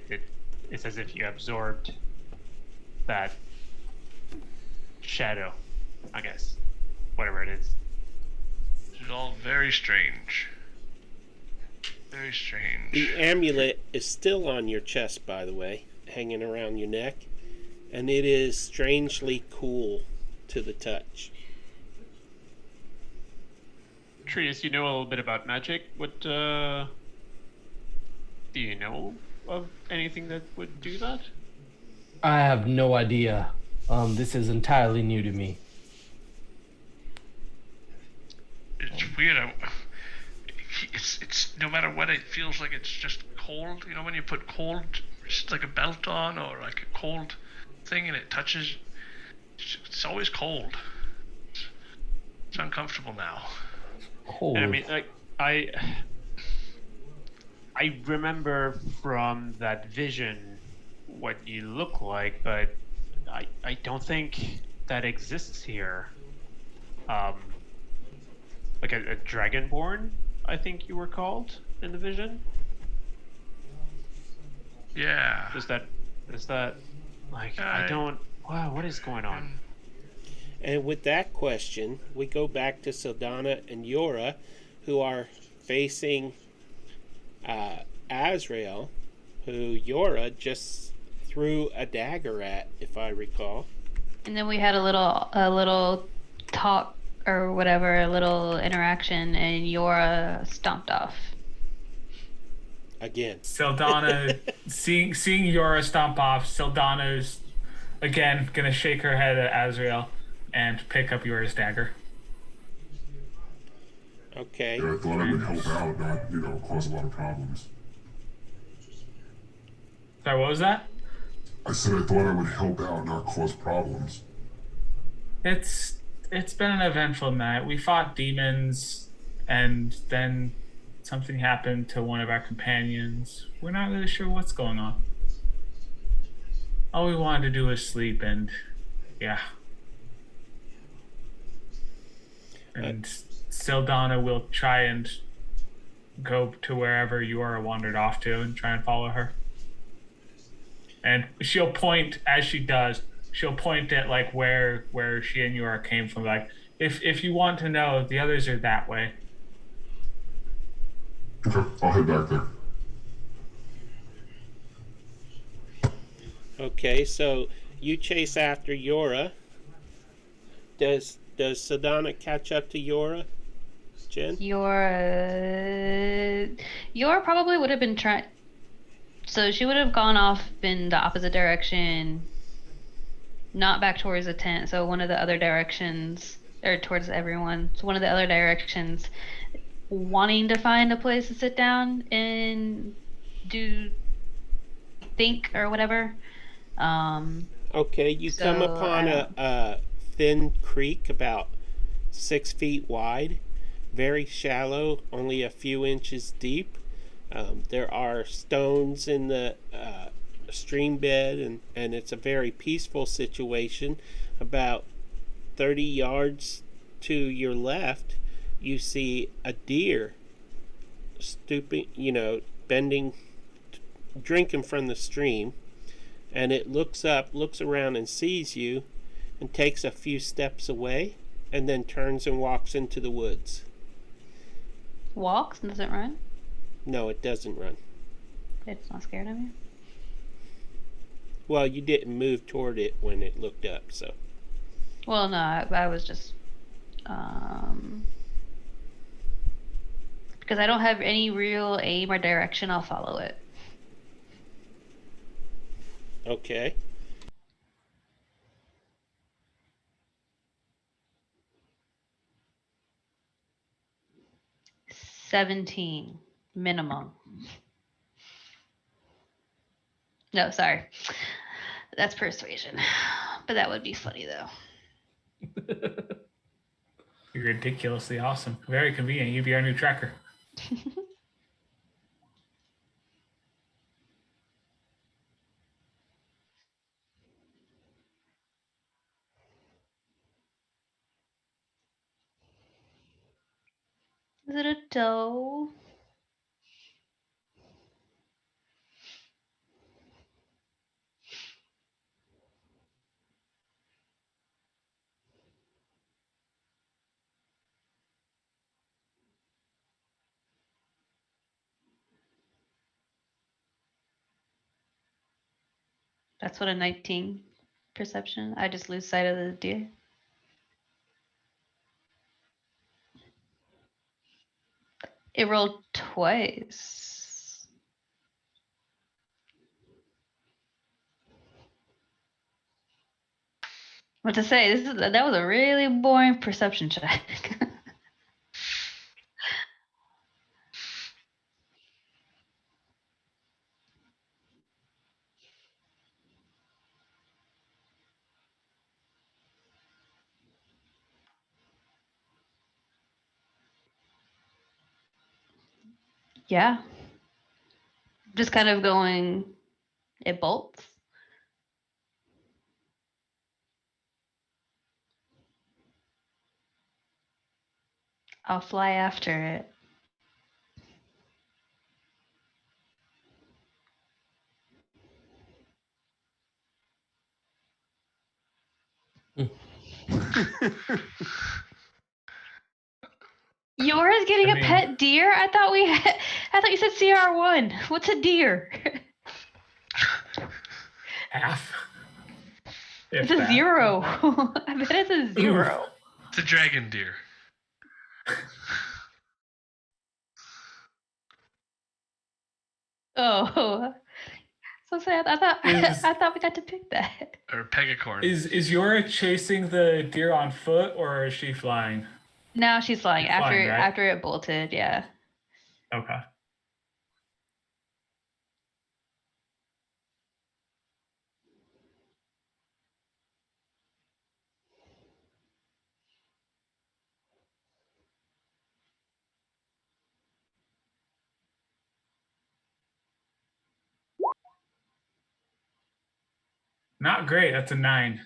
S3: it's as if you absorbed that shadow, I guess. Whatever it is.
S4: It's all very strange. Very strange.
S1: The amulet is still on your chest, by the way, hanging around your neck, and it is strangely cool to the touch.
S3: Trius, you know a little bit about magic. What do you know of anything that would do that?
S6: I have no idea. This is entirely new to me.
S4: It's weird. It's no matter what, it feels like it's just cold. You know when you put cold, just like a belt on or like a cold thing, and it touches. It's always cold. It's uncomfortable now.
S6: Cold.
S3: And I mean, like I remember from that vision what you look like, but I don't think that exists here. Like a dragonborn, I think you were called in the vision.
S4: Yeah.
S3: Is that like I don't... Wow, what is going on?
S1: And with that question, we go back to Sildana and Yora, who are facing Azrael, who Yora just threw a dagger at, if I recall.
S2: And then we had a little talk or whatever, a little interaction, and Yora stomped off.
S1: Again.
S5: Sildana, seeing Yora stomp off, Sildana's again gonna shake her head at Azrael and pick up Yora's dagger.
S1: Okay.
S7: Yeah, I thought I would help out, not, cause a lot of problems.
S5: Sorry, what was that?
S7: I said I thought I would help out, not cause problems.
S5: It's been an eventful night. We fought demons, and then something happened to one of our companions. We're not really sure what's going on. All we wanted to do was sleep, and yeah. And Sildana will try and go to wherever Yora wandered off to and try and follow her. And she'll point, as she does, she'll point at like where she and Yora came from. Like, if you want to know, the others are that way.
S7: Okay, I'll head back there.
S1: Okay, so you chase after Yora. Does Sildana catch up to Yora, Jen?
S2: Yora probably would have been trying. So she would have gone off in the opposite direction, not back towards the tent. So one of the other directions, or towards everyone. So one of the other directions, wanting to find a place to sit down and think or whatever.
S1: Okay, you come upon a thin creek about 6 feet wide, very shallow, only a few inches deep. There are stones in the stream bed, and it's a very peaceful situation. About 30 yards to your left, you see a deer stooping, bending, drinking from the stream, and it looks around and sees you and takes a few steps away and then turns and walks into the woods.
S2: Walks? Doesn't run?
S1: No, it doesn't run.
S2: It's not scared of you?
S1: Well, you didn't move toward it when it looked up, so.
S2: Well, no, I was just... because I don't have any real aim or direction, I'll follow it.
S1: Okay.
S2: 17 minimum. No, sorry. That's persuasion. But that would be funny though.
S5: You're ridiculously awesome. Very convenient. You'd be our new tracker.
S2: Is it a doe? That's what a 19 perception. I just lose sight of the deer. It rolled twice. What to say? That was a really boring perception check. Yeah. Just kind of going, it bolts. I'll fly after it. Yours getting a pet deer? I thought you said CR1. What's a deer?
S5: Half.
S2: It's a 0. I bet it's a 0.
S4: It's a dragon deer.
S2: Oh. So sad. I thought we got to pick that.
S4: Or pegacorn.
S5: Is Yora chasing the deer on foot or is she flying?
S2: No, she's flying after
S5: right?
S2: after it bolted, yeah.
S5: Okay. Not great. That's a 9.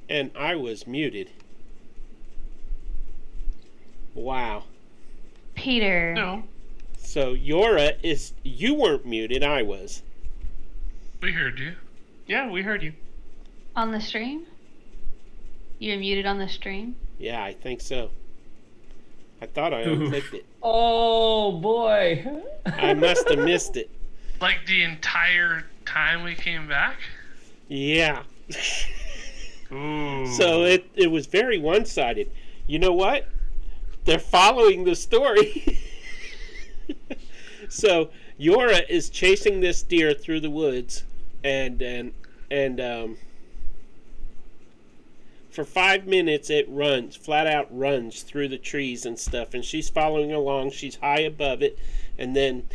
S1: And I was muted. Wow.
S2: Peter.
S3: No.
S1: So you weren't muted, I was.
S4: We heard you.
S3: Yeah, we heard you.
S2: On the stream? You're muted on the stream?
S1: Yeah, I think so. I thought I unclicked it.
S6: Oh boy.
S1: I must have missed it.
S4: Like the entire time we came back?
S1: Yeah.
S3: Ooh.
S1: So it was very one-sided. You know what? They're following the story. So Yora is chasing this deer through the woods, and for 5 minutes it runs, flat out runs through the trees and stuff, and she's following along. She's high above it, and then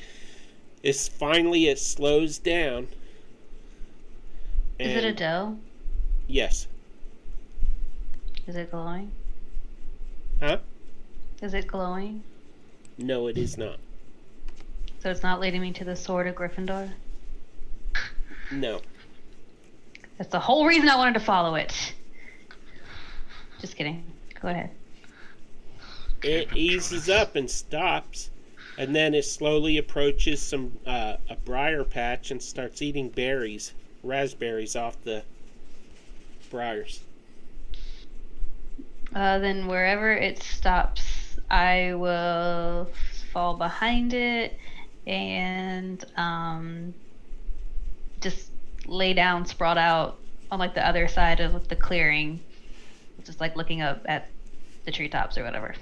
S1: it slows down.
S2: Is it a doe?
S1: Yes.
S2: Is it glowing?
S1: Huh?
S2: Is it glowing?
S1: No, it is not.
S2: So it's not leading me to the sword of Gryffindor?
S1: No.
S2: That's the whole reason I wanted to follow it. Just kidding. Go ahead.
S1: It eases up and stops, and then it slowly approaches a briar patch and starts eating raspberries off the briars.
S2: Then wherever it stops, I will fall behind it and just lay down, sprawled out on like the other side of the clearing, just like looking up at the treetops or whatever.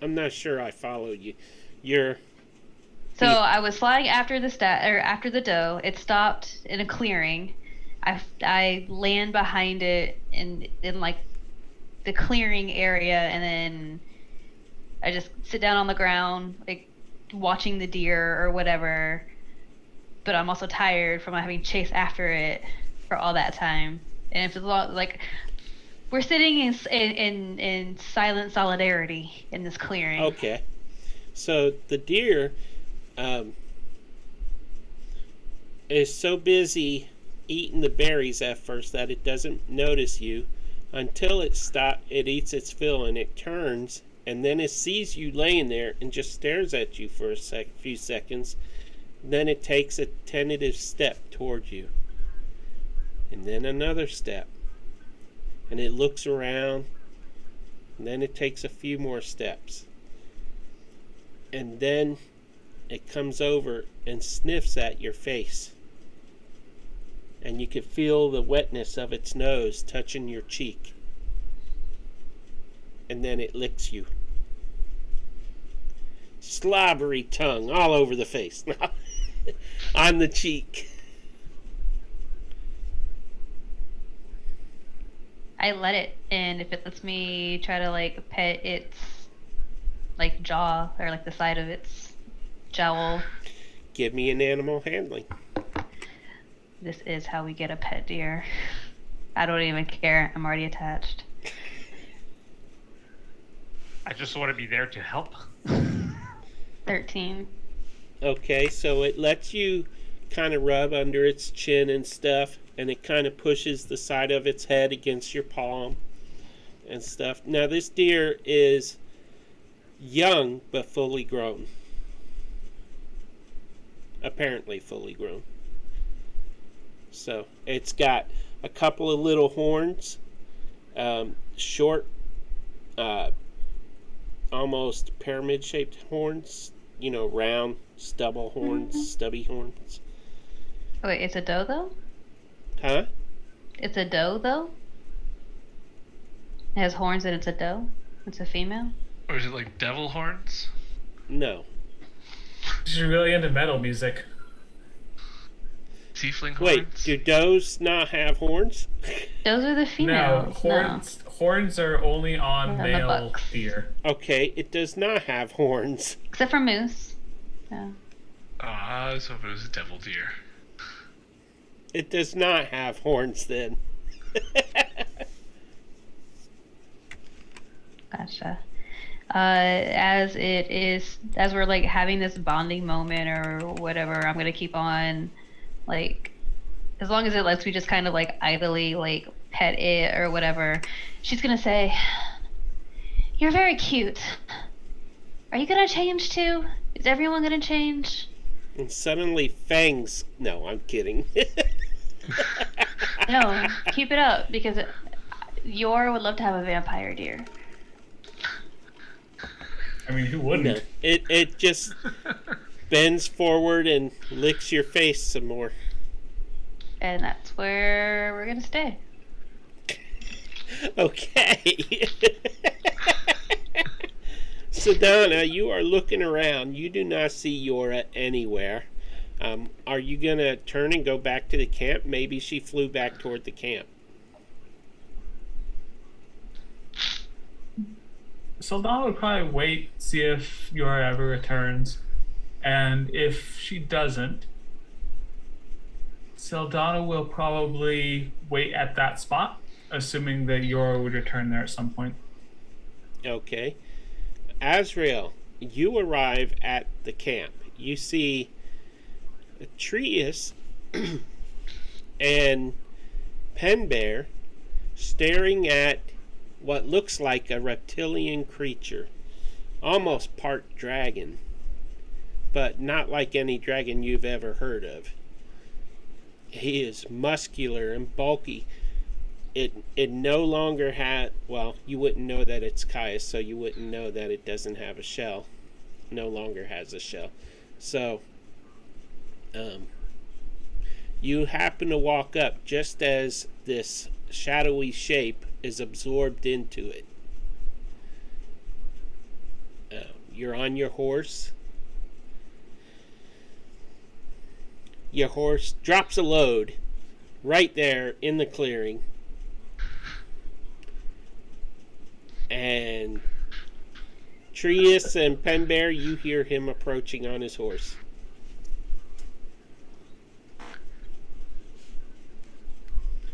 S1: I'm not sure I follow you.
S2: So I was flying after after the doe. It stopped in a clearing. I land behind it in like the clearing area, and then I just sit down on the ground, like watching the deer or whatever. But I'm also tired from having chased after it for all that time, and it's like we're sitting in silent solidarity in this clearing.
S1: Okay. So the deer is so busy eating the berries at first that it doesn't notice you until it eats its fill, and it turns, and then it sees you laying there and just stares at you for a few seconds. Then it takes a tentative step toward you, and then another step, and it looks around, and then it takes a few more steps, and then it comes over and sniffs at your face, and you can feel the wetness of its nose touching your cheek, and then it licks you. Slobbery tongue all over the face. On the cheek.
S2: I let it, and if it lets me try to like pet its like jaw or like the side of its jowl.
S1: Give me an animal handling.
S2: This is how we get a pet deer. I don't even care. I'm already attached.
S3: I just want to be there to help.
S2: 13.
S1: Okay, so it lets you kind of rub under its chin and stuff, and it kind of pushes the side of its head against your palm and stuff. Now, this deer is young but fully grown. Apparently fully grown. So, it's got a couple of little horns, short, almost pyramid-shaped horns, round, stubby horns.
S2: Oh, wait, it's a doe though?
S1: Huh?
S2: It's a doe though? It has horns and it's a doe? It's a female?
S4: Or is it like devil horns?
S1: No.
S5: She's really into metal music.
S4: Tiefling horns?
S1: Wait, do does not have horns?
S2: Those are the females.
S5: Horns are only on
S2: the
S5: male
S2: bucks.
S5: deer.
S1: Okay, it does not have horns.
S2: Except for moose. Yeah.
S4: I was hoping it was a devil deer.
S1: It does not have horns then.
S2: Gotcha. As we're like having this bonding moment or whatever, I'm gonna keep on, like, as long as it lets me just kind of like idly like pet it or whatever. She's gonna say, "You're very cute. Are you gonna change too? Is everyone gonna change?"
S1: And suddenly fangs. No, I'm kidding.
S2: No, keep it up because Yor would love to have a vampire deer.
S5: I mean, who wouldn't?
S1: No, it just bends forward and licks your face some more.
S2: And that's where we're gonna stay.
S1: Okay. Sedona, you are looking around. You do not see Yora anywhere. Are you going to turn and go back to the camp? Maybe she flew back toward the camp.
S5: Saldana would probably wait, see if Yora ever returns. And if she doesn't, Saldana will probably wait at that spot, assuming that Yora would return there at some point.
S1: Okay. Azrael, you arrive at the camp. You see Atreus and Penbear staring at what looks like a reptilian creature, almost part dragon, but not like any dragon you've ever heard of. He is muscular and bulky, it no longer had. Well, you wouldn't know that it's Caius, so you wouldn't know that it doesn't have a shell. No longer has a shell. So, you happen to walk up just as this shadowy shape is absorbed into it. You're on your horse. Your horse drops a load right there in the clearing. And Trius and Penbear, you hear him approaching on his horse.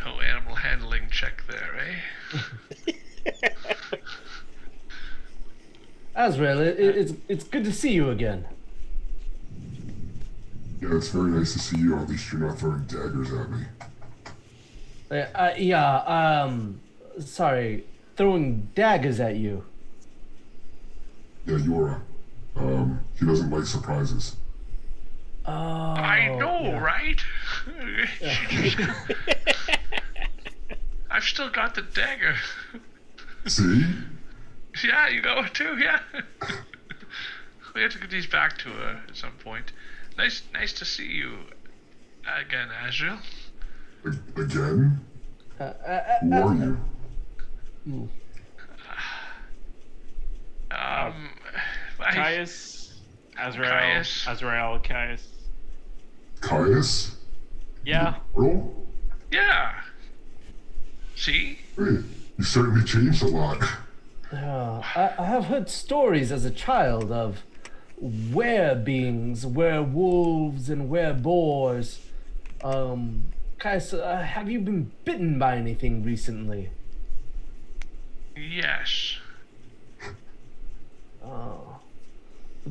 S4: No animal handling check there, eh?
S6: Azrael, it's good to see you again.
S7: Yeah, it's very nice to see you. At least you're not throwing daggers at me.
S6: Sorry, throwing daggers at you.
S7: Yeah, Yora. He doesn't like surprises.
S6: Oh,
S4: I know,
S6: yeah.
S4: right? I've still got the dagger.
S7: See?
S4: Yeah, you know it too, yeah. We have to get these back to her at some point. Nice to see you again, Azrael.
S7: Again? Who are you?
S3: Caius, Azrael,
S4: Caius.
S3: Azrael, Caius.
S7: Caius?
S3: Yeah.
S7: Earl?
S4: Yeah. See?
S7: Hey, you certainly changed a lot.
S6: I have heard stories as a child of were-beings, werewolves, and were-boars. Caius, have you been bitten by anything recently?
S4: Yes.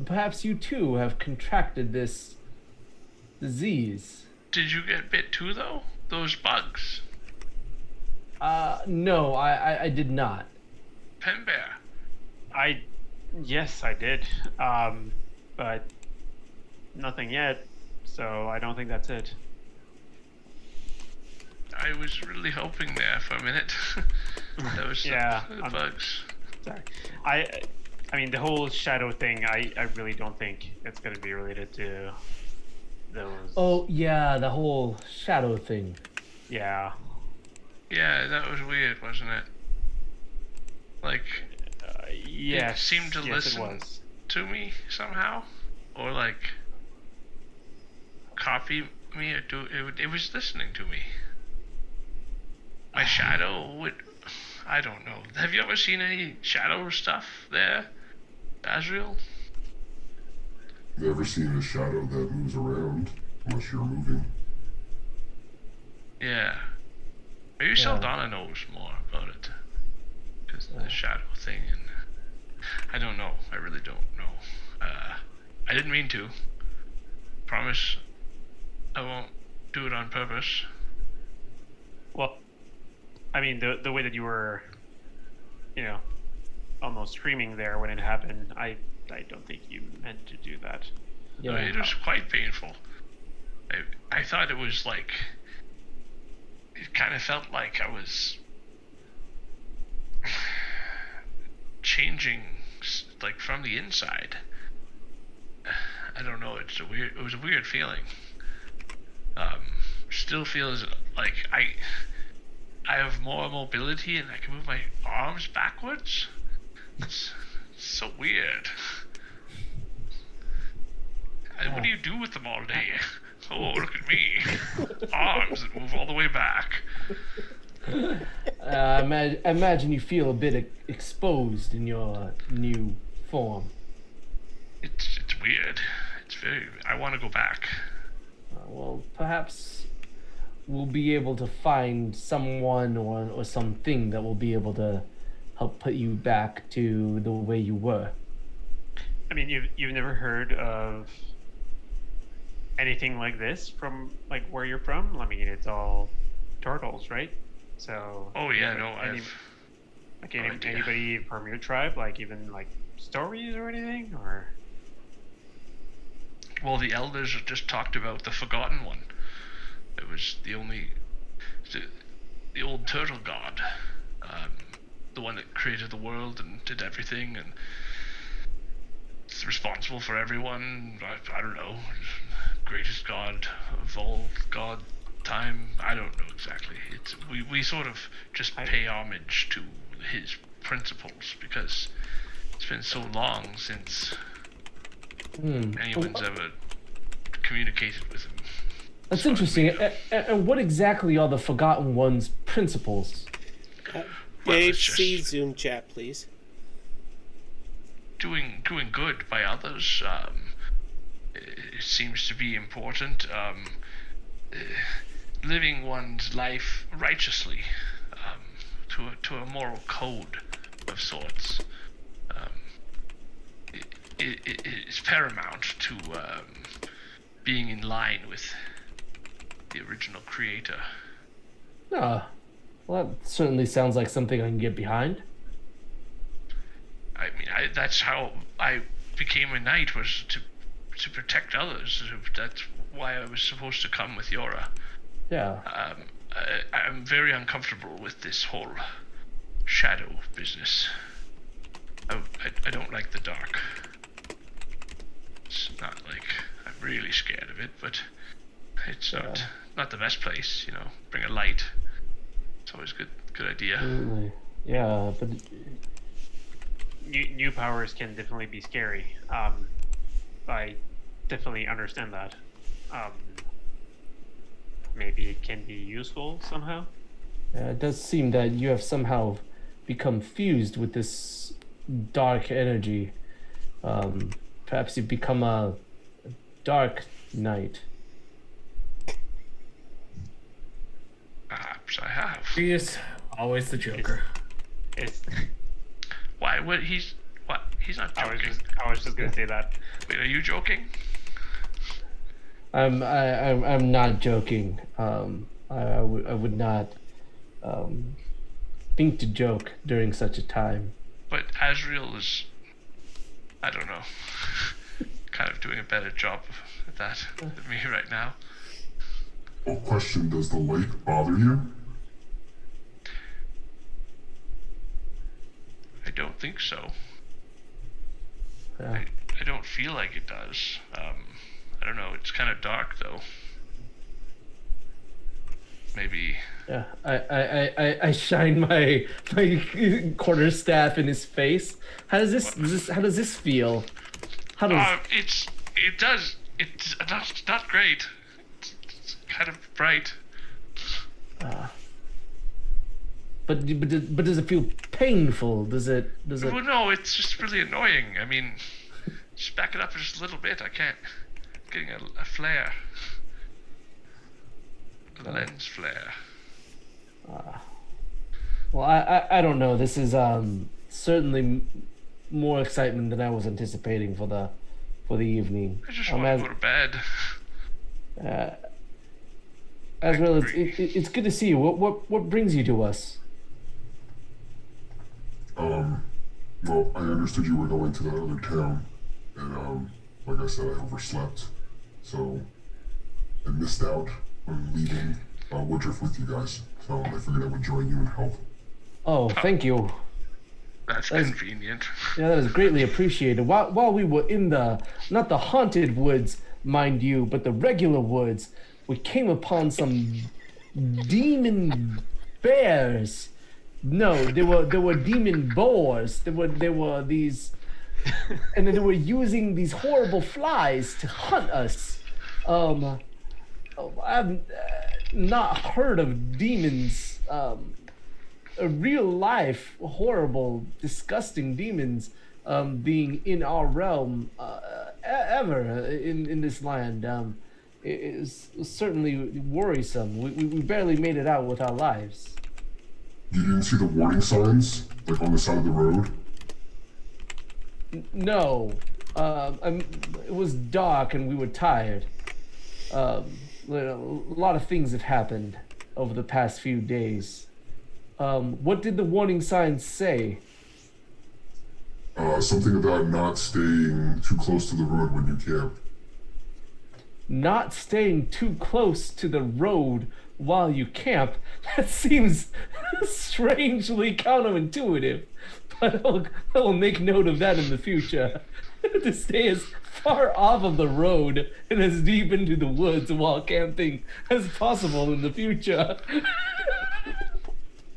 S6: Perhaps you too have contracted this disease.
S4: Did you get bit too, though? Those bugs?
S6: No, I did not.
S4: Penbear?
S3: Yes, I did. But nothing yet, so I don't think that's it.
S4: I was really hoping there for a minute. That was
S3: Yeah,
S4: the bugs.
S3: Sorry. I mean, the whole shadow thing, I really don't think it's going to be related to those.
S6: Oh, yeah, the whole shadow thing.
S3: Yeah.
S4: Yeah, that was weird, wasn't it? Like,
S3: Yes.
S4: it seemed to
S3: yes,
S4: listen
S3: it was.
S4: to me somehow, or like copy me, or it was listening to me. My shadow would. I don't know. Have you ever seen any shadow stuff there, Azrael?
S7: Never seen a shadow that moves around unless you're moving.
S4: Yeah. Maybe Saldana knows more about it. Because the shadow thing, and I don't know. I really don't know. I didn't mean to. Promise I won't do it on purpose.
S3: Well, I mean, the way that you were, almost screaming there when it happened, I don't think you meant to do that.
S6: Yeah.
S4: It was quite painful. I thought it was like, it kind of felt like I was changing, like, from the inside. I don't know. It was a weird feeling. Still feels like I have more mobility and I can move my arms backwards. It's so weird. What do you do with them all day? Oh, look at me. Arms that move all the way back.
S6: I imagine you feel a bit exposed in your new form.
S4: It's weird. It's very. I want to go back.
S6: Well, perhaps we'll be able to find someone or something that will be able to help put you back to the way you were.
S3: I mean, you've never heard of anything like this from like where you're from? I mean, it's all turtles, right? So.
S4: Oh yeah, no,
S3: Anybody from your tribe, like even like stories or anything, or?
S4: Well, the elders just talked about the Forgotten One. It was the only. the old turtle god, the one that created the world and did everything and is responsible for everyone. I don't know, greatest god of all god time. I don't know exactly. We sort of just pay homage to his principles because it's been so long since anyone's ever communicated with him.
S6: That's interesting. And what exactly are the Forgotten One's principles?
S1: Dave,
S4: it's just-
S1: see Zoom chat, please.
S4: Doing good by others. It seems to be important. Living one's life righteously, to a moral code of sorts. It is paramount to being in line with the original creator.
S6: Ah, well, that certainly sounds like something I can get behind.
S4: I mean, that's how I became a knight, was to protect others. That's why I was supposed to come with Yora.
S6: Yeah.
S4: I'm very uncomfortable with this whole shadow business. I don't like the dark. It's not like I'm really scared of it, but it's not the best place, you know. Bring a light. It's always a good idea.
S6: Absolutely. Yeah, but
S3: New powers can definitely be scary. I definitely understand that. Maybe it can be useful somehow.
S6: it does seem that you have somehow become fused with this dark energy. Perhaps you've become a dark knight.
S4: Perhaps I have.
S5: He is always the Joker.
S3: It's.
S4: Why? He's not joking.
S3: I was just gonna say that.
S4: Wait, are you joking?
S6: I'm not joking. I would not think to joke during such a time.
S4: But Azrael is, I don't know, kind of doing a better job at that than me right now.
S7: Well, question, does the light bother you?
S4: I don't think so.
S6: Yeah.
S4: I don't feel like it does. I don't know, it's kind of dark though. Maybe.
S6: Yeah, I shine my quarterstaff in his face. How does this feel? How does
S4: It's not great. It's kind of bright.
S6: but does it feel painful? Does it
S4: Well, no, it's just really annoying. I mean, just back it up just a little bit. I can't. Getting a flare. A lens flare.
S6: Well, I don't know. This is certainly more excitement than I was anticipating for the evening.
S4: I just want to go to bed.
S6: As well, it's good to see you. What brings you to us?
S7: Well, I understood you were going to that other town, and like I said, I overslept, so I missed out on leaving Woodruff with you guys. So I figured I would join you and help.
S6: Oh, thank you.
S4: That's convenient.
S6: Yeah, that is greatly appreciated. While we were in not the haunted woods, mind you, but the regular woods, we came upon some demon bears. No, they were demon boars. They were these, and then they were using these horrible flies to hunt us. I've not heard of demons. Real life, horrible, disgusting demons being in our realm ever in this land. It is certainly worrisome. We barely made it out with our lives.
S7: You didn't see the warning signs, like on the side of the road?
S6: No, it was dark and we were tired. A lot of things have happened over the past few days. What did the warning signs say?
S7: Something about not staying too close to the road when you camp.
S6: not staying too close to the road while you camp. That seems strangely counterintuitive, but I'll make note of that in the future. To stay as far off of the road and as deep into the woods while camping as possible in the future.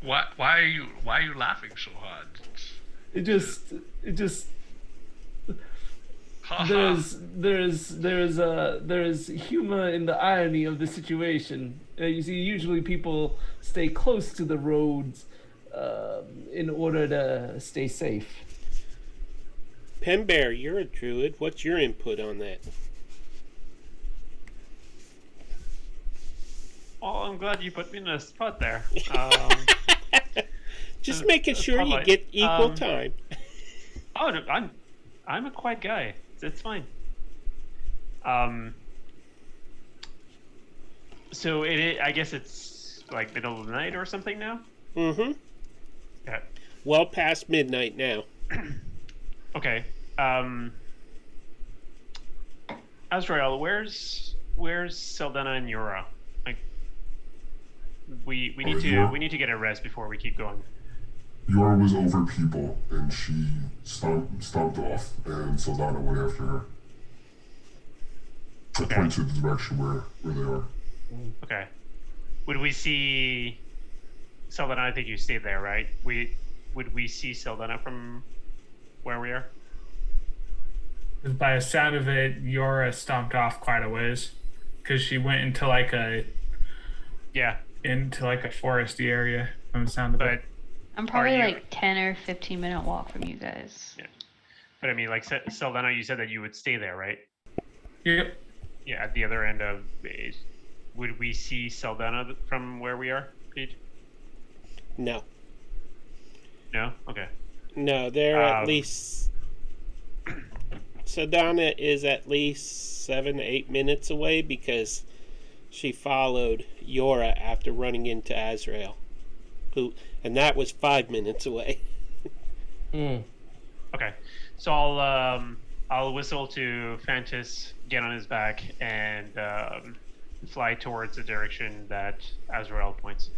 S4: Why are you laughing so hard?
S6: It just
S4: Ha ha.
S6: there's humor in the irony of the situation. You see, usually people stay close to the roads in order to stay safe.
S1: Pembear, you're a druid. What's your input on that?
S3: Oh, I'm glad you put me in a spot there.
S1: Just making sure you
S3: spotlight.
S1: get equal time.
S3: Oh, no, I'm a quiet guy. It's fine. So I guess it's like middle of the night or something now.
S1: Mm-hmm.
S3: Yeah.
S1: Well past midnight now.
S3: Okay. Azrael, where's Saldana and Yura? Like, we need to get a rest before we keep going.
S7: Yora was over people, and she stomped off, and Saldana went after her. I
S3: Okay.
S7: point to the direction where they are.
S3: Okay. Would we see Saldana? I think you stayed there, right? Would we see Saldana from where we are?
S5: By the sound of it, Yora stomped off quite a ways because she went into like a
S3: Yeah,
S5: foresty area. From the sound of
S3: but
S5: it.
S2: I'm probably
S3: you-
S2: like 10 or 15-minute walk from you guys.
S3: I mean, like Saldana, you said that you would stay there, right?
S5: Yep.
S3: Yeah, at the other end of. Would we see Saldana from where we are, Pete?
S1: No.
S3: No. Okay.
S1: No, they're at
S3: Um,
S1: least... Sadana is at least 7 to 8 minutes away because she followed Yora after running into Azrael. And that was 5 minutes away.
S6: Mm.
S3: Okay. So I'll whistle to Fantis, get on his back, and fly towards the direction that Azrael points.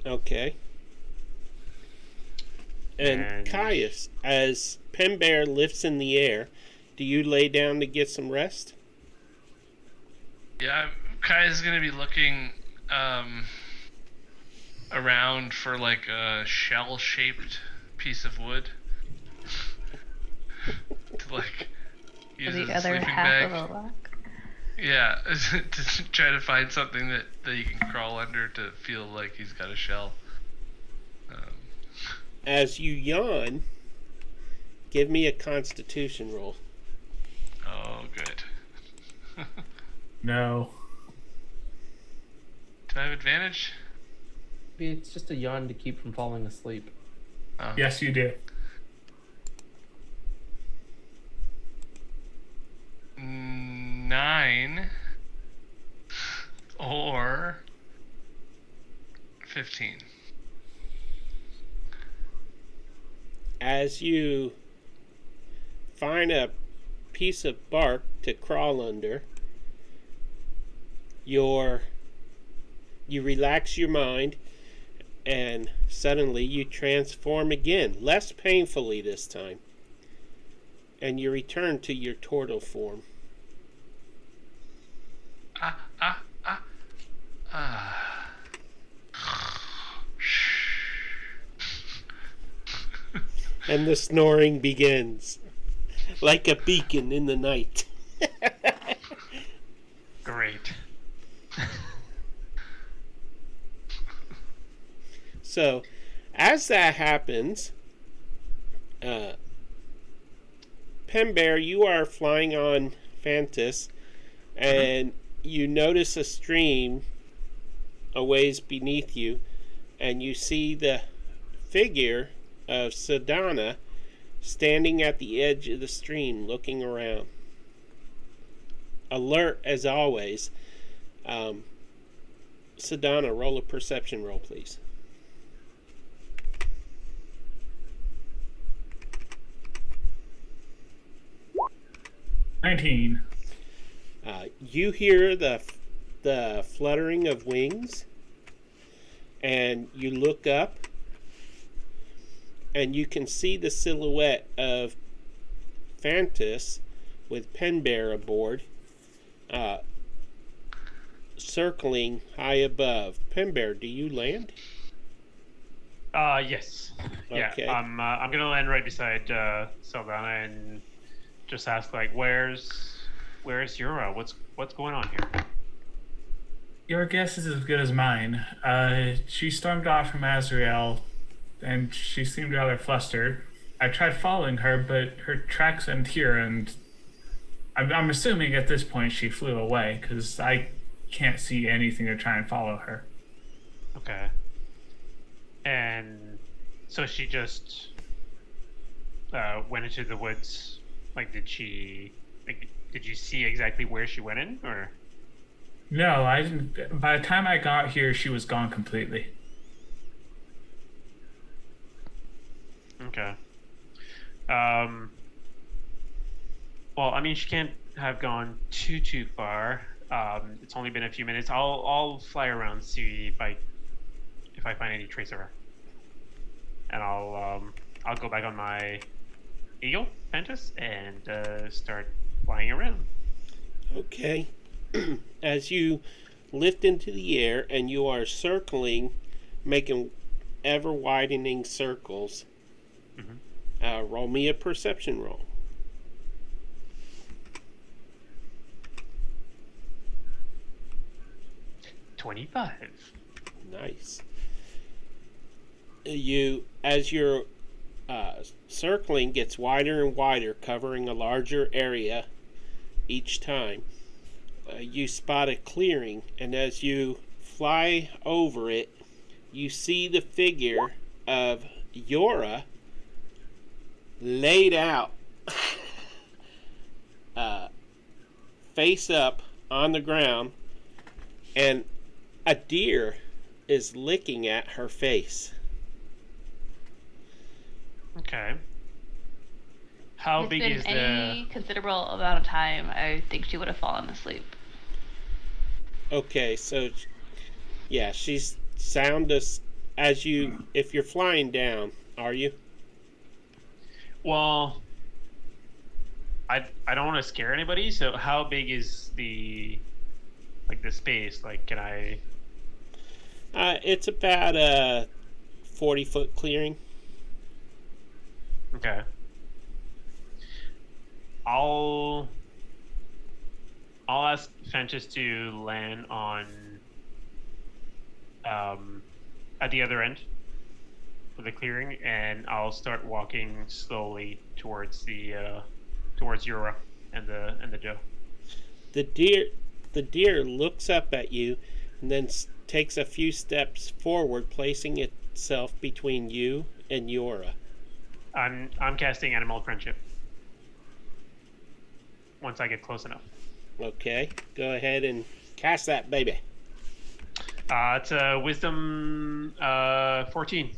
S1: Okay. And Caius, as Pembear lifts in the air, do you lay down to get some rest?
S4: Yeah, Kai is gonna be looking around for like a shell-shaped piece of wood to like use
S2: The
S4: as a
S2: other
S4: sleeping
S2: half
S4: bag.
S2: of the lock.
S4: Yeah, to try to find something that you can crawl under to feel like he's got a shell.
S1: As you yawn, give me a constitution roll.
S4: Oh, good.
S5: No.
S4: Do I have advantage?
S6: It's just a yawn to keep from falling asleep.
S4: Oh.
S5: Yes, you do.
S4: 9 or 15.
S1: As you find a piece of bark to crawl under, you relax your mind, and suddenly you transform again, less painfully this time, and you return to your turtle form. And the snoring begins, like a beacon in the night.
S3: Great.
S1: So, as that happens, Pembear, you are flying on Fantis, and you notice a stream a ways beneath you, and you see the figure of Sadana standing at the edge of the stream looking around. Alert as always. Sadana, roll a perception roll, please. You hear the fluttering of wings, and you look up, and you can see the silhouette of Fantus with Penbear aboard, circling high above. Penbear, do you land?
S3: Yes.
S1: Okay.
S3: Yeah. I'm gonna land right beside Saldana and just ask like, where's Yura? What's going on here?
S5: Your guess is as good as mine. She stormed off from Azrael, and she seemed rather flustered. I tried following her, but her tracks end here, and I'm assuming at this point she flew away, because I can't see anything to try and follow her.
S3: Okay. And so she just went into the woods. Like, did you see exactly where she went in, or?
S5: No, I didn't. By the time I got here, she was gone completely.
S3: Okay. Well, I mean, she can't have gone too far. It's only been a few minutes. I'll fly around, see if I find any trace of her, and I'll go back on my eagle, Fantus, and start flying around.
S1: Okay. As you lift into the air and you are circling, making ever widening circles, roll me a perception roll.
S3: 25.
S1: Nice. As your circling gets wider and wider, covering a larger area each time, you spot a clearing, and as you fly over it, you see the figure of Yora laid out, face up on the ground, and a deer is licking at her face.
S3: Okay. How
S2: It's
S3: big
S2: been
S3: is
S2: any considerable amount of time, I think she would have fallen asleep.
S1: Okay, so yeah, she's sound as if you're flying down, are you?
S3: Well, I don't want to scare anybody, so how big is the space? Like, can I?
S1: It's about a 40-foot clearing.
S3: Okay. I'll ask Fantus to land on at the other end of the clearing, and I'll start walking slowly towards Yura and the Joe.
S1: The deer looks up at you and then takes a few steps forward, placing itself between you and Yura.
S3: I'm casting Animal Friendship once I get close enough.
S1: Okay, go ahead and cast that baby.
S3: It's a Wisdom 14.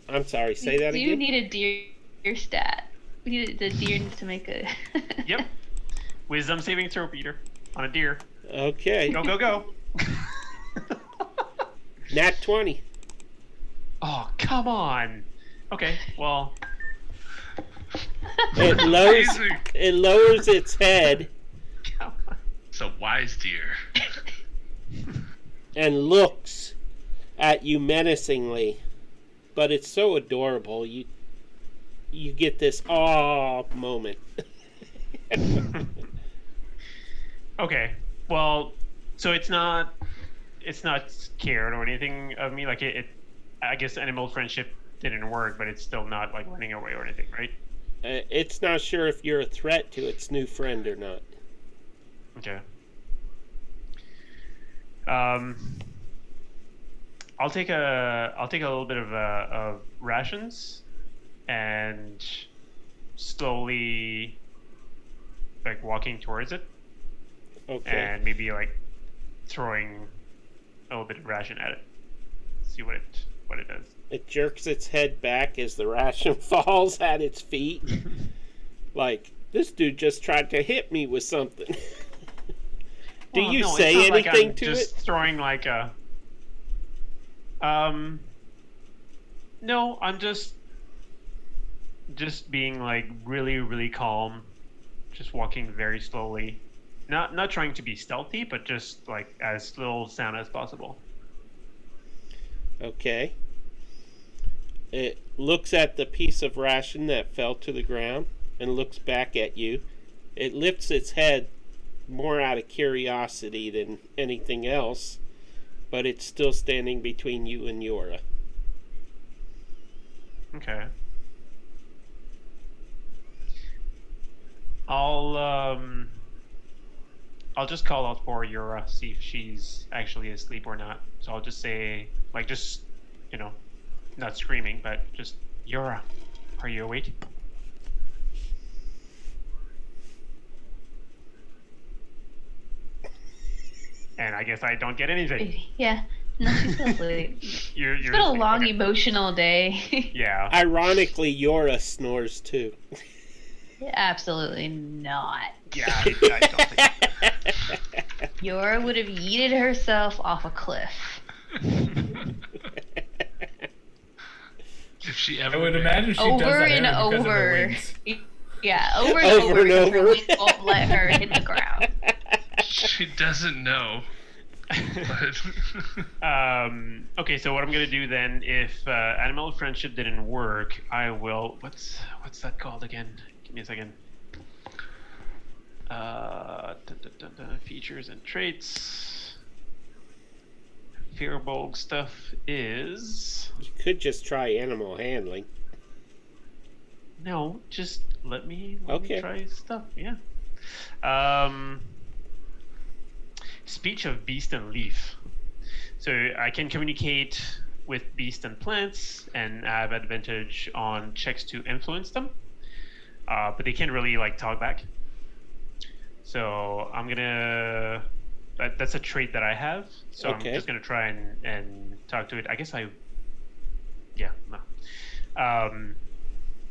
S1: I'm sorry, say that again?
S2: You need a deer stat. The deer needs to make a...
S3: Yep. Wisdom saving throw, Peter. On a deer.
S1: Okay.
S3: Go.
S1: Nat 20.
S3: Oh, come on. Okay, well...
S1: It lowers its head
S4: It's a wise deer.
S1: and looks at you menacingly, but it's so adorable. You get this awe moment.
S3: Okay, well, so it's not scared or anything of me. Like it I guess Animal Friendship didn't work, but it's still not like running away or anything, right?
S1: It's not sure if you're a threat to its new friend or not.
S3: Okay. I'll take a little bit of rations and slowly like walking towards it,
S1: Okay.
S3: and maybe like throwing a little bit of ration at it. See what it does.
S1: It jerks its head back as the ration falls at its feet. Like, this dude just tried to hit me with something. Do
S3: Well,
S1: you
S3: no, it's
S1: say
S3: not like
S1: anything
S3: I'm
S1: to
S3: just
S1: it?
S3: throwing like a. No, I'm just being like really, really calm, just walking very slowly, not trying to be stealthy, but just like as little sound as possible.
S1: Okay. It looks at the piece of ration that fell to the ground and looks back at you. It lifts its head more out of curiosity than anything else, but it's still standing between you and Yora.
S3: Okay. I'll just call out for Yura, see if she's actually asleep or not. So I'll just say, like, just, not screaming, but just, Yura, are you awake? And I guess I don't get anything.
S2: Yeah. No, she's still asleep.
S3: You're
S2: It's been a
S3: asleep,
S2: long
S3: okay.
S2: emotional day.
S3: Yeah.
S1: Ironically, Yora snores too.
S2: Absolutely not.
S3: Yeah, I don't think.
S2: Yora would have yeeted herself off a cliff.
S4: If she ever
S5: I would
S4: did.
S5: imagine she does
S2: Over
S5: that
S2: and
S5: only because of her
S2: over.
S5: wings.
S2: Yeah, over and
S1: Over
S2: over.
S1: and
S2: because her
S1: over.
S2: wings won't let her hit the ground.
S4: She doesn't know. But
S3: Okay, so what I'm gonna do then, if animal friendship didn't work, I will. What's that called again? Give me a second. Features and traits. Fearbolg stuff is.
S1: You could just try animal handling.
S3: No, just let me
S1: Okay.
S3: try stuff. Yeah. Speech of beast and leaf. So I can communicate with beast and plants, and I have advantage on checks to influence them. But they can't really like talk back. So I'm gonna. That's a trait that I have. So
S1: Okay.
S3: I'm just gonna try and talk to it. I guess I. Yeah. No.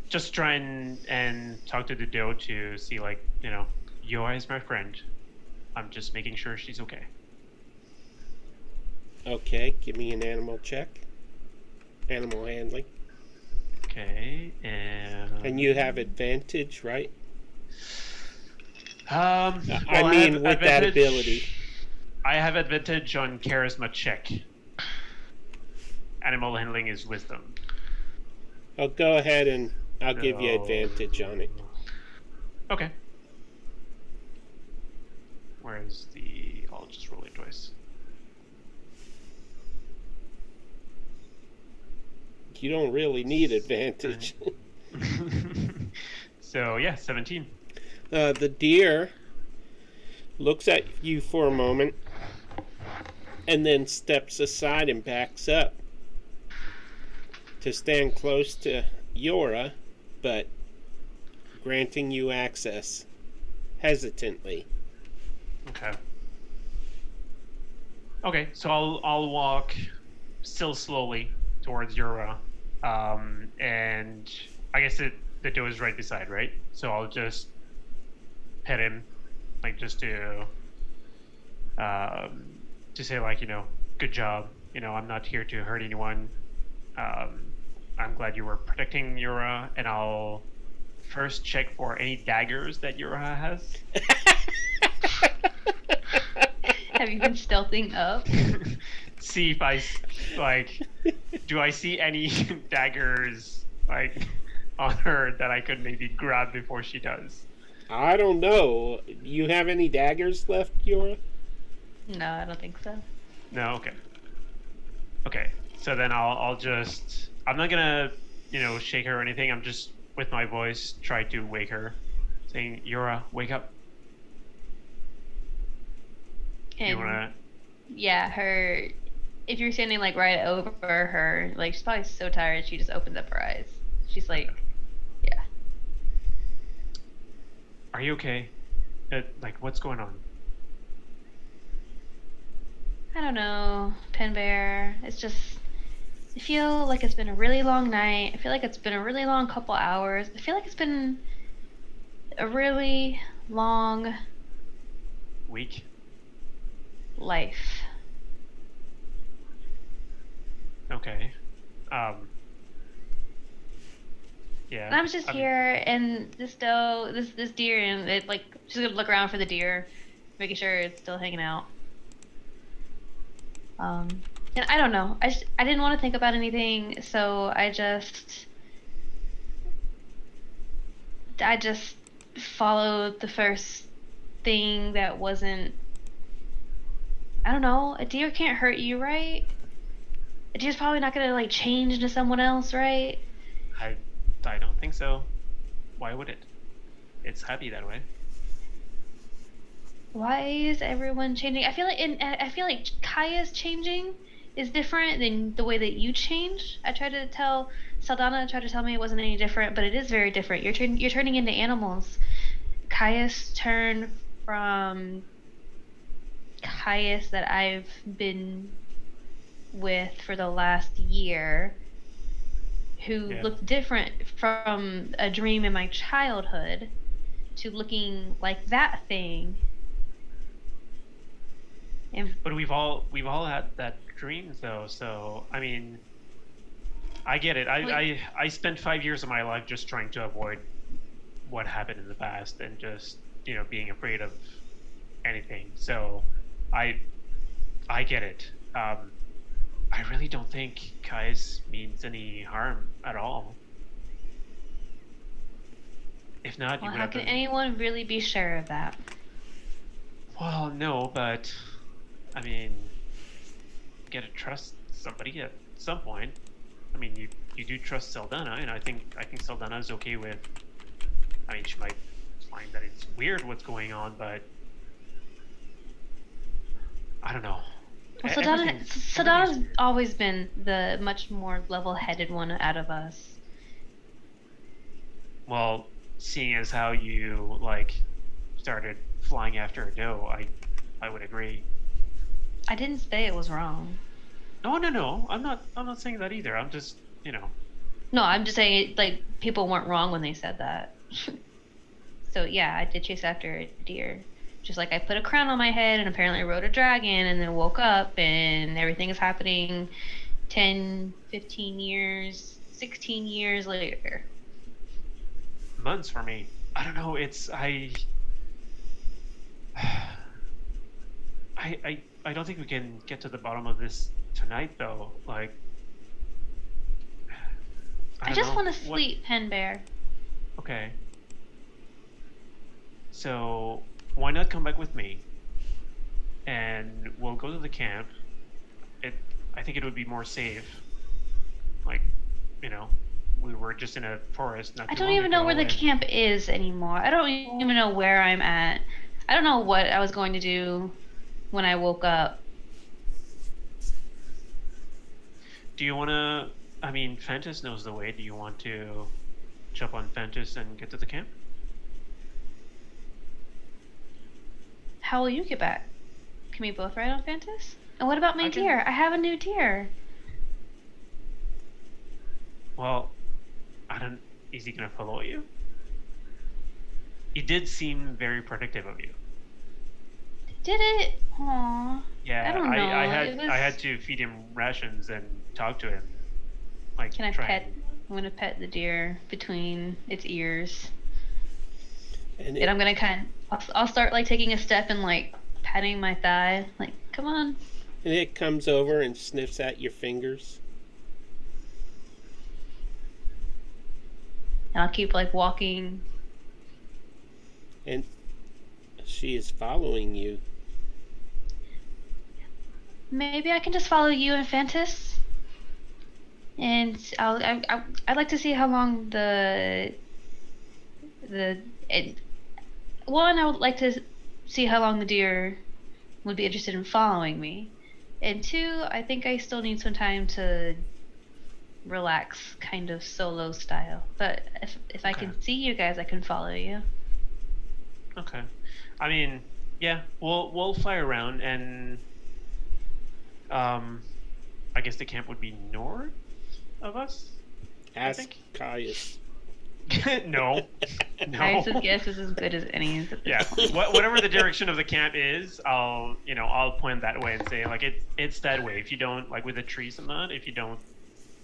S3: Just try and talk to the doe to see, like, Yoa is my friend. I'm just making sure she's okay.
S1: Okay, give me an animal check. Animal handling.
S3: Okay, and
S1: And you have advantage, right?
S3: well,
S1: I mean,
S3: have
S1: with that
S3: advantage-
S1: ability.
S3: I have advantage on charisma check. Animal handling is wisdom.
S1: I'll go ahead and I'll give you
S3: So-
S1: advantage on it.
S3: Okay. Where's the? I'll just roll it twice.
S1: You don't really need advantage.
S3: So yeah, 17.
S1: The deer looks at you for a moment and then steps aside and backs up to stand close to Yora, but granting you access hesitantly.
S3: Okay. Okay, so I'll walk still slowly towards Yura, and I guess the doe is right beside, right? So I'll just pet him, like, just to say, like, good job. I'm not here to hurt anyone. I'm glad you were protecting Yura, and I'll first check for any daggers that Yura has.
S2: Have you been stealthing up?
S3: See if do I see any daggers, like, on her that I could maybe grab before she does?
S1: I don't know. You have any daggers left, Yora?
S2: No, I don't think so.
S3: No, okay. Okay, so then I'm not gonna, shake her or anything. I'm just, with my voice, try to wake her, saying, Yura, wake up.
S2: And
S3: You wanna?
S2: yeah, if you're standing like right over her, like she's probably so tired she just opens up her eyes. She's like, yeah.
S3: Are you okay? What's going on?
S2: I don't know, Pin Bear. It's just I feel like it's been a really long night. I feel like it's been a really long couple hours. I feel like it's been a really long
S3: Week.
S2: life.
S3: Okay. Yeah.
S2: And I was just
S3: I mean,
S2: here, and this deer, and it like just gonna look around for the deer, making sure it's still hanging out. And I don't know. I didn't want to think about anything, so I just followed the first thing that wasn't. I don't know. A deer can't hurt you, right? A deer's probably not gonna like change into someone else, right?
S3: I don't think so. Why would it? It's happy that way.
S2: Why is everyone changing? I feel like Kaya's changing is different than the way that you change. I tried to tell Saldana tried to tell me it wasn't any different, but it is very different. You're turning into animals. Kaya's turn from Caius that I've been with for the last year, who
S3: Yeah.
S2: looked different from a dream in my childhood, to looking like that thing. And
S3: But we've all had that dream though. So I mean, I get it. I spent 5 years of my life just trying to avoid what happened in the past and just being afraid of anything. So I get it. I really don't think Kais means any harm at all. If not, you
S2: well,
S3: would
S2: how
S3: have
S2: can
S3: been.
S2: anyone really be sure of that?
S3: Well, no, but I mean, you gotta trust somebody at some point. I mean, you do trust Saldana, and I think Saldana is okay with. I mean, she might find that it's weird what's going on, but I don't know.
S2: Well,
S3: Everything.
S2: Saldana's always been the much more level-headed one out of us.
S3: Well, seeing as how you started flying after a doe, I would agree.
S2: I didn't say it was wrong.
S3: No. I'm not saying that either. I'm just
S2: No, I'm just saying like people weren't wrong when they said that. So yeah, I did chase after a deer. Just like I put a crown on my head and apparently rode a dragon and then woke up and everything is happening 10, 15 years, 16 years later.
S3: months for me. I don't know. I don't think we can get to the bottom of this tonight, though. Like, I
S2: I
S3: don't
S2: just
S3: know.
S2: want to
S3: What-
S2: sleep, Pen Bear.
S3: Okay. So why not come back with me, and we'll go to the camp. I think it would be more safe. Like, we were just in a forest. Not
S2: I
S3: too
S2: don't
S3: long
S2: even know where
S3: ago,
S2: the
S3: and-
S2: camp is anymore. I don't even know where I'm at. I don't know what I was going to do when I woke up.
S3: Do you want to? I mean, Fentis knows the way. Do you want to jump on Fentis and get to the camp?
S2: How will you get back? Can we both ride on Fantas? And what about my
S3: I can-
S2: deer? I have a new deer.
S3: Well, I don't. Is he gonna follow you? He did seem very protective of you.
S2: Did it? Aww.
S3: Yeah,
S2: I don't know.
S3: I had
S2: It was-
S3: I had to feed him rations and talk to him. Like,
S2: Can I
S3: try
S2: pet?
S3: and-
S2: I'm gonna pet the deer between its ears,
S1: And
S2: and I'm gonna I'll start like taking a step and like patting my thigh, like come on.
S1: it comes over and sniffs at your fingers.
S2: And I'll keep like walking.
S1: And she is following you.
S2: Maybe I can just follow you and Fantas. And I'd like to see how long one, I would like to see how long the deer would be interested in following me. And two, I think I still need some time to relax, kind of solo style. But if I
S3: Okay.
S2: can see you guys, I can follow you.
S3: Okay. I mean, yeah, we'll fly around and I guess the camp would be north of us.
S1: Ask
S3: think.
S1: Caius.
S3: No. No.
S2: Caius' guess is as good as any's at this
S3: Yeah.
S2: point.
S3: Whatever the direction of the camp is, I'll point that way and say like it's that way. If you don't like with the trees and that, if you don't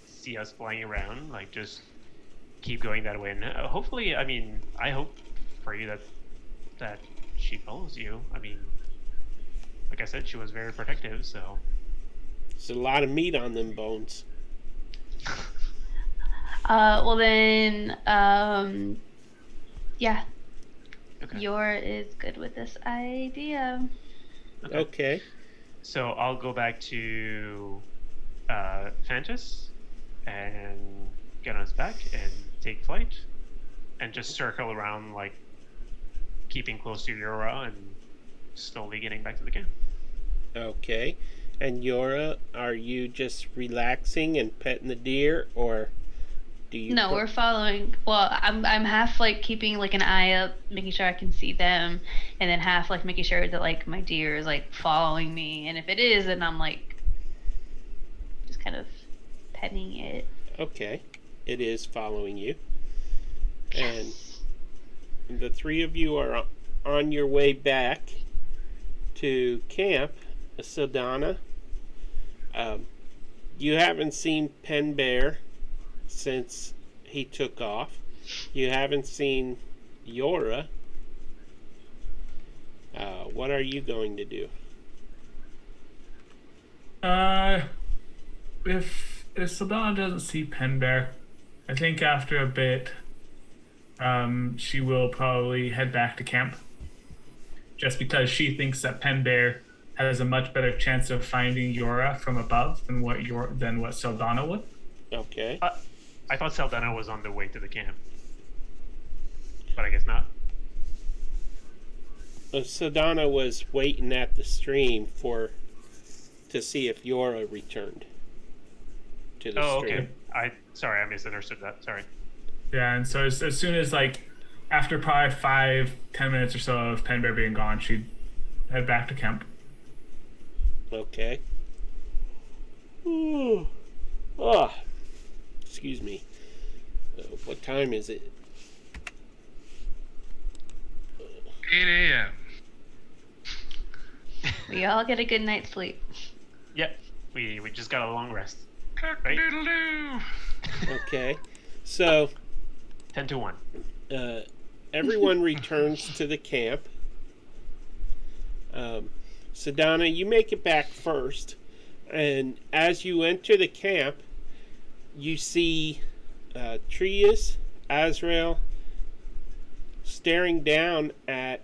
S3: see us flying around, like just keep going that way. And hopefully, I mean, I hope for you that she follows you. I mean, like I said, she was very protective, so.
S1: There's a lot of meat on them bones.
S2: Well then, yeah.
S3: Okay.
S2: Yor is good with this idea.
S1: Okay.
S3: So I'll go back to Fantus and get on his back and take flight and just circle around, like keeping close to Yura and slowly getting back to the camp.
S1: Okay. And Yora, are you just relaxing and petting the deer, or do you?
S2: No, we're following. Well, I'm half like keeping like an eye up, making sure I can see them, and then half like making sure that like my deer is like following me. And if it is, then I'm like just kind of petting it.
S1: Okay. It is following you. And the three of you are on your way back to camp, Sildana. You haven't seen Pen Bear since he took off. You haven't seen Yora. What are you going to do?
S5: If Sildana doesn't see Pen Bear, I think after a bit, she will probably head back to camp. Just because she thinks that Pen Bear has a much better chance of finding Yora from above than what Sildana would.
S1: Okay.
S3: I thought Saldana was on the way to the camp, but I guess not.
S1: Sildana was waiting at the stream to see if Yora returned to the
S3: Oh,
S1: stream.
S3: okay. Sorry, I misunderstood that. Sorry.
S5: Yeah, and so as soon as after probably 5-10 minutes or so of Pen Bear being gone, she'd head back to camp.
S1: Okay. Ooh. Oh, excuse me. What time is it?
S4: 8 a.m.
S2: We all get a good night's sleep.
S3: Yep. We just got a long rest.
S4: Cock-a-doodle-doo.
S1: Okay. So
S3: 10 to 1.
S1: everyone returns to the camp. Sedana, you make it back first, and as you enter the camp, you see Trius, Azrael, staring down at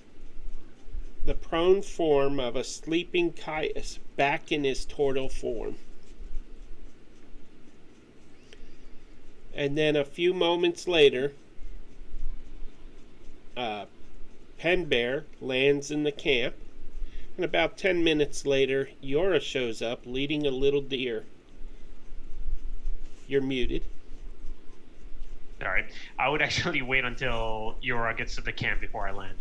S1: the prone form of a sleeping Caius back in his turtle form. And then a few moments later, Pen Bear lands in the camp. And about 10 minutes later, Yora shows up leading a little deer. You're muted.
S3: All right. I would actually wait until Yora gets to the camp before I land.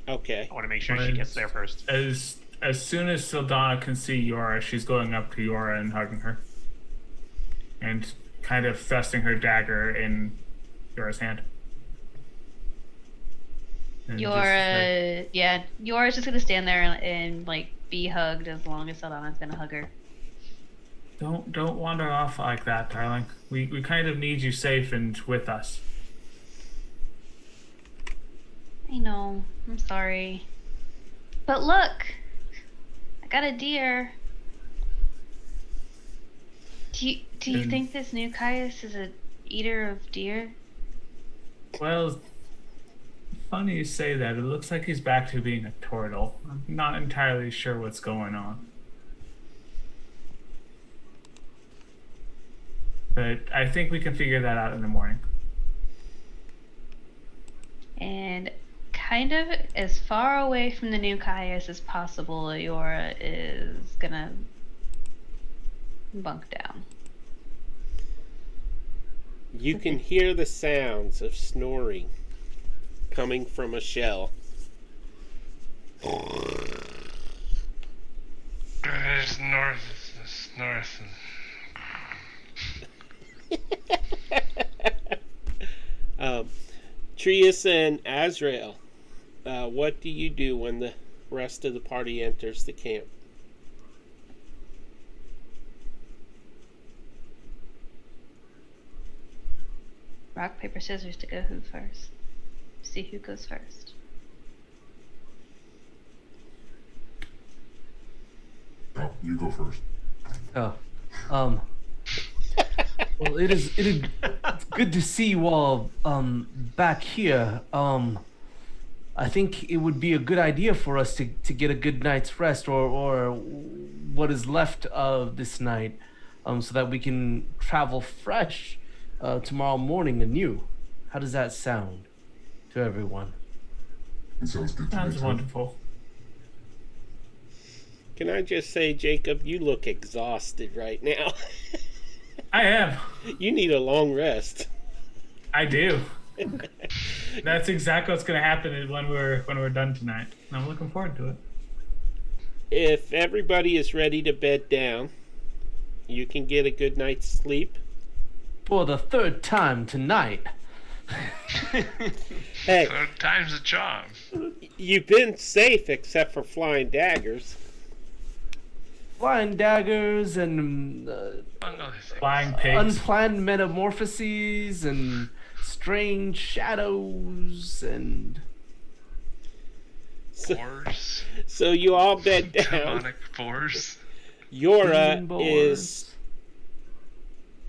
S1: Okay.
S3: I want to make sure she gets there first.
S5: As soon as Sildana can see Yora, she's going up to Yora and hugging her. And kind of thrusting her dagger in Yora's hand. And
S2: Yora's just gonna stand there and like be hugged as long as Saldana's gonna hug her.
S5: Don't wander off like that, darling. We kind of need you safe and with us.
S2: I know. I'm sorry. But look, I got a deer. Do you think this new Caius is a eater of deer?
S5: Well, funny you say that. It looks like he's back to being a turtle. I'm not entirely sure what's going on. But I think we can figure that out in the morning.
S2: And kind of as far away from the new Caius as possible, Yora is gonna bunk down.
S1: You can hear the sounds of snoring coming from a shell.
S4: It's north.
S1: Trius and Azrael, what do you do when the rest of the party enters the camp?
S2: Rock, paper, scissors to go who first. See who goes first.
S7: Oh, you go first.
S6: Oh, well, it's good to see you all back here. I think it would be a good idea for us to get a good night's rest, or what is left of this night, so that we can travel fresh tomorrow morning anew. How does that sound to everyone?
S7: It sounds good to me.
S5: Sounds
S7: too.
S5: wonderful.
S1: Can I just say, Jacob, you look exhausted right now.
S5: I am.
S1: You need a long rest.
S5: I do. That's exactly what's going to happen when we're done tonight. And I'm looking forward to it.
S1: If everybody is ready to bed down, you can get a good night's sleep.
S6: For the third time tonight.
S1: Hey,
S4: Third time's a charm.
S1: you've been safe except for flying daggers.
S6: Flying daggers and
S4: Among other things.
S5: Flying pigs.
S6: unplanned metamorphoses and strange shadows and
S4: Boars.
S1: So you all bed down.
S4: Demonic boars.
S1: Yora
S6: demon boars.
S1: is,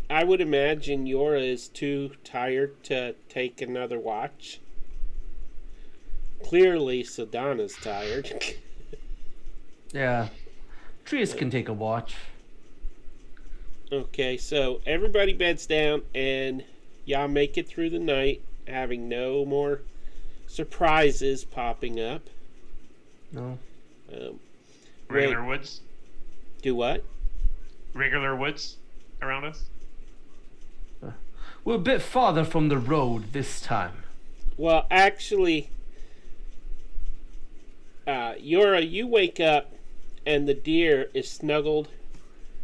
S1: I would imagine Yora is too tired to take another watch. Clearly, Sadana's tired.
S6: Yeah. Trius can take a watch.
S1: Okay, so everybody beds down and y'all make it through the night, having no more surprises popping up.
S6: No.
S3: Regular
S1: Wait,
S3: woods?
S1: do what?
S3: Regular woods around us?
S6: We're a bit farther from the road this time.
S1: Well, actually, Yora, you wake up and the deer is snuggled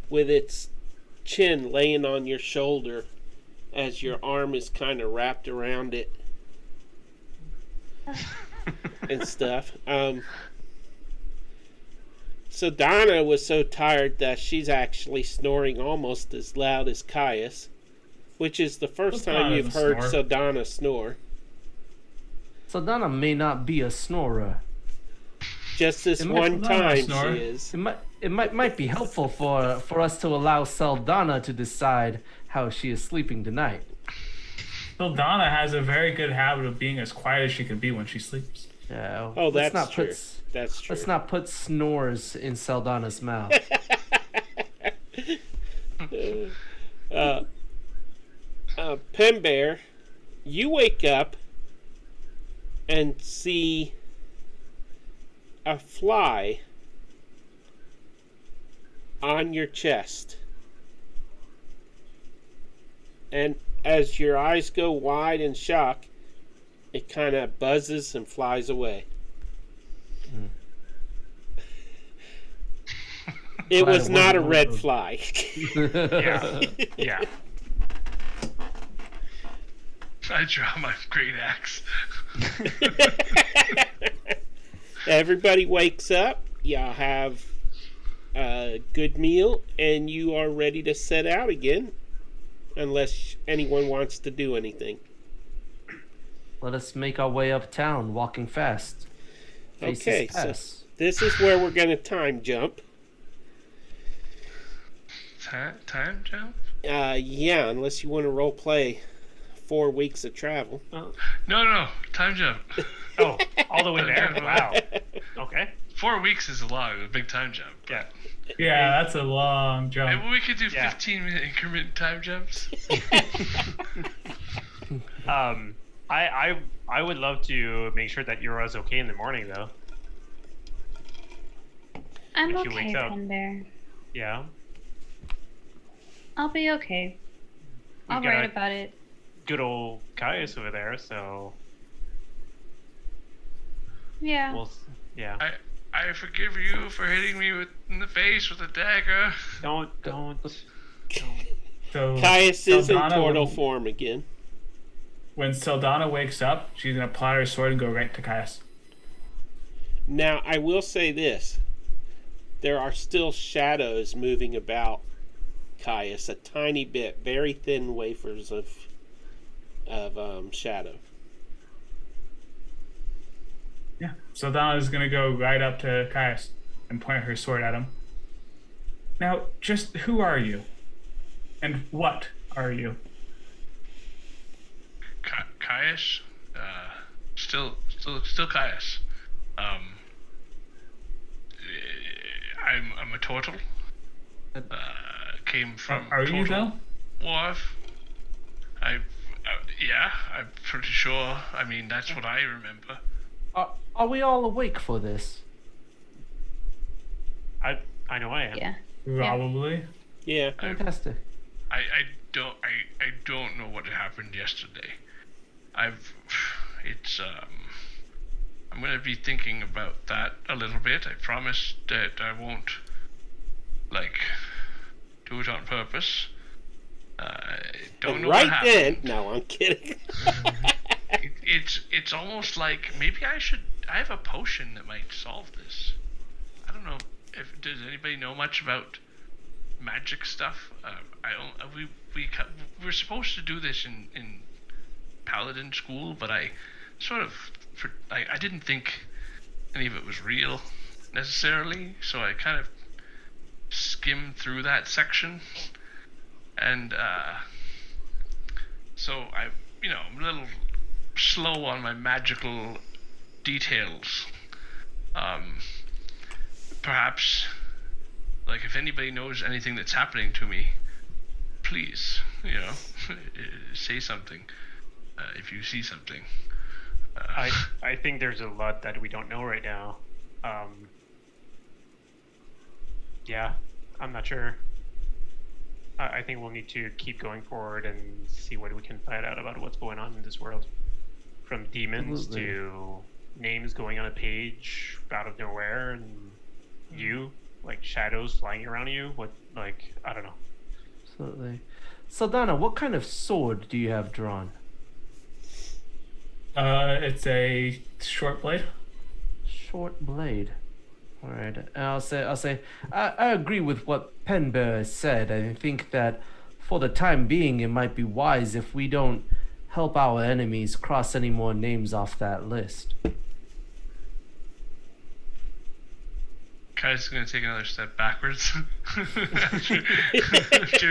S1: with its chin laying on your shoulder as your arm is kind of wrapped around it and stuff. So Donna was so tired that she's actually snoring almost as loud as Caius, which is the first
S5: Well,
S1: time
S5: Donna
S1: you've
S5: doesn't
S1: heard
S5: snore.
S1: Sodana snore.
S6: Saldana may not be a snorer.
S1: Just this
S6: It might
S1: one
S5: not
S1: time
S5: snore.
S1: she is.
S6: It might be helpful for us to allow Saldana to decide how she is sleeping tonight.
S5: Donna has a very good habit of being as quiet as she can be when she sleeps.
S6: Yeah.
S1: Oh,
S6: let's
S1: that's
S6: not
S1: true.
S6: put
S1: That's true.
S6: let's not put snores in Saldana's mouth.
S1: Pembear, you wake up and see a fly on your chest. And as your eyes go wide in shock, it kind of buzzes and flies away. It
S6: Fly
S1: was
S6: away,
S1: not a
S6: one
S1: red
S6: of those.
S1: fly.
S3: Yeah. Yeah.
S4: I draw my great axe.
S1: Everybody wakes up, y'all have a good meal, and you are ready to set out again, unless anyone wants to do anything.
S6: Let us make our way uptown, walking fast. Faces
S1: Okay, so
S6: pass.
S1: this is where we're going to time jump.
S4: Time jump?
S1: Yeah, unless you want to role play 4 weeks of travel.
S4: No, time jump.
S3: Oh, all the way there? Wow. Okay.
S4: 4 weeks is a lot, a big time jump.
S3: Yeah.
S5: Yeah, that's a long jump.
S4: Maybe we could do
S3: Yeah.
S4: 15-minute increment time jumps.
S3: I would love to make sure that Yora's okay in the morning, though.
S2: I'm
S3: When she
S2: okay,
S3: wakes up.
S2: Pen Bear.
S3: Yeah.
S2: I'll be okay. I'll
S3: got
S2: write
S3: a-
S2: about it.
S3: Good old Caius over there, so
S2: Yeah.
S3: we'll. Yeah.
S4: I forgive you for hitting me in the face with a dagger.
S3: Don't.
S5: So
S1: Caius is in
S5: Saldana
S1: turtle
S5: will-
S1: form again.
S5: When Saldana wakes up, she's gonna pull out her sword and go right to Caius.
S1: Now, I will say this. There are still shadows moving about Caius, a tiny bit, very thin wafers of shadow.
S5: Yeah. Saldana's gonna go right up to Caius and point her sword at him. Now, just who are you? And what are you?
S4: Caius, still Caius. I'm a turtle. Came from.
S5: Are you
S4: Turtle
S5: though?
S4: Wharf. Yeah, I'm pretty sure. I mean, that's what I remember.
S6: Are we all awake for this?
S3: I know I am.
S2: Yeah.
S5: Probably.
S1: Yeah.
S6: Fantastic.
S4: I don't know what happened yesterday. I'm gonna be thinking about that a little bit. I promise that I won't do it on purpose. Don't
S1: And
S4: know
S1: right
S4: what happened.
S1: then, no, I'm kidding.
S4: It's almost like maybe I have a potion that might solve this. I don't know if does anybody know much about magic stuff. We're supposed to do this in paladin school, but I didn't think any of it was real necessarily, so I kind of skimmed through that section, and so I'm a little slow on my magical details. Perhaps, if anybody knows anything that's happening to me, please, say something. If you see something.
S3: I think there's a lot that we don't know right now. Yeah, I'm not sure. I think we'll need to keep going forward and see what we can find out about what's going on in this world. From demons
S6: Absolutely.
S3: to names going on a page out of nowhere, and shadows flying around you. I don't know.
S6: Absolutely. Saldana, what kind of sword do you have drawn?
S5: It's a short blade.
S6: Short blade. All right. I'll say. I agree with what Penbear said. I think that for the time being, it might be wise if we don't help our enemies cross any more names off that list.
S4: Kai's gonna take another step backwards after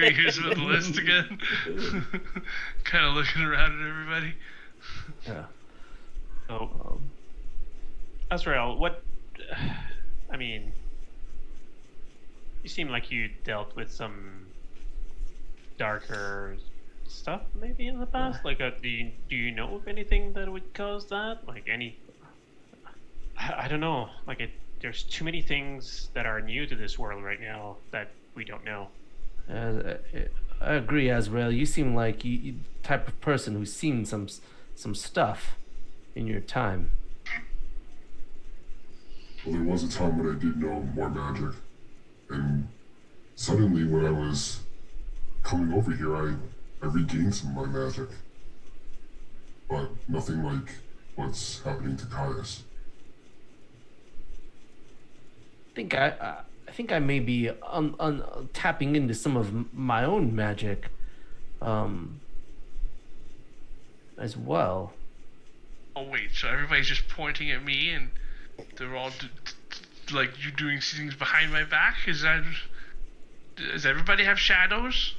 S4: he hears about the list again. Kind of looking around at everybody.
S6: Yeah.
S3: So, Azrael, what? I mean, you seem like you dealt with some darker stuff maybe in the past. Do you know of anything that would cause that? I don't know. There's too many things that are new to this world right now that we don't know.
S6: I agree, Azrael. You seem like you type of person who's seen some stuff in your time.
S7: Well, there was a time when I did know more magic, and suddenly when I was coming over here, I regained some of my magic. But nothing like what's happening to Caius.
S6: I think I may be tapping into some of my own magic, as well.
S4: Oh wait, so everybody's just pointing at me, and they're all you doing things behind my back? Does everybody have shadows?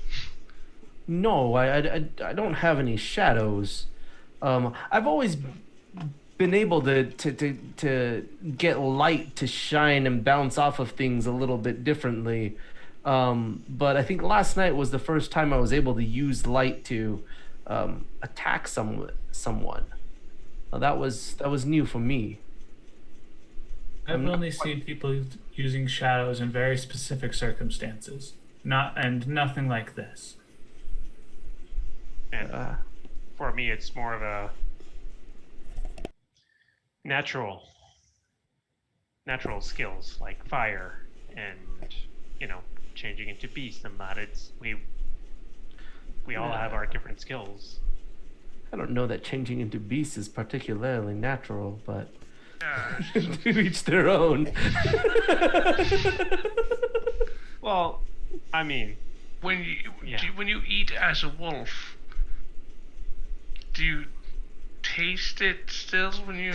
S6: No, I don't have any shadows. I've always been able to get light to shine and bounce off of things a little bit differently. But I think last night was the first time I was able to use light to attack someone. That was new for me.
S5: I've only seen people using shadows in very specific circumstances. Nothing like this.
S3: And for me, it's more of a natural skills like fire and changing into beast and that. We all have our different skills.
S6: I don't know that changing into beasts is particularly natural, but
S4: Yeah.
S6: to each their own.
S3: Well, I mean,
S4: When you
S3: Yeah.
S4: when you eat as a wolf, do you taste it still when you?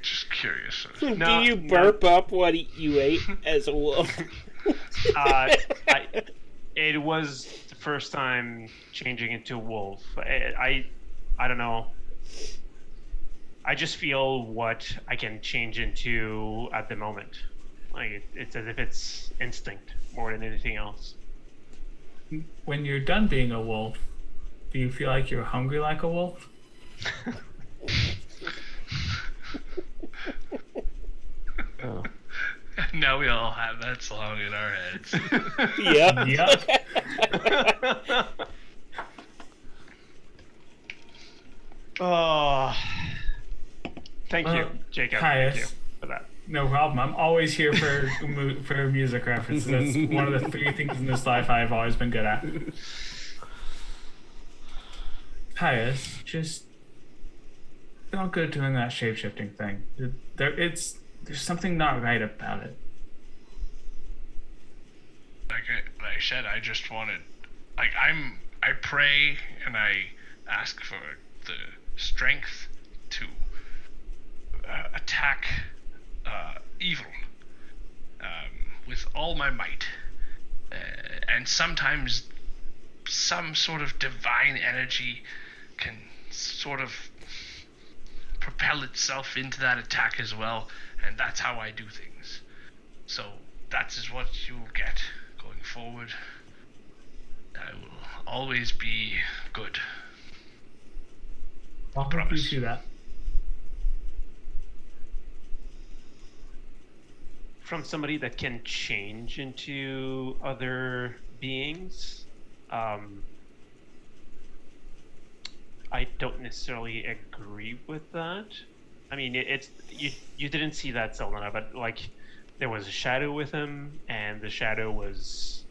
S4: Just curious.
S3: No,
S1: Do you
S3: no.
S1: burp up what you ate as a wolf?
S3: It was the first time changing into a wolf. I don't know. I just feel what I can change into at the moment. Like it's as if it's instinct more than anything else.
S5: When you're done being a wolf, do you feel like you're hungry like a wolf?
S6: Oh.
S4: Now we all have that song in our heads.
S1: Yep.
S5: Yup.
S3: Oh, thank you, Jacob.
S5: Caius.
S3: Thank you for that.
S5: No problem. I'm always here for music references. That's one of the 3 things in this life I've always been good at. Caius, just don't go doing that shape-shifting thing. There's something not right about it.
S4: Like I said, I just wanted, like I pray and I ask for the strength to attack evil with all my might, and sometimes some sort of divine energy can sort of propel itself into that attack as well, and that's how I do things. So that is what you will get going forward. I will always be good.
S5: I'll help you
S4: Promise.
S5: do that.
S3: From somebody that can change into other beings, I don't necessarily agree with that. I mean, it's you didn't see that, Zelda, but like there was a shadow with him, and the shadow was,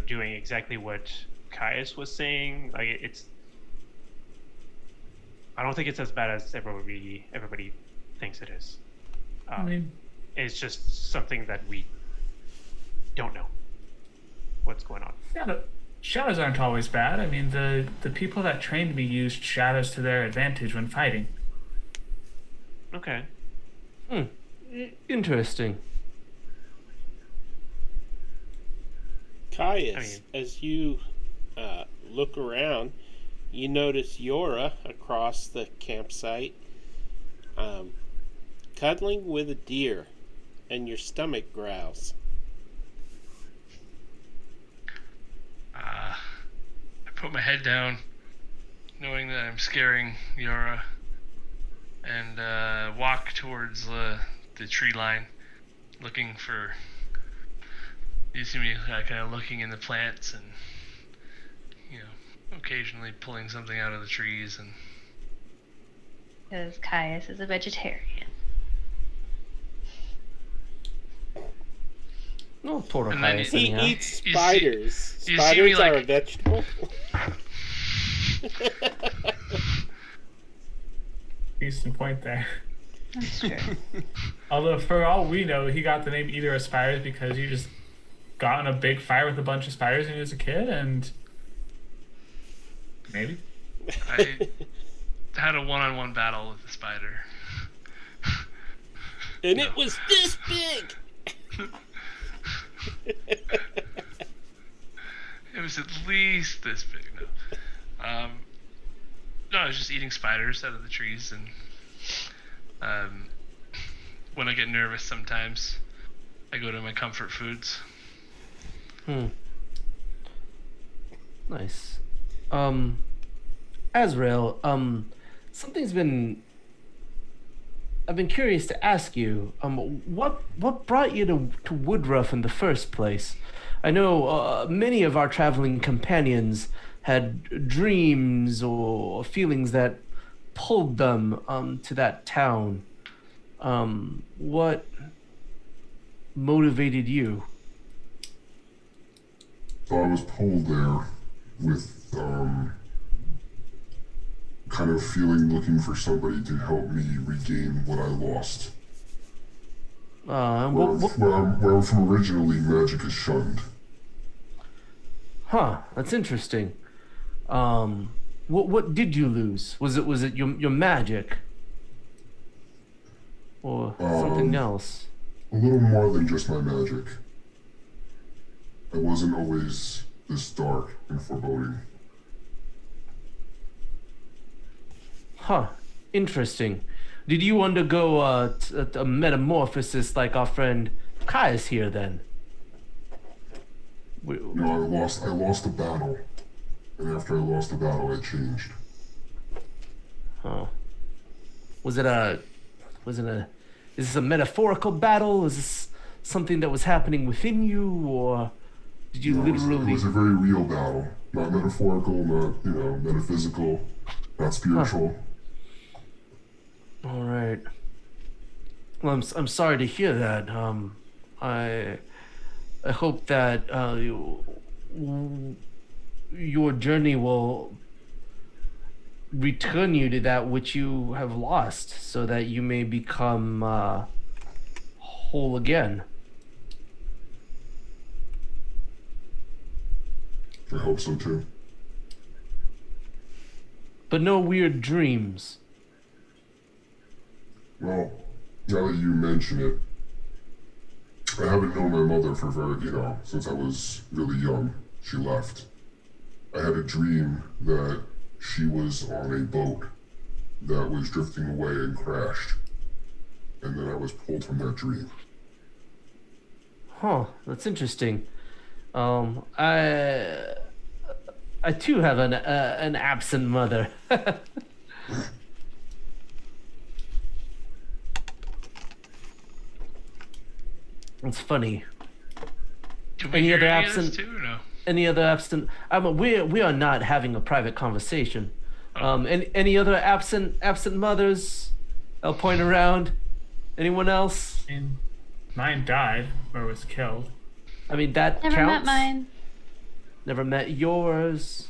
S3: doing exactly what Caius was saying. Like it's, I don't think it's as bad as everybody thinks it is.
S5: I mean,
S3: It's just something that we don't know what's going on.
S5: shadows aren't always bad. I mean, the people that trained me used shadows to their advantage when fighting.
S3: Okay.
S6: Interesting.
S1: Caius, as you look around, you notice Yora across the campsite, cuddling with a deer, and your stomach growls.
S4: I put my head down, knowing that I'm scaring Yara, and walk towards the tree line, looking for. You see me kind of looking in the plants and, occasionally pulling something out of the trees and.
S2: Because Caius is a vegetarian.
S6: No, poor
S4: And then
S6: Caius,
S1: He
S6: anyhow.
S1: eats
S4: You see-
S1: spiders.
S4: you see me
S1: Spiders are a
S4: like-
S1: vegetable.
S5: Decent point there.
S2: That's true.
S5: Although, for all we know, he got the name Eater of Spiders because he just got in a big fire with a bunch of spiders when he was a kid, and maybe.
S4: I had a one-on-one battle with the spider.
S1: And it was this big.
S4: It was at least this big. No, I was just eating spiders out of the trees, and when I get nervous, sometimes I go to my comfort foods.
S6: Nice. Azrael, I've been curious to ask you, what brought you to Woodruff in the first place? I know many of our traveling companions had dreams or feelings that pulled them to that town. What motivated you?
S7: So I was pulled there with kind of feeling looking for somebody to help me regain what I lost. Where I'm from originally, magic is shunned.
S6: Huh, that's interesting. What did you lose? Was it your magic? Or something else?
S7: A little more than just my magic. I wasn't always this dark and foreboding.
S6: Huh, interesting. Did you undergo a metamorphosis like our friend Caius here then?
S7: No, I lost a battle. And after I lost the battle, I changed.
S6: Oh. Is this a metaphorical battle? Is this something that was happening within you, or did you literally...
S7: It was a very real battle. Not metaphorical, not, metaphysical, not spiritual.
S6: Huh. All right. Well, I'm sorry to hear that. I hope that your journey will return you to that which you have lost, so that you may become whole again.
S7: I hope so too.
S6: But no weird dreams.
S7: Well, now that you mention it, I haven't known my mother for since I was really young. She left. I had a dream that she was on a boat that was drifting away and crashed. And then I was pulled from that dream.
S6: Huh, that's interesting. I too have an absent mother. It's funny.
S4: Did we
S6: Any
S4: hear
S6: other
S4: any of this
S6: absent?
S4: too, or no?
S6: Any other absent? We are not having a private conversation. Any other absent mothers? I'll point around. Anyone else?
S5: And mine died or was killed.
S6: I mean, that
S2: Never
S6: counts.
S2: met mine.
S6: Never met yours.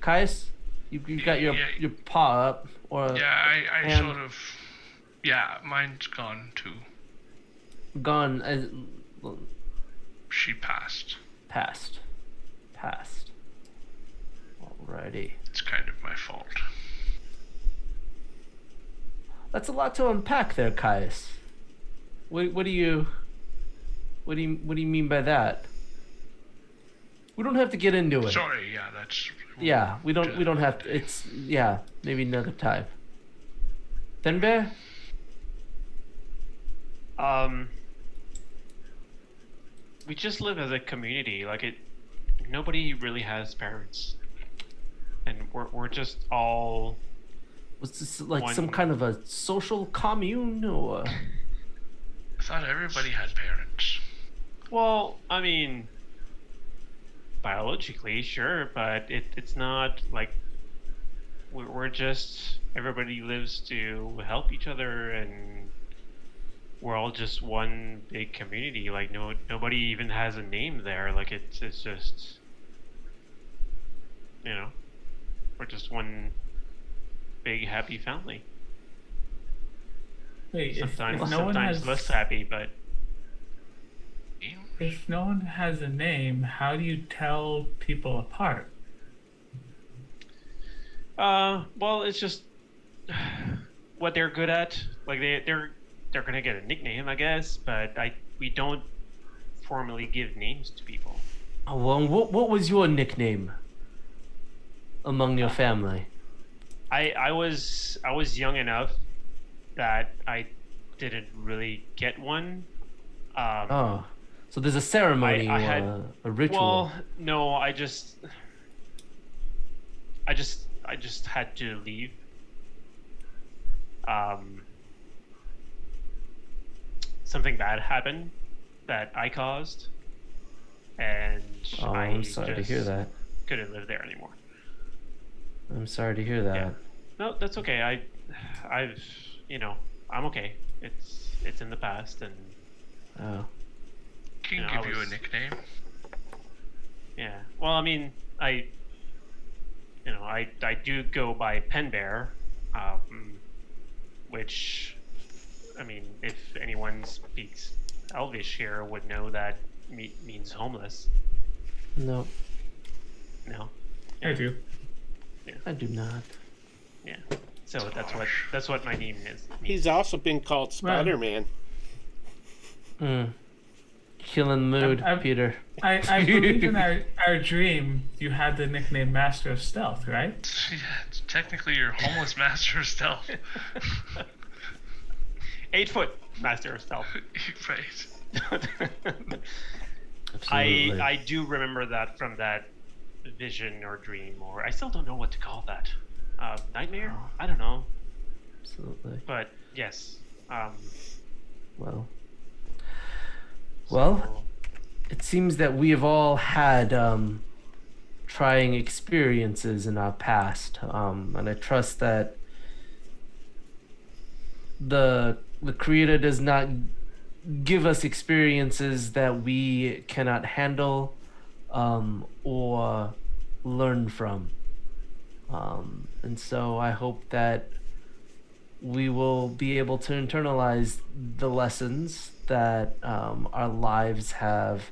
S6: Caius, you got your paw up, or
S4: Yeah, I
S6: hand
S4: sort of. Yeah, mine's gone too.
S6: gone as
S4: She passed.
S6: passed. Alrighty.
S4: It's kind of my fault.
S6: That's a lot to unpack there, Caius. What do you mean by that? We don't have to get into it.
S4: Sorry, yeah, that's.
S6: Yeah, we don't have to. It's maybe another time. Thenbear?
S3: We just live as a community. Nobody really has parents, and we're just all.
S6: Was this like some kind of a social commune, or?
S4: I thought everybody had parents.
S3: Well, I mean, biologically, sure, but it's not like we're just everybody lives to help each other, and we're all just one big community. Like nobody even has a name there. Like it's just we're just one big happy family.
S5: Wait,
S3: Sometimes
S5: if no one has
S3: less happy, but
S5: if no one has a name, how do you tell people apart?
S3: Well, it's just what they're good at. Like they're gonna get a nickname, I guess, but we don't formally give names to people.
S6: Oh, well, what was your nickname among your family?
S3: I was young enough that I didn't really get one.
S6: So there's a ceremony
S3: I
S6: or
S3: had,
S6: a ritual.
S3: Well, no, I just had to leave. Something bad happened that I caused, and
S6: I'm sorry to hear that.
S3: Couldn't live there anymore.
S6: I'm sorry to hear that.
S3: Yeah. No, that's okay. I've I'm okay. It's in the past, and
S6: Oh.
S4: Can give you a nickname.
S3: Well, I mean, I do go by Penbear, which, I mean, if anyone speaks Elvish here would know that means homeless.
S6: No,
S3: No?
S5: I do.
S6: I do not.
S3: Yeah. So that's what my name is.
S1: He's also been called Spider-Man.
S6: Killing the mood, Peter.
S5: I believe in our dream you had the nickname Master of Stealth, right?
S4: Yeah, technically you're homeless master of stealth.
S3: 8 foot master of stealth.
S4: Right.
S6: Absolutely.
S3: I do remember that from that vision or dream, or I still don't know what to call that. Nightmare? I don't know.
S6: Absolutely.
S3: But yes.
S6: Well,
S3: So,
S6: it seems that we have all had trying experiences in our past, and I trust that the Creator does not give us experiences that we cannot handle or learn from. And so I hope that we will be able to internalize the lessons that our lives have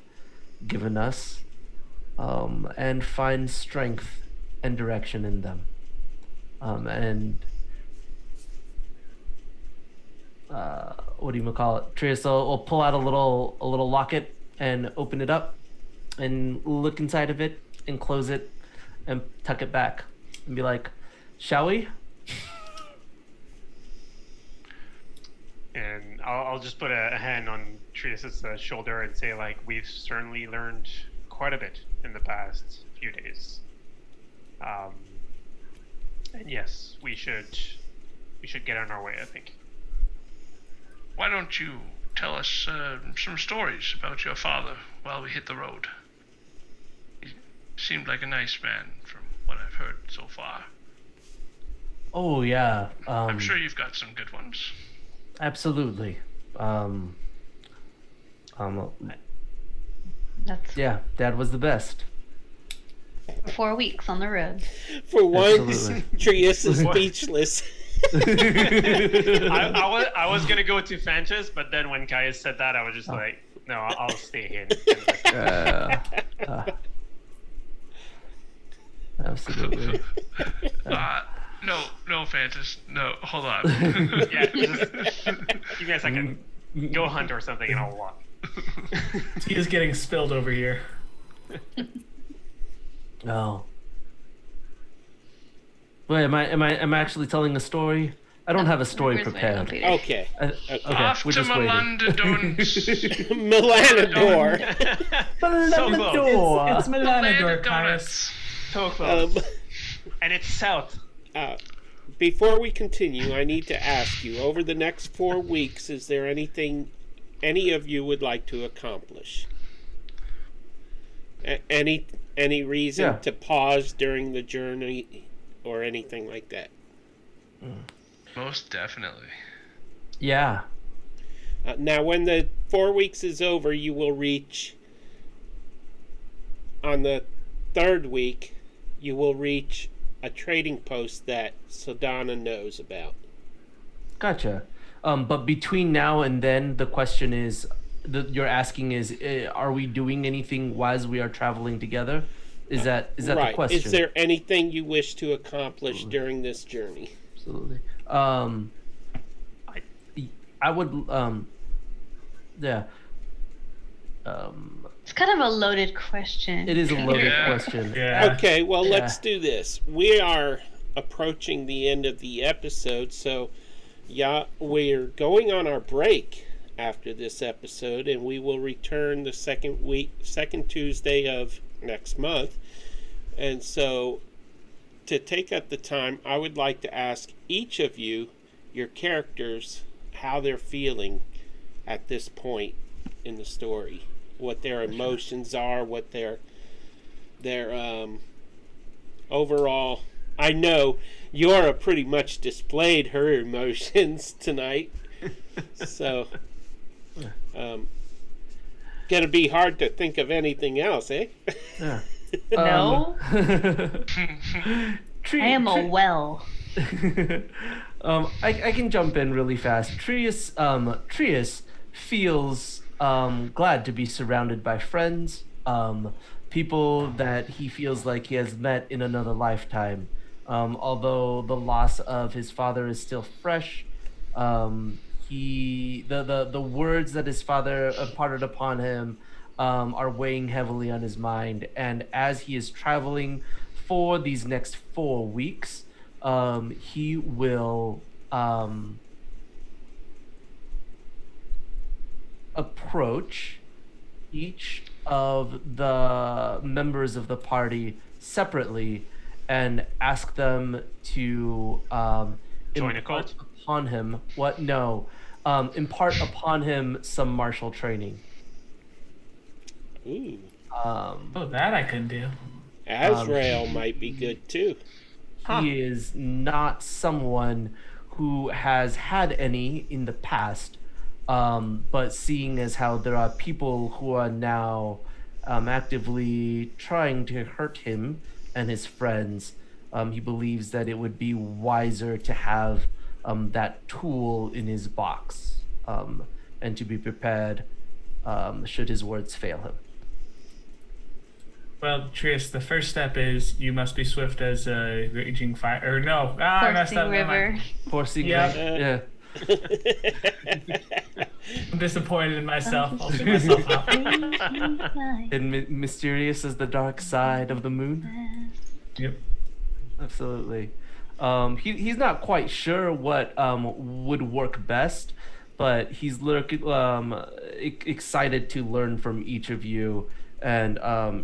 S6: given us and find strength and direction in them. And what do you call it? Trius will pull out a little locket and open it up and look inside of it and close it and tuck it back and be like, shall we?
S3: and I'll just put a hand on Trius's shoulder and say, like, we've certainly learned quite a bit in the past few days. And yes, we should get on our way, I think.
S4: Why don't you tell us some stories about your father while we hit the road? He seemed like a nice man from what I've heard so far.
S6: Oh yeah.
S4: I'm sure you've got some good ones.
S6: Absolutely.
S2: That's
S6: Yeah, Dad was the best.
S2: 4 weeks on the road.
S1: For once,
S6: Absolutely.
S1: Trius is speechless.
S3: I was gonna go to Fantas, but then when Caius said that, I was just like, no, I'll stay here.
S6: Absolutely.
S4: No, Fantas. No, hold on.
S3: Yeah, just give me a second. Go hunt or something, and I'll walk.
S5: Tea is getting spilled over here.
S6: Oh. Wait, am I actually telling a story? I don't have a story
S2: Where's my phone,
S6: prepared.
S2: Peter?
S1: Okay.
S6: Okay,
S4: Off
S6: we're
S4: to
S6: just waiting.
S4: Melandodons.
S1: Melanador.
S3: So close.
S5: It's Melanador, Caius.
S3: So close.
S1: Um,
S3: And it's south.
S1: Before we continue, I need to ask you, over the next 4 weeks, is there anything any of you would like to accomplish? Any reason
S6: Yeah.
S1: to pause during the journey or anything like that?
S4: Most definitely.
S6: Yeah.
S1: Now, when the 4 weeks is over, you will reach, on the 3rd week, you will reach a trading post that Saldana knows about.
S6: Gotcha. But between now and then, the question is, you're asking is, are we doing anything while we are traveling together? Is that
S1: Right.
S6: the question?
S1: Is there anything you wish to accomplish during this journey?
S6: Absolutely. I would. Yeah.
S2: It's kind of a loaded question.
S6: It is a loaded
S4: Yeah.
S6: question.
S5: Yeah.
S1: Okay, well,
S6: Yeah.
S1: let's do this. We are approaching the end of the episode, so yeah, we're going on our break after this episode, and we will return the second Tuesday of next month. And so, to take up the time, I would like to ask each of you, your characters, how they're feeling at this point in the story, what their emotions are, what their overall. I know Yora pretty much displayed her emotions tonight, so gonna be hard to think of anything else, eh?
S6: Yeah.
S2: No.
S6: Tri-
S2: I am a
S6: Tri-
S2: well.
S6: I can jump in really fast. Trius feels glad to be surrounded by friends, people that he feels like he has met in another lifetime. Although the loss of his father is still fresh, the words that his father imparted upon him are weighing heavily on his mind, and as he is traveling for these next 4 weeks, he will approach each of the members of the party separately and ask them to
S3: Join a
S6: impart
S3: cult?
S6: upon him what no impart upon him some martial training.
S1: Ooh.
S5: Oh, that I could do.
S1: Azrael might be good too.
S6: He is not someone who has had any in the past, but seeing as how there are people who are now actively trying to hurt him and his friends, he believes that it would be wiser to have that tool in his box, and to be prepared should his words fail him.
S5: Well, Trius, the first step is you must be swift as a raging fire. Or no, I messed
S2: Coursing
S5: up. Never mind.
S2: river.
S6: Forcing
S5: Yeah.
S6: yeah.
S5: I'm disappointed in myself. I'll see myself out.
S6: And mysterious as the dark side of the moon.
S5: Yep.
S6: Absolutely. He's not quite sure what would work best, but he's excited to learn from each of you and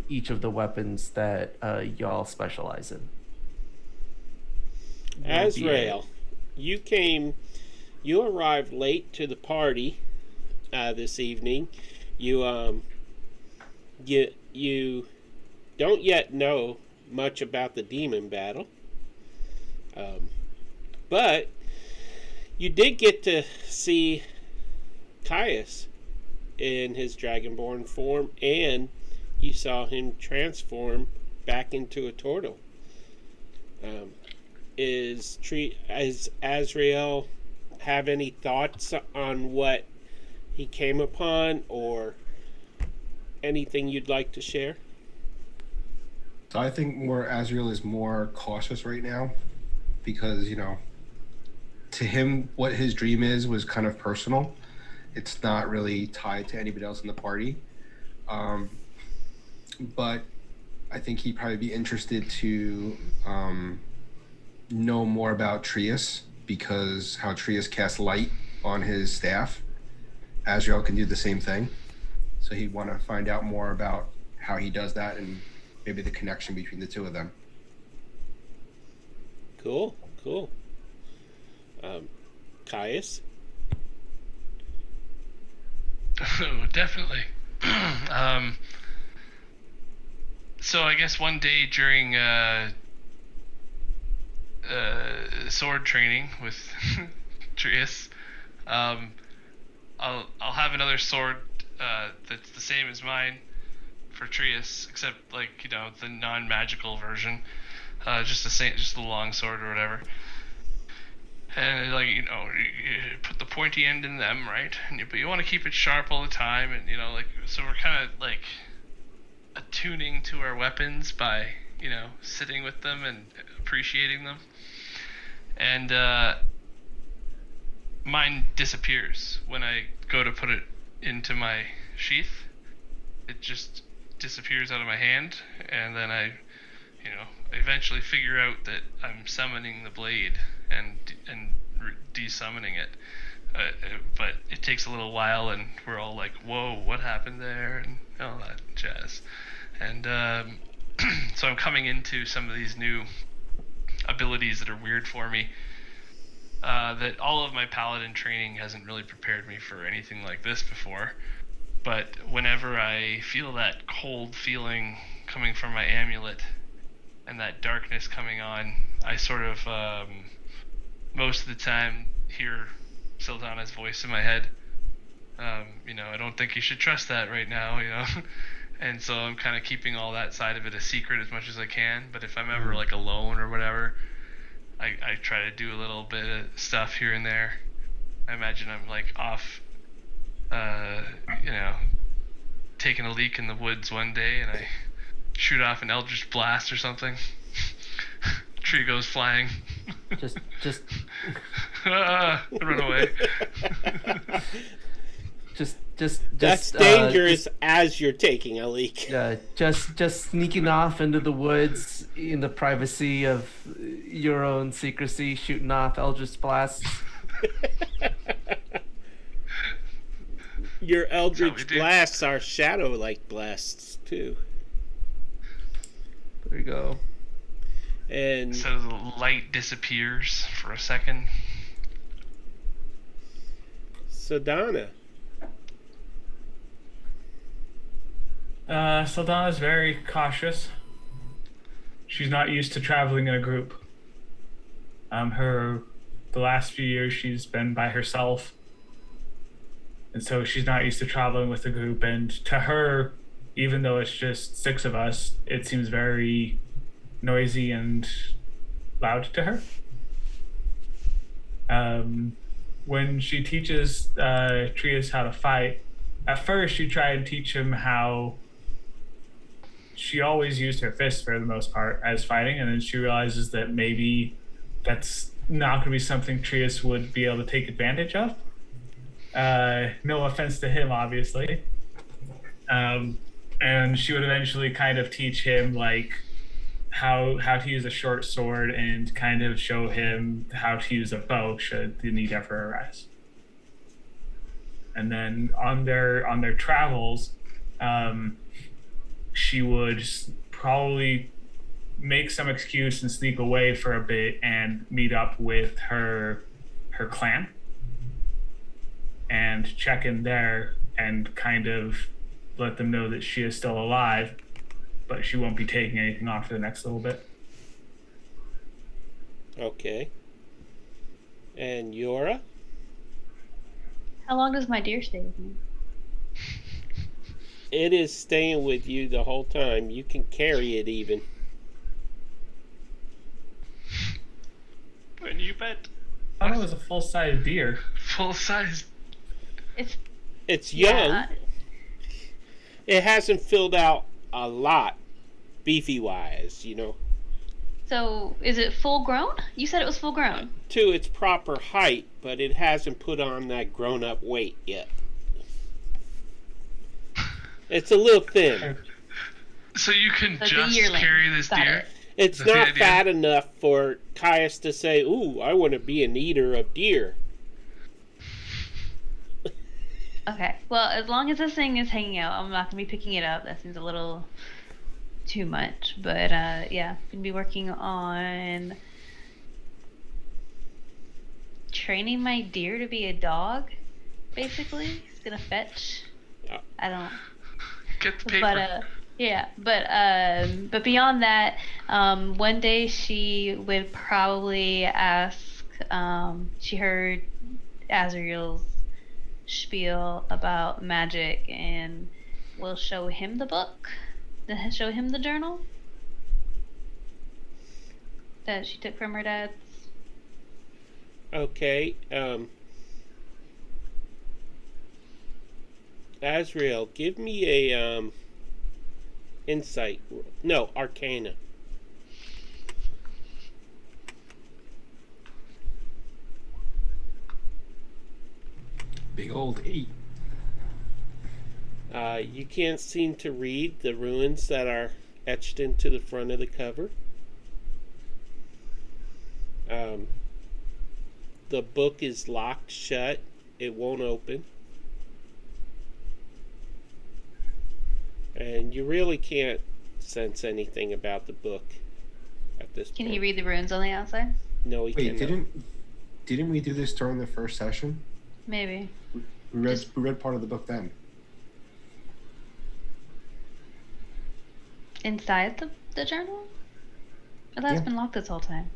S6: each of the weapons that y'all specialize in.
S1: Azrael, you arrived late to the party this evening. You don't yet know much about the demon battle, but you did get to see Caius in his dragonborn form, and you saw him transform back into a turtle. Is Azrael have any thoughts on what he came upon, or anything you'd like to share?
S8: So I think Azrael is more cautious right now because, to him, what his dream was kind of personal. It's not really tied to anybody else in the party. But I think he'd probably be interested to know more about Trius, because how Trius casts light on his staff. Azrael can do the same thing. So he'd want to find out more about how he does that and maybe the connection between the two of them.
S1: Cool. Caius?
S4: Oh, definitely. So I guess one day during sword training with Trius, I'll have another sword that's the same as mine for Trius, except the non-magical version, just the long sword or whatever. And you put the pointy end in them, right? But you want to keep it sharp all the time, and so we're kind of attuning to our weapons by sitting with them and appreciating them. And mine disappears when I go to put it into my sheath. It just disappears out of my hand, and then I eventually figure out that I'm summoning the blade and de-summoning it. But it takes a little while, and we're all like, whoa, what happened there? And all that jazz. And so I'm coming into some of these new abilities that are weird for me. That all of my paladin training hasn't really prepared me for anything like this before. But whenever I feel that cold feeling coming from my amulet and that darkness coming on, I sort of, most of the time, hear Sildana's voice in my head. I don't think you should trust that right now, and so I'm kind of keeping all that side of it a secret as much as I can. But if I'm ever like alone or whatever, I try to do a little bit of stuff here and there. I imagine I'm like off, taking a leak in the woods one day, and I shoot off an eldritch blast or something. Tree goes flying.
S6: Just
S4: Run away.
S1: That's dangerous as you're taking a leak.
S6: Just sneaking off into the woods in the privacy of your own secrecy, shooting off eldritch blasts.
S1: Your eldritch blasts are shadow-like blasts too.
S6: There you go.
S1: And
S4: so the light disappears for a second.
S1: Saldana.
S5: Saldana's very cautious. She's not used to traveling in a group. The last few years she's been by herself. And so she's not used to traveling with a group. And to her, even though it's just 6 of us, it seems very noisy and loud to her. When she teaches Trius how to fight, at first she tried to teach him how she always used her fists for the most part as fighting, and then she realizes that maybe that's not going to be something Trius would be able to take advantage of. No offense to him, obviously. And she would eventually kind of teach him like how to use a short sword and kind of show him how to use a bow should the need ever arise. And then on their travels, she would probably make some excuse and sneak away for a bit and meet up with her clan and check in there and kind of let them know that she is still alive, but she won't be taking anything off for the next little bit.
S1: Okay. And Yora?
S2: How long does my deer stay with me?
S1: It is staying with you the whole time. You can carry it even.
S3: When you bet.
S5: I thought it was a full-size deer.
S4: Full size.
S1: It's young.
S2: Yeah.
S1: It hasn't filled out a lot, beefy-wise,
S2: So, is it full grown? You said it was full grown.
S1: To its proper height, but it hasn't put on that grown-up weight yet. It's a little thin.
S4: So you can
S2: So
S4: just
S2: yearling.
S4: carry this
S2: Got
S4: deer?
S2: it.
S1: It's
S4: That's the
S1: not
S4: idea.
S1: fat enough for Caius to say, "Ooh, I want to be an eater of deer."
S2: Okay. Well, as long as this thing is hanging out, I'm not going to be picking it up. That seems a little too much. But, yeah. I'm going to be working on training my deer to be a dog, basically. He's going to fetch. I don't...
S4: Get the paper.
S2: But beyond that, one day she would probably ask. She heard Azrael's spiel about magic, and we'll show him the book, then show him the journal that she took from her dad's.
S1: Okay. Azrael, give me a insight. No, Arcana.
S8: Big old 8.
S1: You can't seem to read the runes that are etched into the front of the cover. The book is locked shut. It won't open. And you really can't sense anything about the book at this point.
S2: Can he read the runes on the outside?
S1: No, he
S8: Wait,
S1: cannot.
S8: didn't we do this during the first session?
S2: Maybe.
S8: We read part of the book then.
S2: Inside the journal? Oh, that's
S8: Yeah.
S2: been locked this whole time.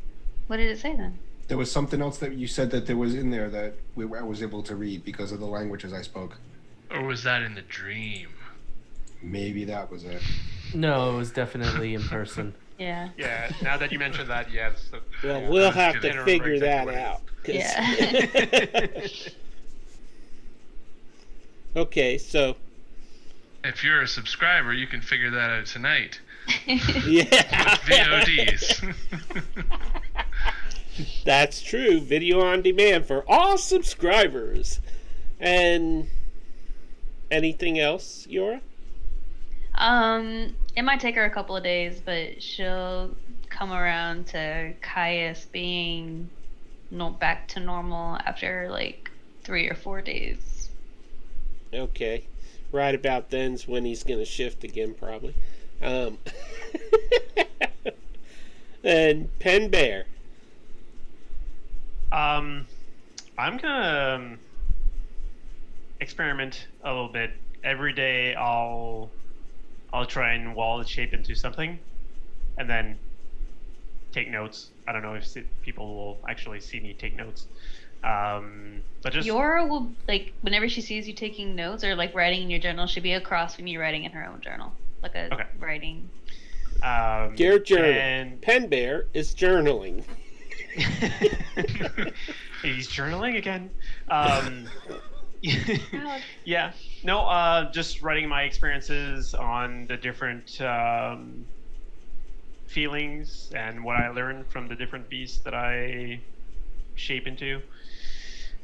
S2: What did it say then?
S8: There was something else that you said that there was in there that I was able to read because of the languages I spoke.
S4: Or was that in the dream?
S8: Maybe that was it.
S6: No, it was definitely in person.
S2: Yeah.
S3: Yeah, now that you mentioned that, yes.
S1: Well,
S3: yeah,
S1: we'll
S3: I
S1: have
S3: can't
S1: to
S3: remember
S1: figure
S3: exactly
S1: that
S3: what
S1: out. 'cause-
S2: Yeah.
S1: Okay, so
S4: If you're a subscriber, you can figure that out tonight.
S1: yeah,
S4: VODs.
S1: that's true. Video on demand for all subscribers. And anything else, Yora?
S2: It might take her a couple of days, but she'll come around to Caius being back to normal after like 3 or 4 days.
S1: Okay. Right about then's when he's going to shift again, probably. And Pen Bear.
S3: I'm gonna experiment a little bit. Every day I'll try and wall the shape into something, and then take notes. I don't know if people will actually see me take notes. But just
S2: Yora will, like, whenever she sees you taking notes or like writing in your journal, she'll be across from you writing in her own journal, like a
S3: Okay.
S2: writing.
S1: You're journaling.
S3: and
S1: Pen Bear is journaling.
S3: he's journaling again. Yeah, no, just writing my experiences on the different feelings and what I learned from the different beasts that I shape into.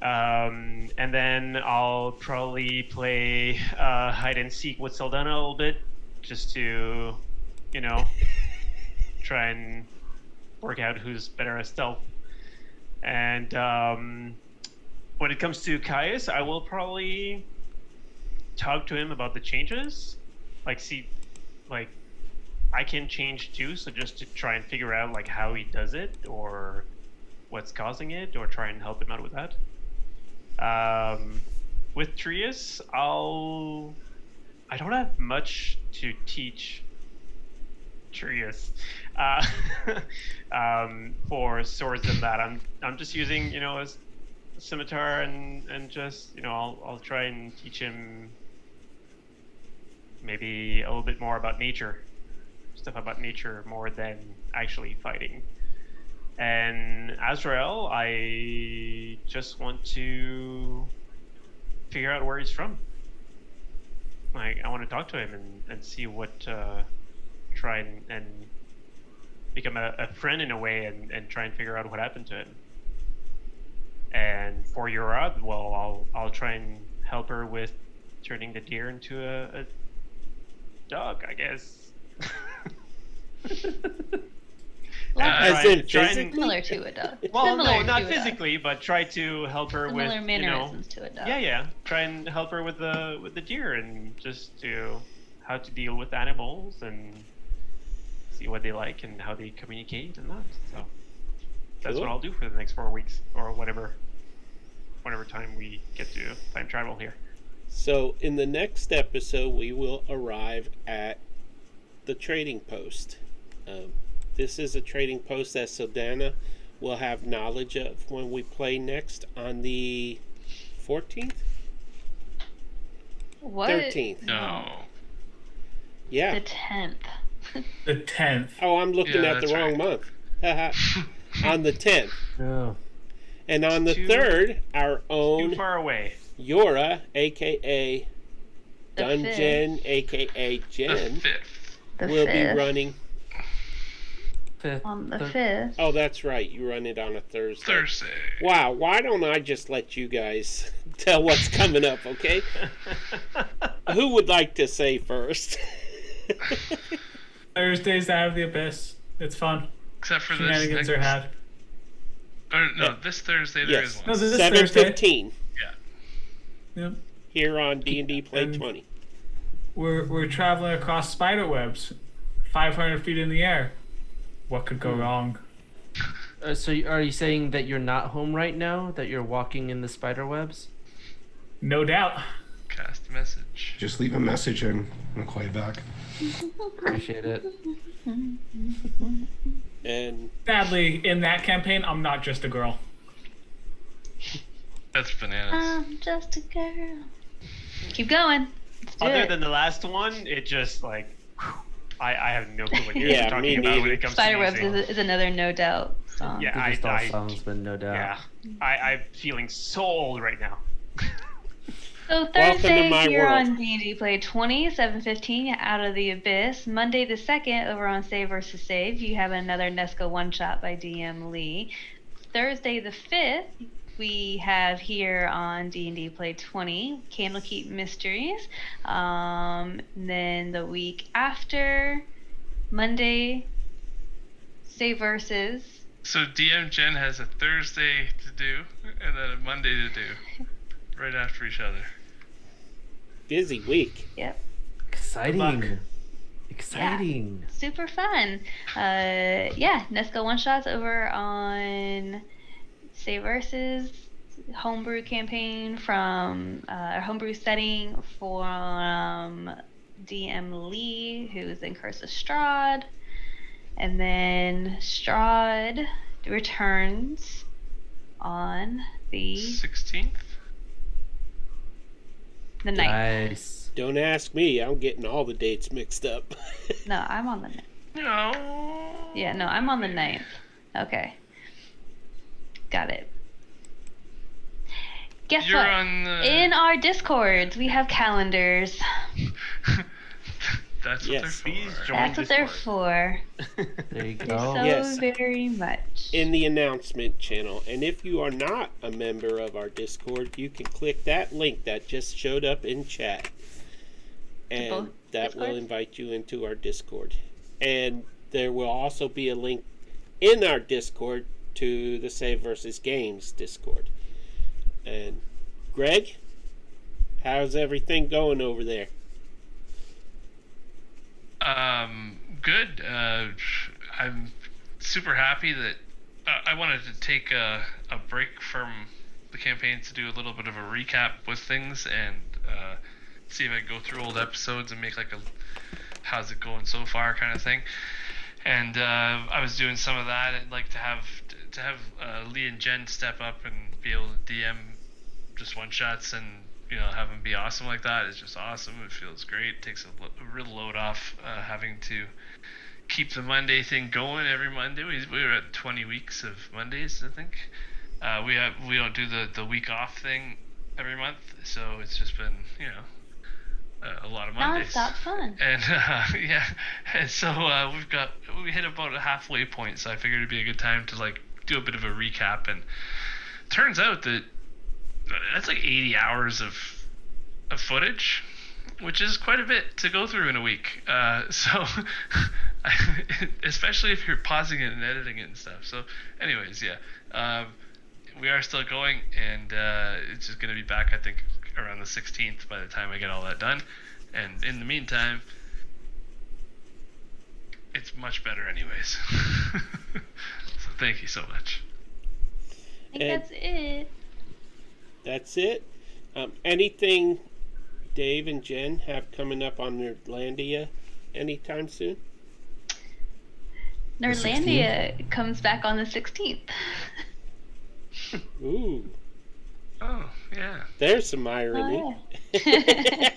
S3: And then I'll probably play hide and seek with Saldana a little bit, just to, try and work out who's better at stealth. And when it comes to Caius, I will probably talk to him about the changes. I can change too, so just to try and figure out like how he does it or what's causing it, or try and help him out with that. With Trius, I don't have much to teach Trius for swords and that. I'm just using a scimitar and just I'll try and teach him maybe a little bit more about nature, stuff about nature more than actually fighting. And Azrael, I just want to figure out where he's from. I want to talk to him and see what, try and become a friend in a way and try and figure out what happened to him. And for Yura, well, I'll try and help her with turning the deer into a dog, I guess.
S1: As in physically?
S2: Similar to a dog.
S3: Well,
S2: Similar
S3: no,
S2: to
S3: not
S2: a dog.
S3: physically, but try to help her
S2: Similar
S3: with
S2: mannerisms to a dog.
S3: Yeah. Try and help her with the deer and just to how to deal with animals and see what they like and how they communicate and that. So that's
S1: Cool.
S3: what I'll do for the next 4 weeks or whatever time we get to time travel here.
S1: So in the next episode, we will arrive at the trading post. This is a trading post that Saldana will have knowledge of when we play next on the 14th?
S2: What?
S1: 13th.
S4: No.
S1: Yeah.
S2: The 10th.
S5: The 10th.
S1: Oh, I'm looking
S4: Yeah,
S1: at the
S4: that's
S1: wrong
S4: right.
S1: month. On the 10th.
S6: Oh.
S1: And on the
S3: Too-
S1: 3rd, our
S3: Too
S1: own
S3: far away.
S1: Yora, a.k.a.
S2: The
S1: Dungeon, a.k.a.
S4: The
S1: Jen,
S4: 5th.
S2: The
S1: will
S2: 5th.
S1: be running.
S6: Fifth.
S2: On the
S6: Thir-
S2: 5th.
S1: Oh, that's right. You run it on a Thursday.
S4: Thursday.
S1: Wow, why don't I just let you guys tell what's coming up, okay? Who would like to say first?
S5: Thursdays out of the abyss. It's fun.
S4: Except for this
S5: Shenanigans
S4: next...
S5: are had.
S4: Or, no,
S1: Yeah.
S4: this Thursday there is
S1: Yes.
S5: No,
S4: one.
S5: this is
S1: 7:15
S5: Yep.
S1: here on D&D Play
S5: And-
S1: 20.
S5: We're traveling across spider webs, 500 feet in the air. What could go wrong?
S6: So are you saying that you're not home right now? That you're walking in the spider webs?
S5: No doubt.
S4: Cast a message.
S8: Just leave a message and I'll call you back.
S6: Appreciate it.
S1: And
S5: Sadly, in that campaign, I'm not just a girl.
S4: That's bananas.
S2: I'm just a girl. Keep going. Let's do
S3: Other
S2: it.
S3: than the last one, it just like I have no clue what you're
S1: Yeah, me
S3: talking about when
S1: neither.
S3: it comes
S2: Spiderwebs
S3: to music.
S2: is another no doubt song.
S3: Yeah,
S6: They're just all
S3: I
S6: songs, but no doubt.
S3: yeah, I'm feeling so old right now.
S2: So
S1: Welcome to
S2: Thursday
S1: my
S2: here
S1: world.
S2: on D&D Play 20, 7:15, Out of the Abyss. Monday the 2nd over on Save vs. Save, you have another Nesca one-shot by DM Lee. Thursday the 5th, we have here on D&D Play 20, Candlekeep Mysteries. Then the week after, Monday, Save vs.
S4: So DM Jen has a Thursday to do and then a Monday to do, right after each other.
S1: Busy week.
S2: Yep.
S6: Exciting. Exciting.
S2: Super fun. Nesca one shots over on Save Versus homebrew campaign from homebrew setting from DM Lee, who's in Curse of Strahd, and then Strahd returns on the
S4: 16th?
S2: 9th.
S6: Nice.
S1: Don't ask me. I'm getting all the dates mixed up.
S2: No, I'm on the 9th.
S4: No.
S2: Yeah, no, I'm on the 9th. Okay. Got it. Guess
S4: You're
S2: what?
S4: on the...
S2: In our Discords, we have calendars.
S4: That's what
S1: Yes.
S4: they're for.
S3: Please join
S2: That's what they're
S3: Discord.
S2: for.
S6: There you
S2: So
S6: go.
S1: Yes.
S2: very much.
S1: In the announcement channel. And if you are not a member of our Discord, you can click that link that just showed up in chat. And
S2: both
S1: that will
S2: Discords?
S1: invite you into our Discord. And there will also be a link in our Discord to the Save versus Games Discord. And Greg, how's everything going over there?
S4: Good. I'm super happy that I wanted to take a break from the campaign to do a little bit of a recap with things and see if I can go through old episodes and make like a how's it going so far kind of thing. And I was doing some of that. I'd like to have Lee and Jen step up and be able to DM just one shots and have them be awesome like that. It's just awesome. It feels great. It takes a real load off having to keep the Monday thing going every Monday. We're at 20 weeks of Mondays, I think. We don't do the week off thing every month, so it's just been a lot of Mondays.
S2: Non-stop fun.
S4: And and so we hit about a halfway point, so I figured it'd be a good time to like do a bit of a recap. And turns out that that's like 80 hours of footage, which is quite a bit to go through in a week. So especially if you're pausing it and editing it and stuff. So anyways, we are still going, and it's just going to be back, I think, around the 16th by the time I get all that done. And in the meantime, it's much better anyways. So thank you so much.
S2: I think
S1: And-
S2: that's it.
S1: That's it. Anything Dave and Jen have coming up on Nerdlandia anytime soon?
S2: Nerdlandia comes back on the 16th.
S1: Ooh,
S4: Oh, yeah.
S1: there's some irony.
S2: Oh, yeah.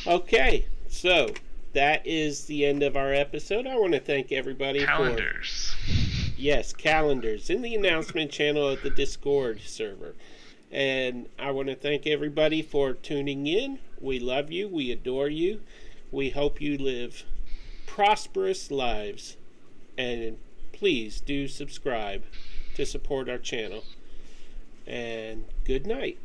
S1: Okay, so that is the end of our episode. I want to thank everybody
S4: Calendars.
S1: Yes, calendars in the announcement channel of the Discord server. And I want to thank everybody for tuning in. We love you. We adore you. We hope you live prosperous lives. And please do subscribe to support our channel. And good night.